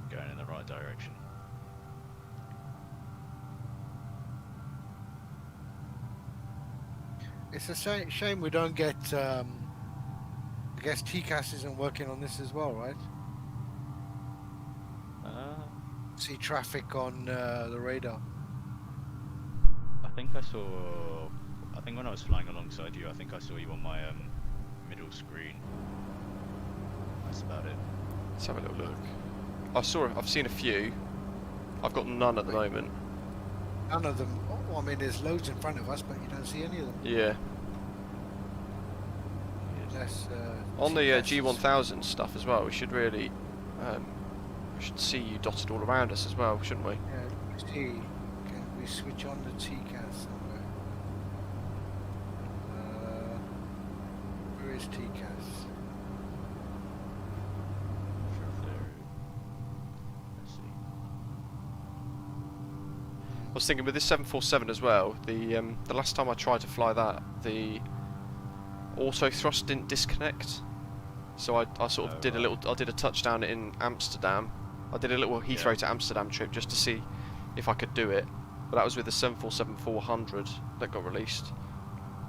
Going in the right direction.
It's a shame we don't get. I guess TCAS isn't working on this as well, right? See traffic on the radar.
I think I saw. I think when I was flying alongside you, I think I saw you on my middle screen. That's about it.
Let's have a little look. I've seen a few. I've got none at the moment.
None of them. Oh, I mean, there's loads in front of us, but you don't see any of them.
Yeah.
That's,
on the G1000 stuff as well, we should really, we should see you dotted all around us as well, shouldn't we?
Yeah, see. Can we switch on the TCAS somewhere? Where is TCAS?
Let's see.
I was thinking with this 747 as well, the last time I tried to fly that, the auto thrust didn't disconnect, so I sort of did a touchdown in Amsterdam. I did a little Heathrow to Amsterdam trip just to see if I could do it, but that was with the 747-400 that got released.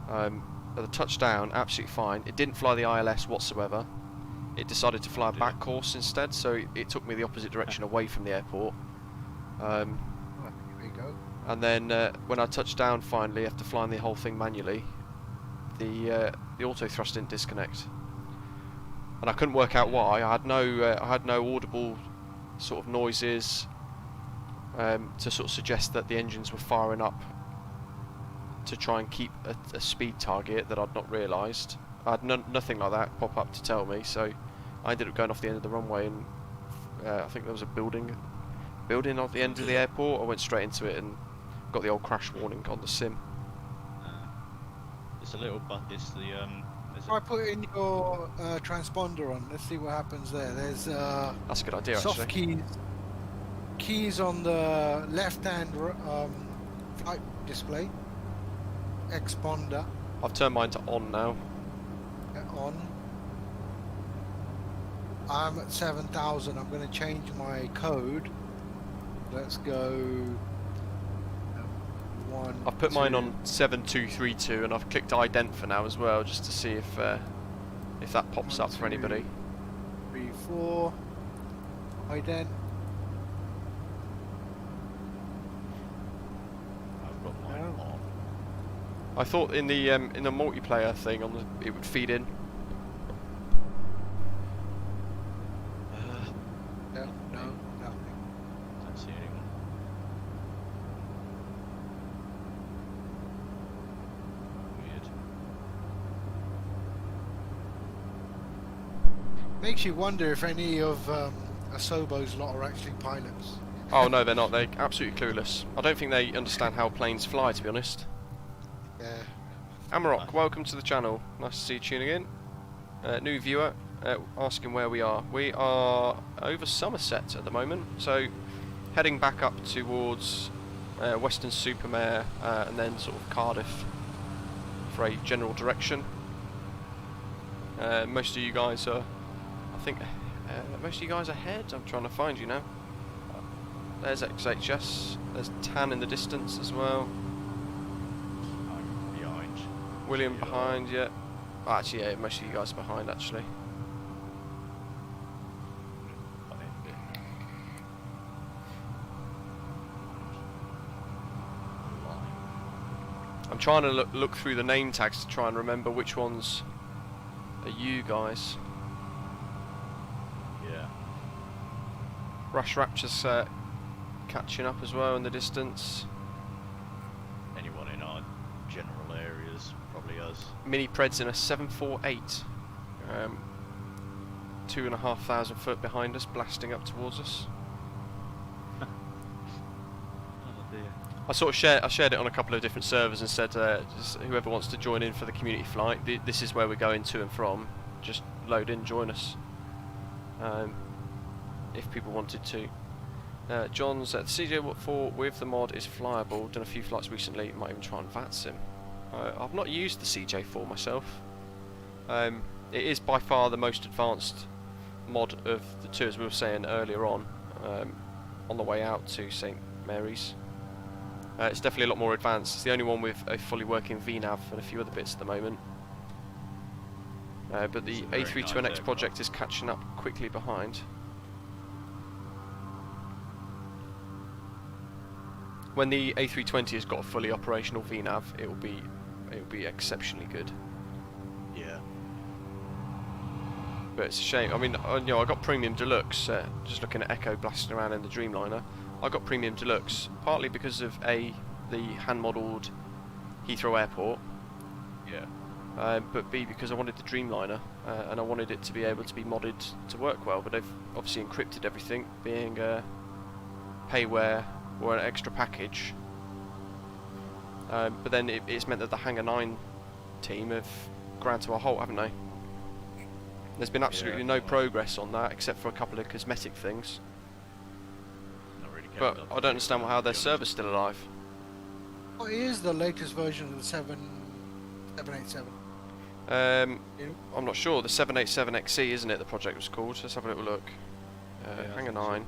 At the touchdown, absolutely fine. It didn't fly the ILS whatsoever. It decided to fly a back course instead, so it took me the opposite direction away from the airport.
There you go.
And then when I touched down finally, after flying the whole thing manually, the auto thrust didn't disconnect, and I couldn't work out why. I had no audible sort of noises to sort of suggest that the engines were firing up to try and keep a speed target that I'd not realised. I had nothing like that pop up to tell me, so I ended up going off the end of the runway, and I think there was a building off the end of the airport. I went straight into it and got the old crash warning on the sim.
It's a little but it's the
Try put in your transponder on. Let's see what happens there. There's
That's a good idea,
soft
actually.
keys on the left-hand flight display. Exponder
I've turned mine to on now.
on. I'm at 7,000. I'm going to change my code. Let's go.
I've put mine on 7232, and I've clicked ident for now as well, just to see if that pops up for anybody.
3, 4. Ident.
I've got mine
No.
on.
I thought in the multiplayer thing it would feed in.
No, nothing.
Don't see anyone. Weird.
Makes you wonder if any of Asobo's lot are actually pilots.
Oh no, they're not. They're absolutely clueless. I don't think they understand how planes fly, to be honest.
Yeah.
Amarok, welcome to the channel. Nice to see you tuning in. New viewer, asking where we are. We are over Somerset at the moment, so heading back up towards Western Supermare and then sort of Cardiff for a general direction. Most of you guys are, I think, most of you guys are ahead. I'm trying to find you now. There's XHS. There's Tan in the distance as well.
I'm behind.
William behind, yeah. Oh, actually, yeah, most of you guys are behind, actually.
Funny bit.
I'm trying to look through the name tags to try and remember which ones are you guys.
Yeah.
Rush Rapture's catching up as well in the distance.
Anyone in our general areas, probably us.
Mini Pred's in a 748. 2,500 foot behind us, blasting up towards us.
Oh dear.
I sort of shared it on a couple of different servers and said, just whoever wants to join in for the community flight, this is where we're going to and from. Just load in, join us. if people wanted to. John's at CJ4 with the mod is flyable. Done a few flights recently. Might even try and VATS him. I've not used the CJ4 myself. It is by far the most advanced mod of the two, as we were saying earlier on the way out to St Mary's. It's definitely a lot more advanced. It's the only one with a fully working VNAV and a few other bits at the moment. But the A32NX project is catching up quickly behind. When the A320 has got a fully operational VNAV, it will be exceptionally good.
Yeah.
But it's a shame. I mean, I got Premium Deluxe. Just looking at Echo blasting around in the Dreamliner, I got Premium Deluxe partly because of the hand-modelled Heathrow Airport.
Yeah.
But B, because I wanted the Dreamliner and I wanted it to be able to be modded to work well. But they've obviously encrypted everything, being payware or an extra package. But then it's meant that the Hangar 9 team have ground to a halt, haven't they? There's been absolutely no progress on that except for a couple of cosmetic things.
Not really
But
kept up
I
with
don't understand
it,
how
to
their
be
server's still alive.
What is the latest version of the 787?
I'm not sure. The 787XE, isn't it? The project was called. Let's have a little look.
Yeah, I
Hangar
think so.
9.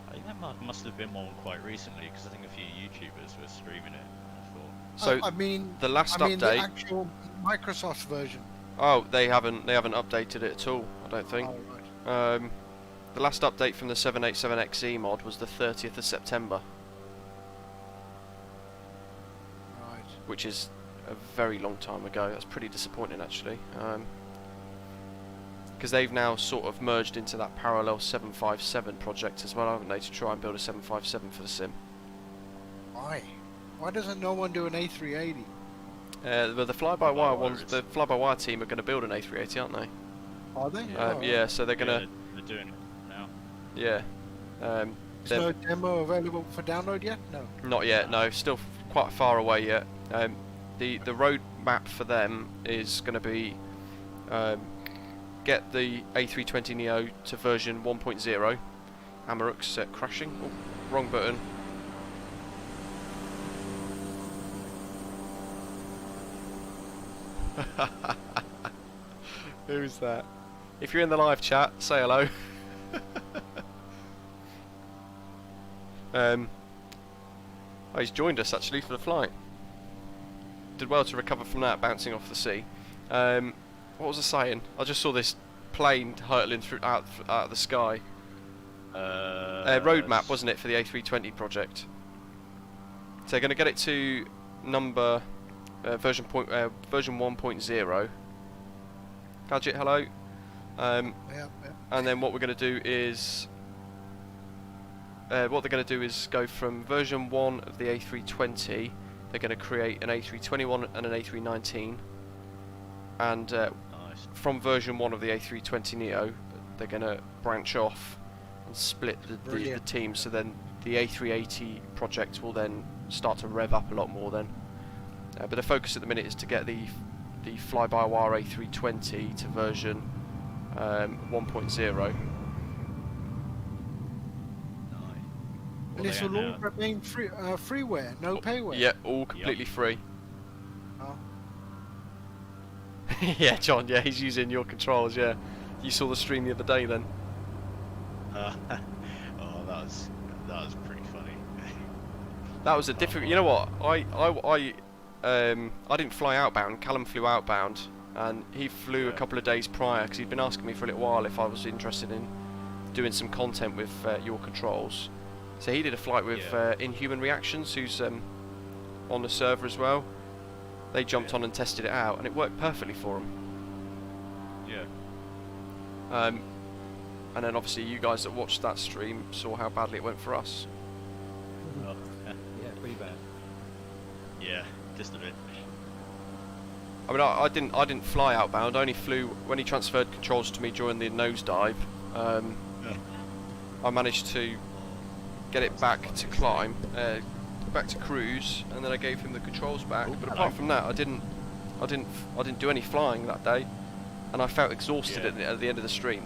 I think that must have been one quite recently because I think a few YouTubers were streaming it. I thought.
So
I mean,
the last
the
update.
actual Microsoft version.
Oh, they haven't updated it at all. I don't think.
Oh, right.
The last update from the 787XE mod was the 30th of September,
Right.
which is a very long time ago. That's pretty disappointing, actually. Because they've now sort of merged into that parallel 757 project as well, haven't they, to try and build a 757 for the sim.
Why? Why doesn't no one do an A380?
But the fly-by-wire ones, the fly-by-wire team are going to build an A380, aren't they?
Are they?
Yeah.
Oh,
Yeah, so they're going to.
Yeah, they're doing it now.
Yeah.
Is no demo available for download yet? No.
Not yet, no. Still quite far away yet. The road map for them is going to be get the A320neo to version 1.0. Amarok's crashing. Oh, wrong button. Who's that? If you're in the live chat, say hello. Oh, he's joined us actually for the flight. Did well to recover from that, bouncing off the sea. What was I saying? I just saw this plane hurtling through out of the sky. Roadmap, wasn't it, for the A320 project? So they're going to get it to number version 1.0. Gadget, hello.
Yeah.
And then what we're going to do is go from version 1 of the A320. They're going to create an A321 and an A319, and
Nice.
from version 1 of the A320neo, they're going to branch off and split the team. So then the A380 project will then start to rev up a lot more then. But the focus at the minute is to get the fly-by-wire A320 to version 1.0.
And this will all remain freeware, no payware.
Yeah, all completely free.
Oh.
Yeah, John. Yeah, he's using your controls. Yeah, you saw the stream the other day then.
Oh, that was pretty funny.
That was a difficult. You know what? I didn't fly outbound. Callum flew outbound, and he flew a couple of days prior because he'd been asking me for a little while if I was interested in doing some content with your controls. So he did a flight with Inhuman Reactions, who's on the server as well. They jumped on and tested it out, and it worked perfectly for them.
Yeah.
And then obviously you guys that watched that stream saw how badly it went for us.
Oh,
Yeah, pretty bad.
yeah, just a bit.
I mean, I didn't fly outbound. I only flew when he transferred controls to me during the nosedive. I managed to get it back to climb, back to cruise, and then I gave him the controls back. But apart from that, I didn't do any flying that day, and I felt exhausted at the end of the stream.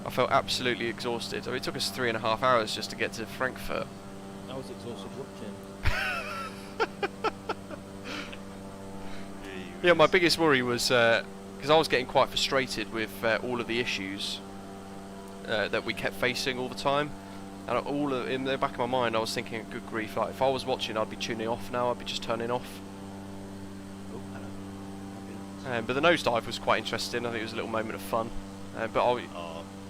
I felt absolutely exhausted. I mean, it took us 3.5 hours just to get to Frankfurt.
I was exhausted watching.
Yeah, my biggest worry was because I was getting quite frustrated with all of the issues that we kept facing all the time, and in the back of my mind I was thinking, good grief, like if I was watching I'd be tuning off now, I'd be just turning off.
Oh, hello.
But the nosedive was quite interesting. I think it was a little moment of fun, but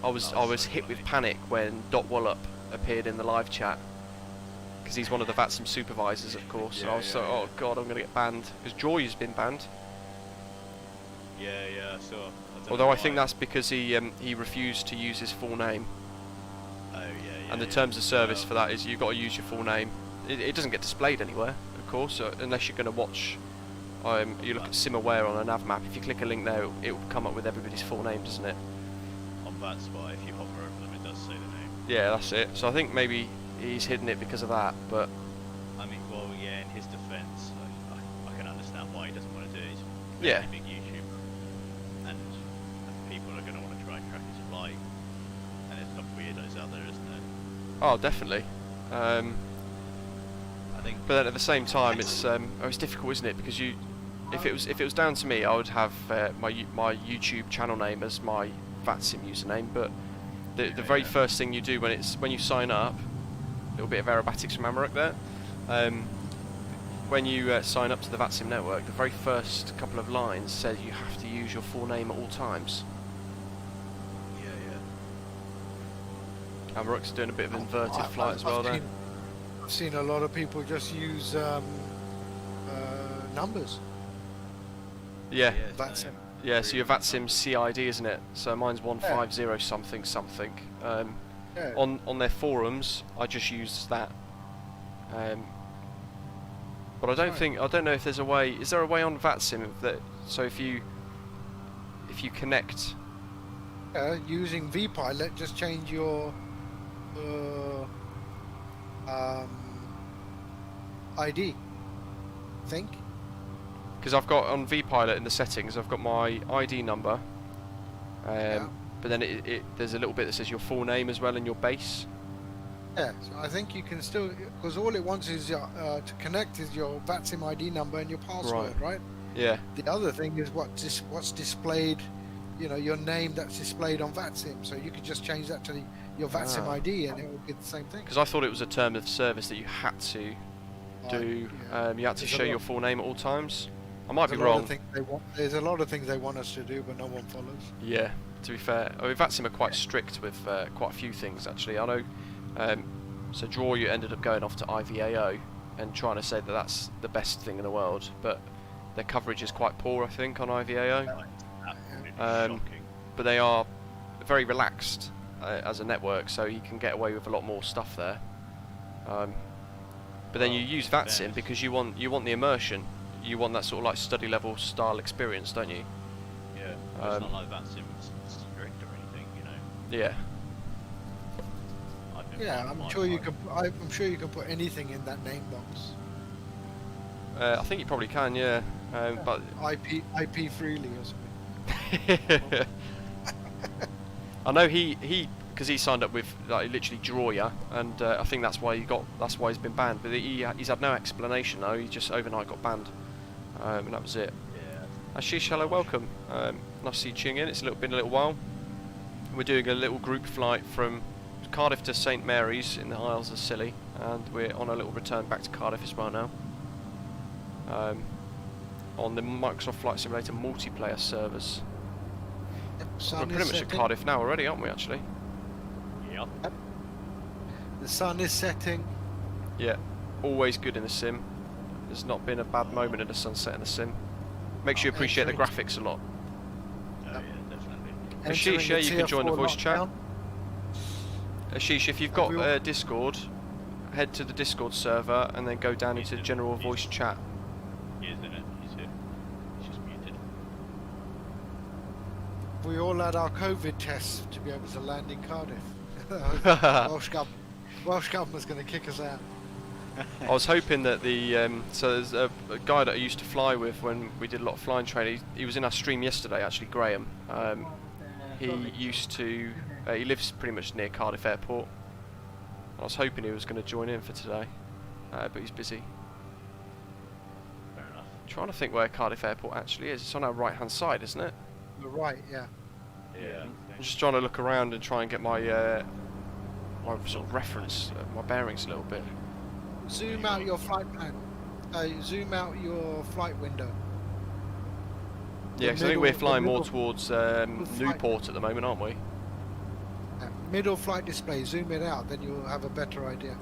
I was
so
hit with
funny.
panic when Dot Wallop appeared in the live chat, because he's one of the VATSIM supervisors, of course. So I was oh god, I'm going to get banned, because Joy's been banned.
Yeah, I saw.
Although I think that's because he refused to use his full name.
Oh yeah.
And the terms of service for that is you've got to use your full name. It doesn't get displayed anywhere, of course, unless you're going to watch. You look at SimAware on a nav map. If you click a link there, it will come up with everybody's full name, doesn't it?
On that spot, if you hover over them, it does say the name.
Yeah, that's it. So I think maybe he's hidden it because of that, but
I mean, well, yeah. In his defence, I can understand why he doesn't want to do it. He's
Yeah.
very big YouTube, and people are going to want to try and track his flight. And there's some weirdos out there, isn't there?
oh, definitely.
I think.
But then at the same time, it's difficult, isn't it? Because if it was down to me, I would have my YouTube channel name as my VATSIM username. But the very first thing you do when you sign up, a little bit of aerobatics from Amarok there. When you sign up to the VATSIM network, the very first couple of lines says you have to use your full name at all times.
Yeah.
Amarok's doing a bit of inverted flight as well there.
I've seen a lot of people just use numbers.
Yeah.
That's it.
Yeah, so your VATSIM CID, isn't it? So mine's 150 something.
Yeah.
On their forums, I just use that. But I don't know if there's a way. Is there a way on VATSIM that so if you connect?
Using vPilot, just change your ID. I think.
Because I've got on vPilot in the settings, I've got my ID number. But then there's a little bit that says your full name as well and your base.
Yeah, so I think you can still, because all it wants is to connect is your VATSIM ID number and your password, right?
Yeah.
The other thing is what's displayed, your name that's displayed on VATSIM. So you could just change that to your VATSIM ID and it will be the same thing.
Because I thought it was a term of service that you had to do. You had to show your full name at all times. I might be wrong.
There's a lot of things they want us to do, but no one follows.
Yeah, to be fair. I mean, VATSIM are quite strict with quite a few things, actually. I know, so Draw, you ended up going off to IVAO and trying to say that that's the best thing in the world, but their coverage is quite poor, I think, on IVAO.
Absolutely
Um,
shocking.
But they are very relaxed as a network, so you can get away with a lot more stuff there. But then you use VATSIM because you want the immersion. You want that sort of like study level style experience, don't you?
Yeah. It's not like that's strict or anything,
Yeah.
I've been
Yeah,
fine
I'm
with
sure you
mine.
can. I'm sure you can put anything in that name box.
I think you probably can, yeah. But
IP freely or something.
I know he because he signed up with like literally Drawya, and I think that's why he's been banned. But he's had no explanation though. He just overnight got banned, and that was it.
Yeah.
Ashish, hello, welcome. Nice to see you tuning in. It's been a little while. We're doing a little group flight from Cardiff to St Mary's in the Isles of Scilly, and we're on a little return back to Cardiff as well now. On the Microsoft Flight Simulator multiplayer servers. We're pretty much at Cardiff now already, aren't we? Actually.
Yep.
The sun is setting.
Yeah. Always good in the sim. There's not been a bad moment in the sunset in the sim. Makes you appreciate the graphics a lot.
Oh yeah, definitely.
Ashish, yeah, you can join the voice chat. Ashish, if you've got
Everyone-
Discord, head to the Discord server and then go down into general voice chat.
He is in it. He's here. He's just muted.
We all had our COVID tests to be able to land in Cardiff. Welsh government's going to kick us out.
I was hoping that so there's a guy that I used to fly with when we did a lot of flying training. He was in our stream yesterday, actually, Graham. He used to. He lives pretty much near Cardiff Airport. I was hoping he was going to join in for today, but he's busy.
Fair enough.
Trying to think where Cardiff Airport actually is. It's on our right-hand side, isn't it?
You're right, yeah.
Yeah.
I'm just trying to look around and try and get my my sort of reference, my bearings a little bit.
Zoom out your flight plan. Zoom out your flight window.
Yeah, because I think we're flying more towards Newport at the moment, aren't we?
Middle flight display, zoom it out, then you'll have a better idea.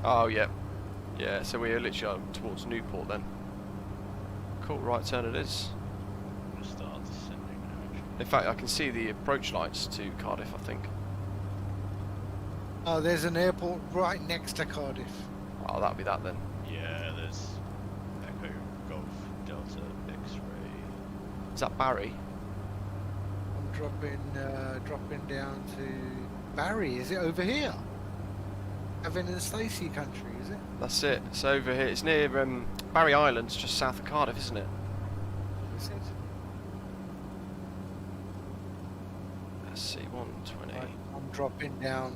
Oh, yeah. Yeah, so we're literally towards Newport then. Cool, right turn it is.
I'm gonna start descending now. Actually.
In fact, I can see the approach lights to Cardiff, I think.
Oh, there's an airport right next to Cardiff.
Oh, that'll be that then.
Yeah, there's Echo Golf Delta X-ray.
Is that Barry?
I'm dropping down to Barry. Is it over here? Evan and Stacey country, is it?
That's it. It's over here. It's near Barry Island, just south of Cardiff, isn't it?
Is it?
Let's see, 120.
Right, I'm dropping down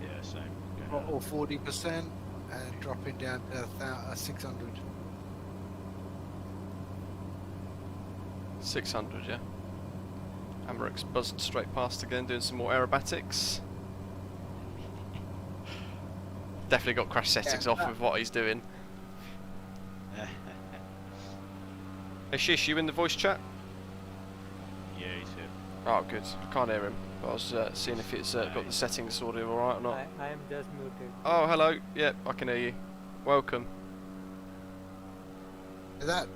Yeah, same. Going
or 40% and dropping down to 600.
600, yeah. Amric's buzzed straight past again, doing some more aerobatics. Definitely got crash settings off with what he's doing. Hey Shish, you in the voice chat?
Yeah, he's here.
Oh good, I can't hear him. I was seeing if it's got the settings sorted alright or not.
I am just muted.
Oh hello, yep, I can hear you. Welcome.
Oh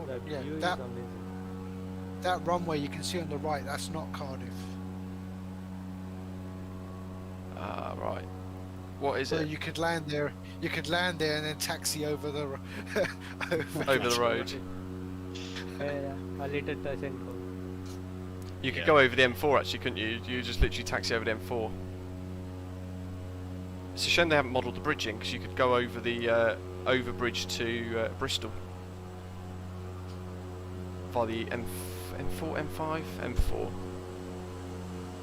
The
yeah,
view is
that
amazing.
that runway you can see on the right, that's not Cardiff.
Ah right. What is
So
it?
you could land there. You could land there and then taxi over the
Over the road.
A little touch and go.
You could
Yeah.
go over the M4 actually, couldn't you? You just literally taxi over the M4. It's a shame they haven't modelled the bridging, because you could go over the overbridge to Bristol via the M4, M5, M4.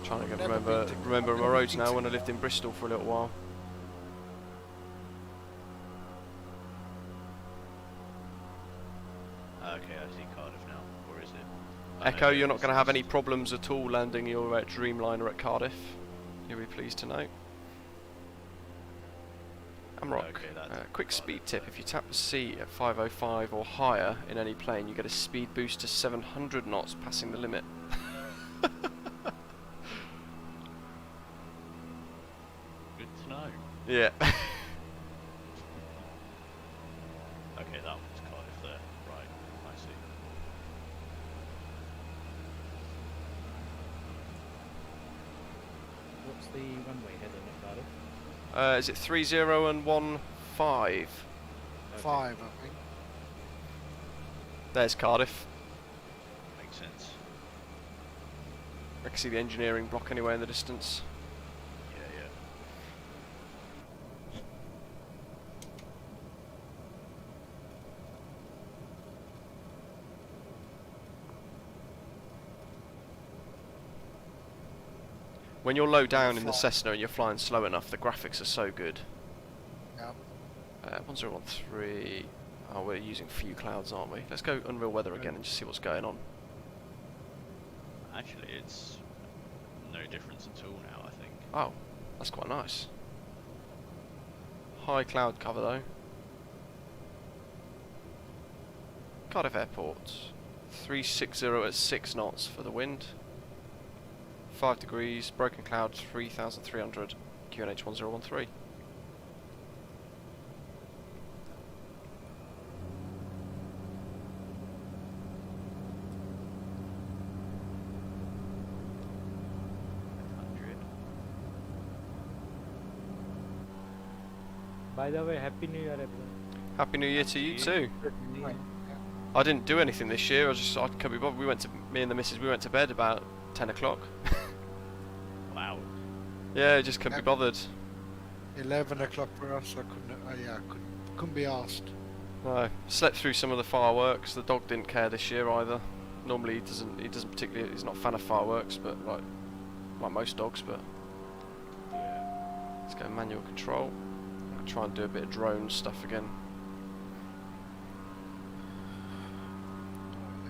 Trying to
Never been to-
remember
I've
my
never
roads
been
now
to-
when I lived in Bristol for a little while.
Okay, I see Cardiff now. Or is it?
Echo, you're not going to have any problems at all landing your Dreamliner at Cardiff. You'll be pleased to know. Amrock,
Okay, that's
quick
Cardiff
speed tip,
then.
if you tap the C at 505 or higher in any plane, you get a speed boost to 700 knots, passing the limit.
Good to know.
Yeah.
Okay, that one's Cardiff there. Right, I see.
What's the runway heading at Cardiff?
Is it 30 and 15?
5, I think.
There's Cardiff.
Makes sense.
I can see the engineering block anywhere in the distance.
Yeah, yeah.
When you're low down in the Cessna and you're flying slow enough, the graphics are so good.
Yep.
1013. Oh, we're using few clouds, aren't we? Let's go Unreal Weather again and just see what's going on.
Actually, it's no difference at all now, I think.
Oh, that's quite nice. High cloud cover though. Cardiff Airport. 360 at 6 knots for the wind. 5 degrees, broken cloud 3,300, QNH 1013.
By the way, Happy New Year, everyone.
Happy New Year to you too.
Right.
I didn't do anything this year. I couldn't be bothered. Me and the missus, we went to bed about 10 o'clock.
Wow.
Yeah, just couldn't be bothered.
11 o'clock for us. I couldn't. Yeah, I couldn't be asked.
No, slept through some of the fireworks. The dog didn't care this year either. Normally he doesn't. He doesn't particularly. He's not a fan of fireworks, but like most dogs. But let's go manual control. I'll try and do a bit of drone stuff again.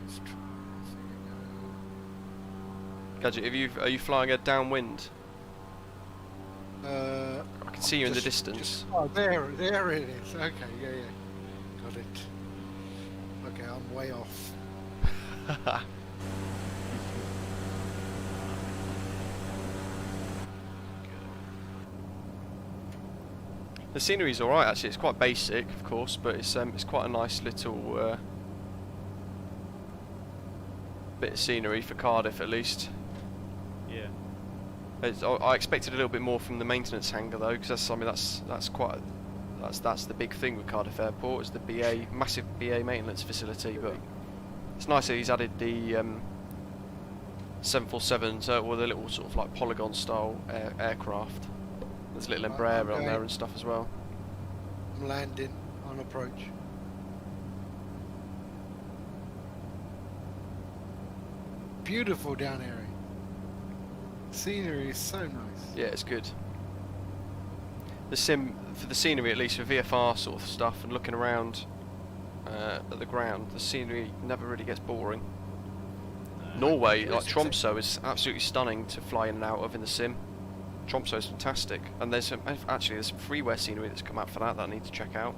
Let's try this again.
Gadget, are you flying a downwind?
I
can see you in the distance.
Oh, there it is. Okay, yeah. Got it. Okay, I'm way off.
The scenery's alright actually. It's quite basic, of course, but it's quite a nice little bit of scenery for Cardiff at least.
Yeah.
I expected a little bit more from the maintenance hangar though, because that's the big thing with Cardiff Airport, is the massive BA maintenance facility. But it's nice that he's added the 747s with a little sort of like polygon style aircraft. There's a little Embraer on there and stuff as well.
I'm landing on approach. Beautiful down area. Scenery is so nice.
Yeah, it's good. For the scenery, at least for VFR sort of stuff and looking around at the ground, the scenery never really gets boring. Norway, like Tromsø, is absolutely stunning to fly in and out of in the sim. Tromsø is fantastic, and there's some freeware scenery that's come out for that I need to check out.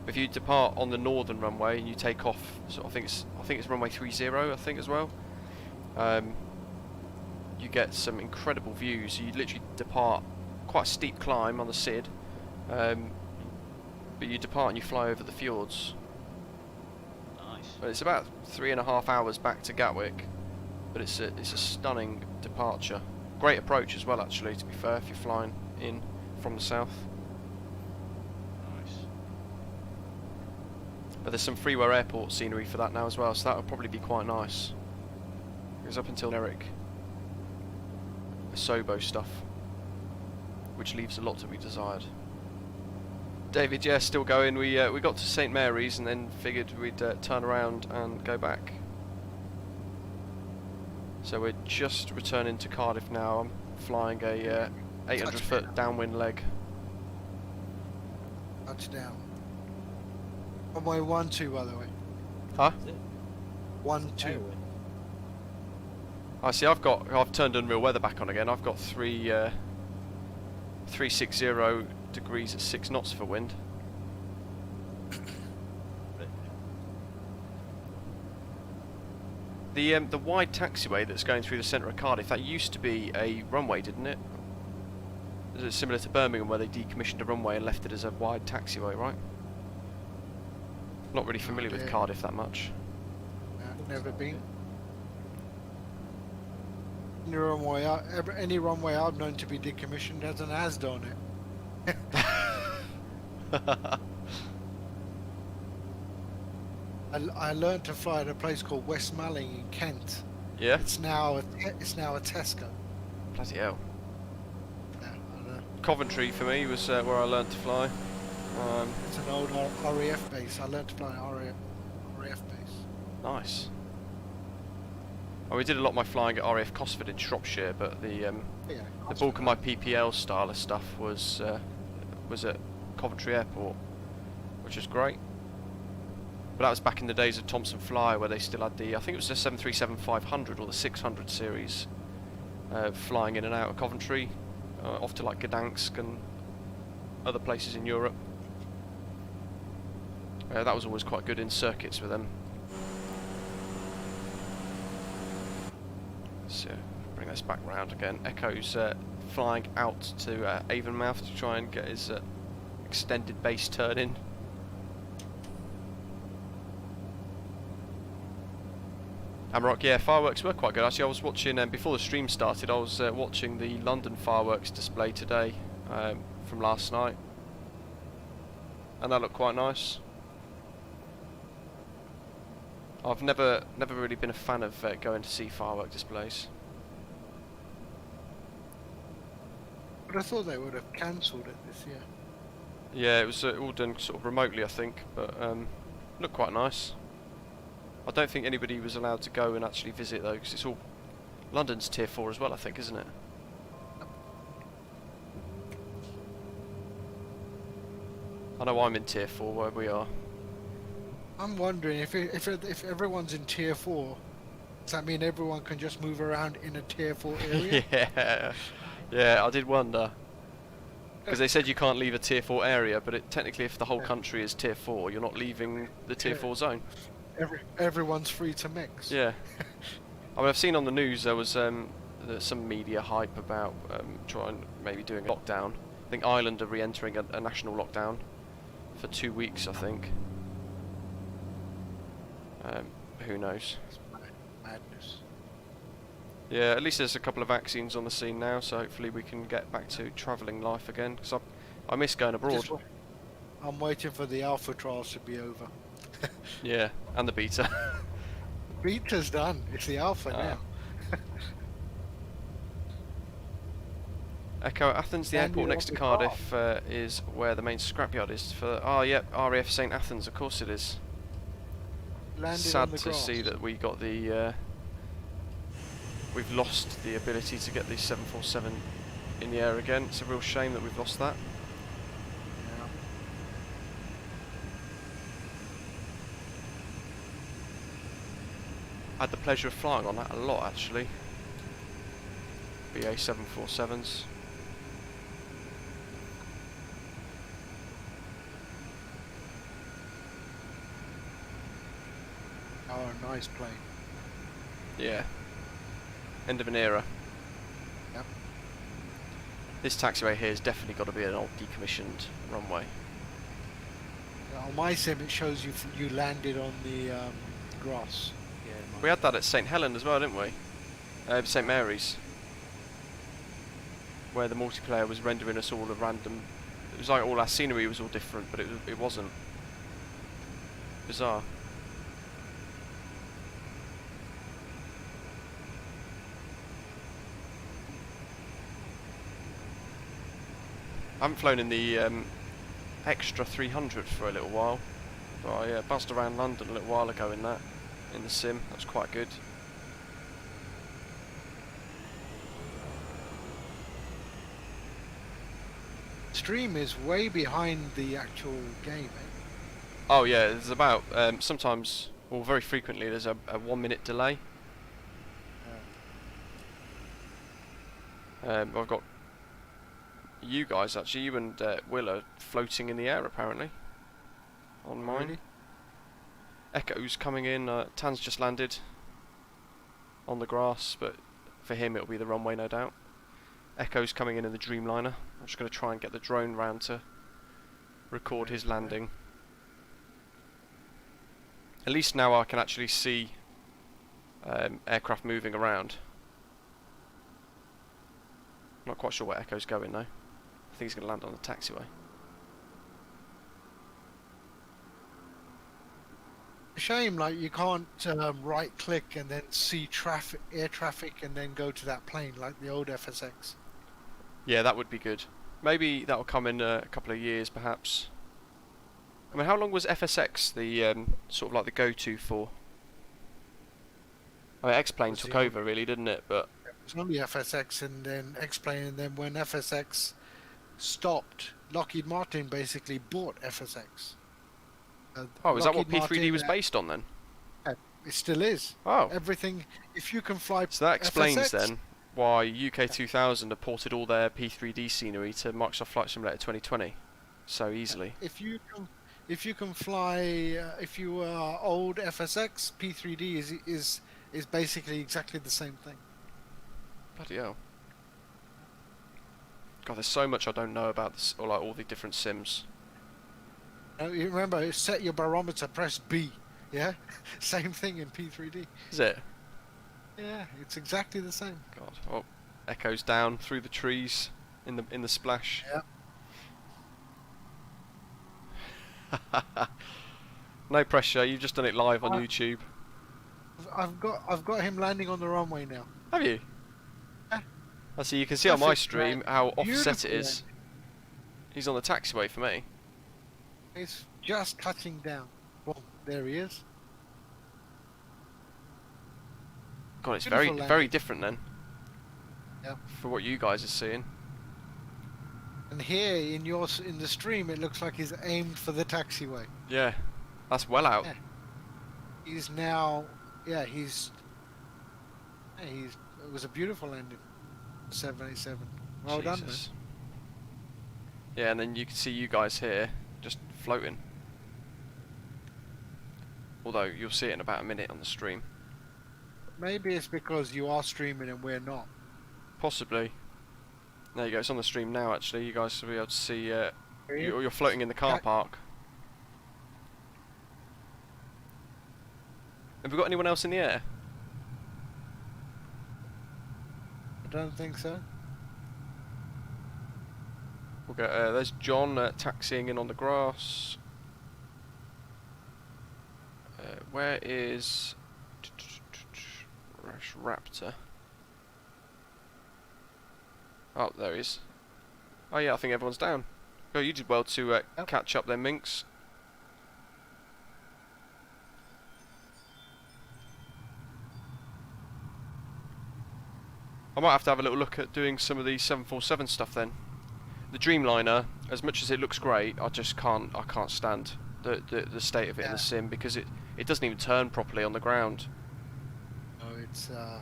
If you depart on the northern runway and you take off, so I think it's runway 30, I think as well. You get some incredible views. You literally depart quite a steep climb on the SID, but you depart and you fly over the fjords.
Nice.
But it's about 3.5 hours back to Gatwick, but it's a stunning departure. Great approach as well, actually, to be fair, if you're flying in from the south.
Nice.
But there's some freeware airport scenery for that now as well, so that would probably be quite nice. Because up until Eric, Sobo stuff, which leaves a lot to be desired. David, yeah, still going. We got to St Mary's and then figured we'd turn around and go back. So we're just returning to Cardiff now. I'm flying a 800 foot downwind leg.
Touchdown. Runway 12, by the way.
Huh?
Is it?
12.
I see. I've turned unreal weather back on again. I've got 360 degrees at 6 knots for wind. The wide taxiway that's going through the centre of Cardiff, that used to be a runway, didn't it? Is it similar to Birmingham where they decommissioned a runway and left it as a wide taxiway, right? Not really familiar with Cardiff that much.
Never been. Any runway I've known to be decommissioned has an ASD on it. I learned to fly at a place called West Malling in Kent.
Yeah?
It's now a Tesco.
Bloody hell.
Yeah, I know.
Coventry for me was where I learnt to fly.
It's an old RAF base. I learned to fly an RAF base.
Nice. Oh, we did a lot of my flying at RAF Cosford in Shropshire, but the bulk of my PPL style of stuff was at Coventry Airport, which was great. But that was back in the days of Thompson Fly, where they still had I think it was the 737-500 or the 600 series, flying in and out of Coventry, off to like Gdansk and other places in Europe. That was always quite good in circuits with them. So bring this back round again. Echo's flying out to Avonmouth to try and get his extended base turn in. Amrock, yeah, fireworks were quite good. Actually, I was watching, before the stream started, I was watching the London fireworks display today from last night. And that looked quite nice. I've never really been a fan of going to see firework displays.
But I thought they would have cancelled it this year.
Yeah, it was all done sort of remotely, I think, but looked quite nice. I don't think anybody was allowed to go and actually visit though, because it's all London's tier 4 as well, I think, isn't it? I know I'm in tier 4 where we are.
I'm wondering if everyone's in tier 4, does that mean everyone can just move around in a tier 4 area?
Yeah, yeah, I did wonder. Because they said you can't leave a tier 4 area, but technically if the whole country is tier 4, you're not leaving the tier 4 zone.
Everyone's free to mix.
Yeah. I mean, I've seen on the news there was some media hype about trying maybe doing a lockdown. I think Ireland are re-entering a national lockdown for 2 weeks, I think. Who knows?
Madness.
Yeah, at least there's a couple of vaccines on the scene now, so hopefully we can get back to travelling life again. Because I miss going abroad.
I'm waiting for the alpha trials to be over.
Yeah, and the beta.
Beta's done. It's the alpha now.
Echo Athens, the airport next to Cardiff, is where the main scrapyard is for. Oh, yep, RAF St Athens. Of course it is. Sad to see that we got the. We've lost the ability to get the 747 in the air again. It's a real shame that we've lost that.
Yeah.
I had the pleasure of flying on that a lot, actually. BA 747s.
Oh, nice plane.
Yeah. End of an era.
Yep.
This taxiway here has definitely got to be an old decommissioned runway.
On my sim, it shows you landed on the grass.
Yeah,
We had that at St Helen as well, didn't we? St Mary's. Where the multiplayer was rendering us all a random... It was like all our scenery was all different, but it wasn't. Bizarre. I haven't flown in the extra 300 for a little while, but I buzzed around London a little while ago in that, in the sim. That was quite good.
Stream is way behind the actual game.
Oh yeah, there's about sometimes, well, very frequently, there's a 1 minute delay. I've got you guys actually, you and Will are floating in the air apparently on mine.
Really?
Echo's coming in. Tan's just landed on the grass, but for him it'll be the runway, no doubt. Echo's coming in the Dreamliner. I'm just going to try and get the drone round to record his landing. At least now I can actually see aircraft moving around. Not quite sure where Echo's going though. I think he's going to land on the taxiway.
Shame, like you can't right click and then see air traffic and then go to that plane like the old FSX.
Yeah, that would be good. Maybe that will come in a couple of years, perhaps. I mean, how long was FSX the sort of like the go-to for? I mean, X-Plane took over, really, didn't it? But
it was only FSX and then X-Plane, and then when FSX stopped, Lockheed Martin basically bought FSX.
oh, is that what
Lockheed
P3D
Martin,
was based on then?
It still is.
Oh,
Everything, if you can fly
so that explains
FSX,
then why UK 2000 have ported all their P3D scenery to Microsoft Flight Simulator 2020 so easily.
If you can fly, if you are old FSX, P3D is basically exactly the same thing.
Bloody hell. God, there's so much I don't know about this, or like all the different sims.
You remember, set your barometer, press B. Yeah, same thing in P3D.
Is it?
Yeah, it's exactly the same.
God, oh, Echoes down through the trees in the splash.
Yeah.
No pressure. You've just done it live on YouTube.
I've got him landing on the runway now.
Have you?
Yeah.
I see. You can see on my
Perfect
stream
land.
how offset it
Beautiful
is. He's on the taxiway for me.
He's just touching down. Boom, there he is.
God, it's
Beautiful
very
landing.
different then.
Yep.
For what you guys are seeing.
And here in the stream, it looks like he's aimed for the taxiway.
Yeah, that's well out.
Yeah. He's now, yeah, it was a beautiful landing. 787. Well done, man.
Jesus. Yeah, and then you can see you guys here just floating. Although you'll see it in about a minute on the stream.
Maybe it's because you are streaming and we're not.
Possibly. There you go, it's on the stream now actually. You guys will be able to see
you?
you're floating in the car park. Have we got anyone else in the air?
I don't think so.
We'll go, there's John taxiing in on the grass. Where is Rash Raptor? Oh, there he is. Oh yeah, I think everyone's down. Oh, you did well to catch up then, Minx. I might have to have a little look at doing some of the 747 stuff then. The Dreamliner, as much as it looks great, I can't stand the state of it in the sim because it doesn't even turn properly on the ground.
Oh, it's a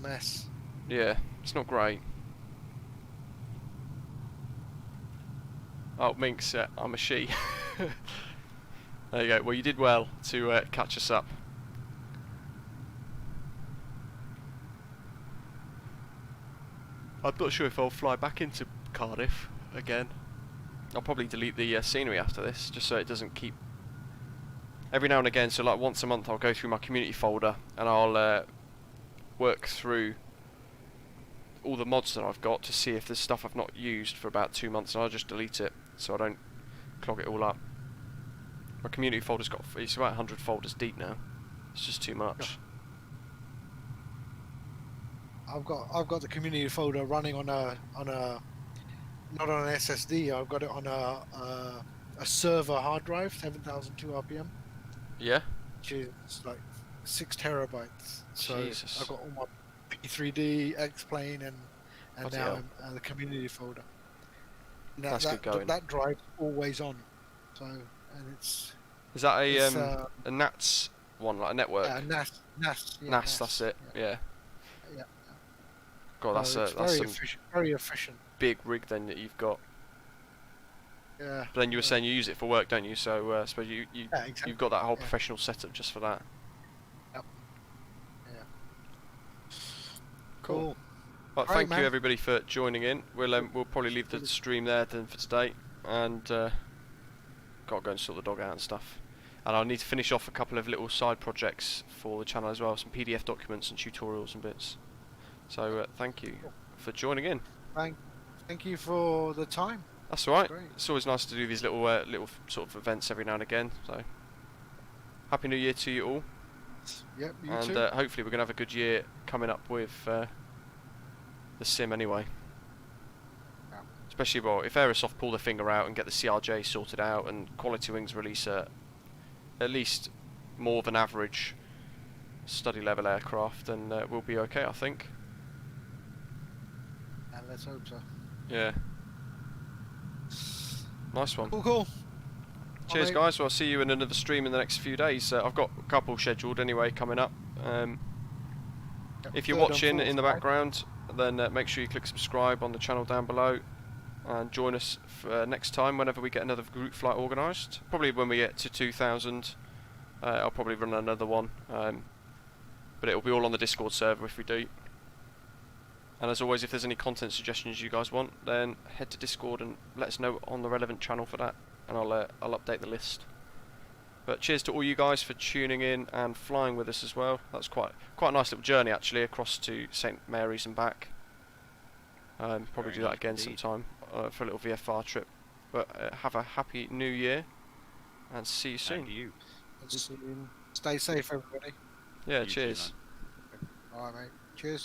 mess.
Yeah, it's not great. Oh, Minx, I'm a she. There you go. Well, you did well to catch us up. I'm not sure if I'll fly back into Cardiff again. I'll probably delete the scenery after this, just so it doesn't keep... Every now and again, so like once a month I'll go through my community folder and I'll work through all the mods that I've got to see if there's stuff I've not used for about 2 months, and I'll just delete it so I don't clog it all up. My community folder's got, it's about 100 folders deep now. It's just too much.
I've got the community folder running on a not on an SSD. I've got it on a server hard drive, 7,002 RPM.
Yeah.
Which is like 6 terabytes. So
Jesus.
I've got all my P3D, X-Plane, and
Bloody
now
hell.
I'm the community folder. Now
That's good going.
that drive's always on. So and it's
Is that a NATS one, like a network?
NAS. Yeah,
NAS, that's it. Yeah.
Yeah.
God, that's
it's
that's some
very efficient.
big rig then that you've got.
Yeah.
But then you were saying you use it for work, don't you? So I suppose
Exactly.
you've got that whole
Yeah.
professional setup just for that.
Yep. Yeah.
Cool. Well,
Right,
thank
man.
you everybody for joining in. We'll probably leave the stream there then for today, and got to go and sort the dog out and stuff. And I'll need to finish off a couple of little side projects for the channel as well, some PDF documents and tutorials and bits. So thank you for joining in.
Thank you for the time.
That's all right.
Great.
It's always nice to do these little little sort of events every now and again. So happy New Year to you all,
Yep, you
and
too.
hopefully we're gonna have a good year coming up with the sim anyway.
Yeah.
Especially if Aerosoft pull their finger out and get the CRJ sorted out, and Quality Wings release at least more than average study level aircraft, then we'll be okay, I think.
And let's hope so.
Yeah. Nice one.
Cool.
Cheers,
mate.
guys. Well, I'll see you in another stream in the next few days. I've got a couple scheduled anyway coming up. If you're
Third and
watching in the
fourth, right?
background, then make sure you click subscribe on the channel down below, and join us for, next time whenever we get another group flight organised. Probably when we get to 2,000, I'll probably run another one. But it'll be all on the Discord server if we do. And as always, if there's any content suggestions you guys want, then head to Discord and let us know on the relevant channel for that, and I'll update the list. But cheers to all you guys for tuning in and flying with us as well. That's quite a nice little journey actually across to St Mary's and back. Probably
Very
do that
nice
again
indeed.
sometime for a little VFR trip. But have a happy New Year, and see you soon.
And you.
Stay safe, everybody.
Yeah,
You too,
cheers.
man.
All right, mate.